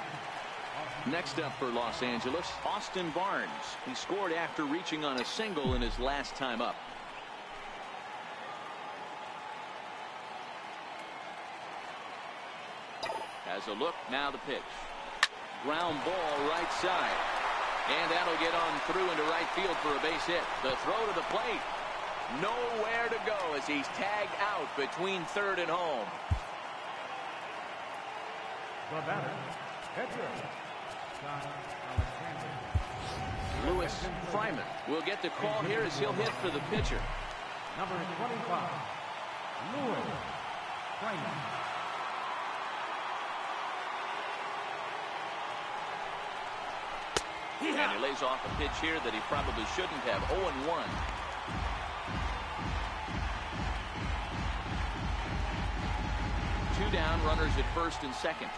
Next up for Los Angeles, Austin Barnes. He scored after reaching on a single in his last time up. Has a look, now the pitch. Ground ball right side. And that'll get on through into right field for a base hit. The throw to the plate. Nowhere to go as he's tagged out between third and home. The batter, pitcher. Lewis Fryman will get the call here as he'll hit for the pitcher. Number 25, Lewis Fryman. And he lays off a pitch here that he probably shouldn't have. 0-1. Two down, runners at first and second.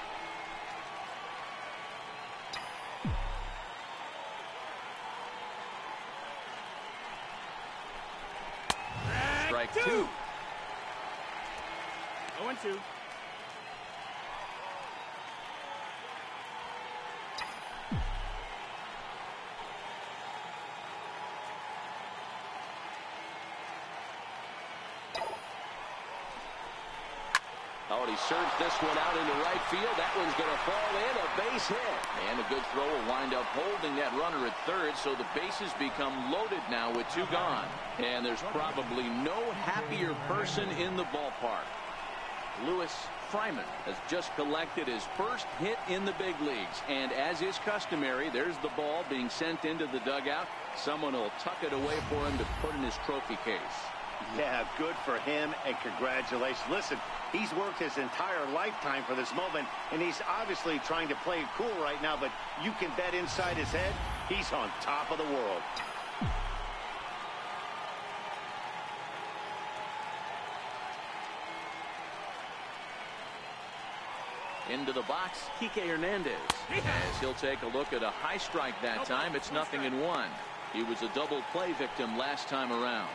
Strike 2. 0-2. Oh, and he serves this one out into right field. That one's going to fall in, a base hit. And a good throw will wind up holding that runner at third, so the bases become loaded now with 2 gone. And there's probably no happier person in the ballpark. Lewis Fryman has just collected his first hit in the big leagues. And as is customary, there's the ball being sent into the dugout. Someone will tuck it away for him to put in his trophy case. Yeah, good for him, and congratulations. Listen, he's worked his entire lifetime for this moment, and he's obviously trying to play it cool right now, but you can bet inside his head, he's on top of the world. Into the box, Kike Hernandez. As he'll take a look at a high strike that time, it's 0-1. He was a double play victim last time around.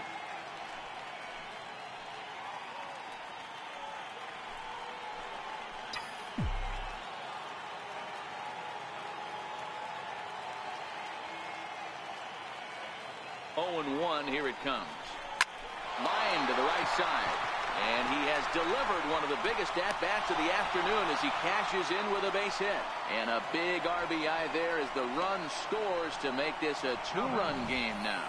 Oh, and 1, here it comes. Line to the right side. And he has delivered one of the biggest at-bats of the afternoon as he cashes in with a base hit. And a big RBI there as the run scores to make this a 2-run game now.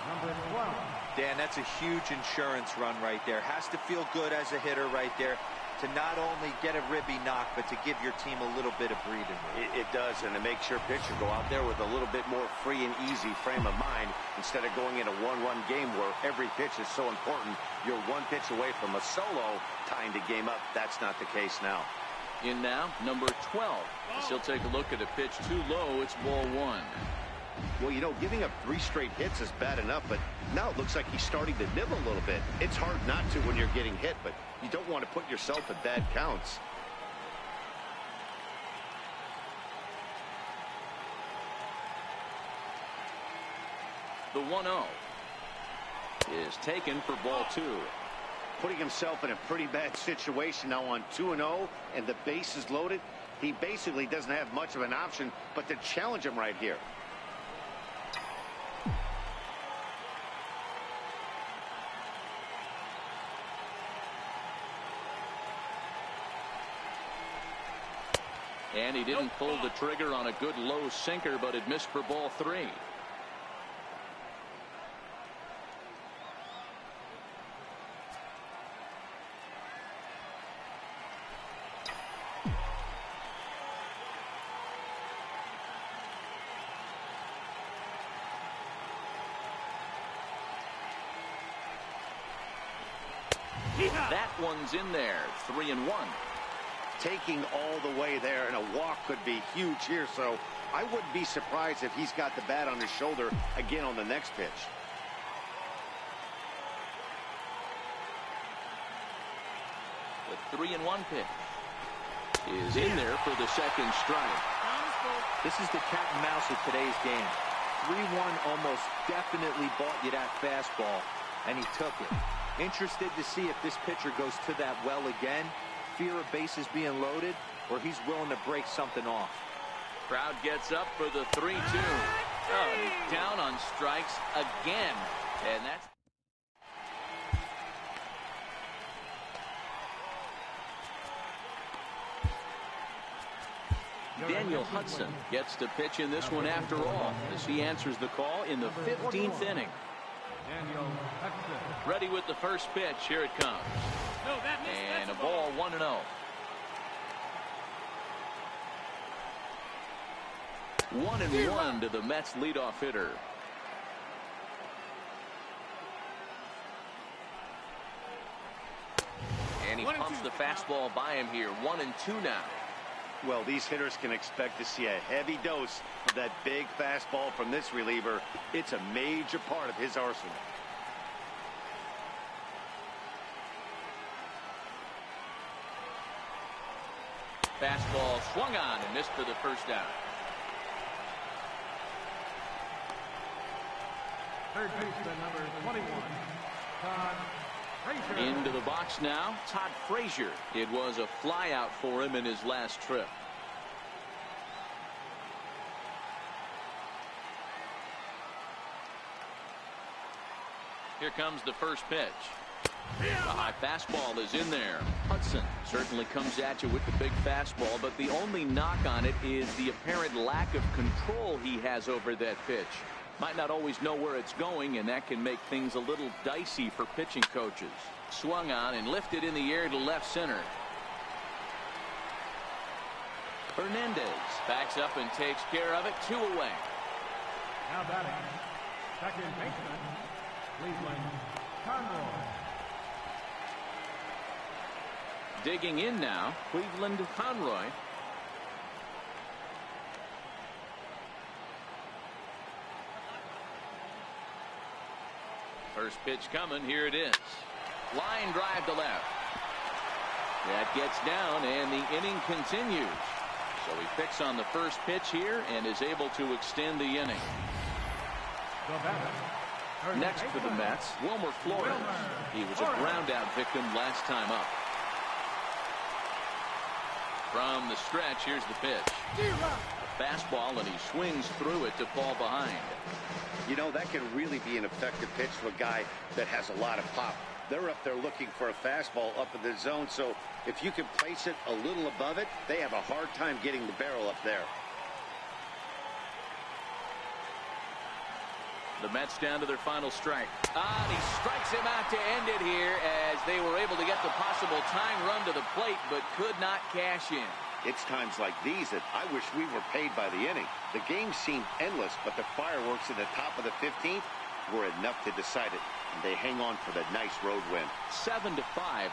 Dan, that's a huge insurance run right there. Has to feel good as a hitter right there to not only get a ribby knock, but to give your team a little bit of breathing room. It does, and it makes your pitcher go out there with a little bit more free and easy frame of mind instead of going in a one-run game where every pitch is so important. You're one pitch away from a solo, tying the game up. That's not the case now. In now, number 12. As he'll take a look at a pitch too low. It's ball 1. Well, you know, giving up 3 straight hits is bad enough, but now it looks like he's starting to nibble a little bit. It's hard not to when you're getting hit, but you don't want to put yourself at bad counts. The 1-0 is taken for ball 2. Putting himself in a pretty bad situation now on 2-0, and the base is loaded. He basically doesn't have much of an option but to challenge him right here. And he didn't pull the trigger on a good low sinker, but it missed for ball 3. That one's in there. 3-1. Taking all the way there, and a walk could be huge here, so I wouldn't be surprised if he's got the bat on his shoulder again on the next pitch. The 3-1 pitch is in there for the second strike. This is the cat and mouse of today's game. 3-1 almost definitely bought you that fastball, and he took it. Interested to see if this pitcher goes to that well again. Fear of bases being loaded, or he's willing to break something off. Crowd gets up for the 3-2. Oh, down on strikes again. And that's Daniel Hudson gets to pitch in this one after all, as he answers the call in the 15th inning. Ready with the first pitch. Here it comes. And a ball, 1-0. 1-1 to the Mets leadoff hitter. And he pumps the fastball by him here. 1-2 now. Well, these hitters can expect to see a heavy dose of that big fastball from this reliever. It's a major part of his arsenal. Fastball swung on and missed for the first down. Third baseman, number 21, Todd Frazier. Into the box now, Todd Frazier. It was a flyout for him in his last trip. Here comes the first pitch. The high fastball is in there. Hudson certainly comes at you with the big fastball, but the only knock on it is the apparent lack of control he has over that pitch. Might not always know where it's going, and that can make things a little dicey for pitching coaches. Swung on and lifted in the air to left center. Hernandez backs up and takes care of it. 2 away. Now batting, second baseman, Cleveland Conroy. Digging in now, Cleveland Conroy. First pitch coming. Here it is. Line drive to left. That gets down, and the inning continues. So he picks on the first pitch here and is able to extend the inning. Next for the Mets, Wilmer Flores. He was a ground out victim last time up. From the stretch, here's the pitch. A fastball, and he swings through it to fall behind. You know, that can really be an effective pitch to a guy that has a lot of pop. They're up there looking for a fastball up in the zone, so if you can place it a little above it, they have a hard time getting the barrel up there. The Mets down to their final strike. And he strikes him out to end it here as they were able to get the possible tying run to the plate, but could not cash in. It's times like these that I wish we were paid by the inning. The game seemed endless, but the fireworks at the top of the 15th were enough to decide it. And they hang on for the nice road win. 7-5,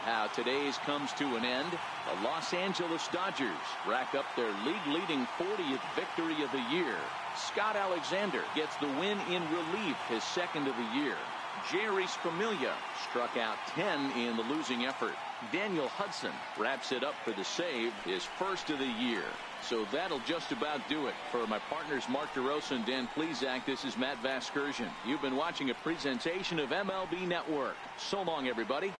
how today's comes to an end. The Los Angeles Dodgers rack up their league-leading 40th victory of the year. Scott Alexander gets the win in relief, his second of the year. Jerry Familia struck out 10 in the losing effort. Daniel Hudson wraps it up for the save, his first of the year. So that'll just about do it. For my partners Mark DeRosa and Dan Plesac, this is Matt Vasgersian. You've been watching a presentation of MLB Network. So long, everybody.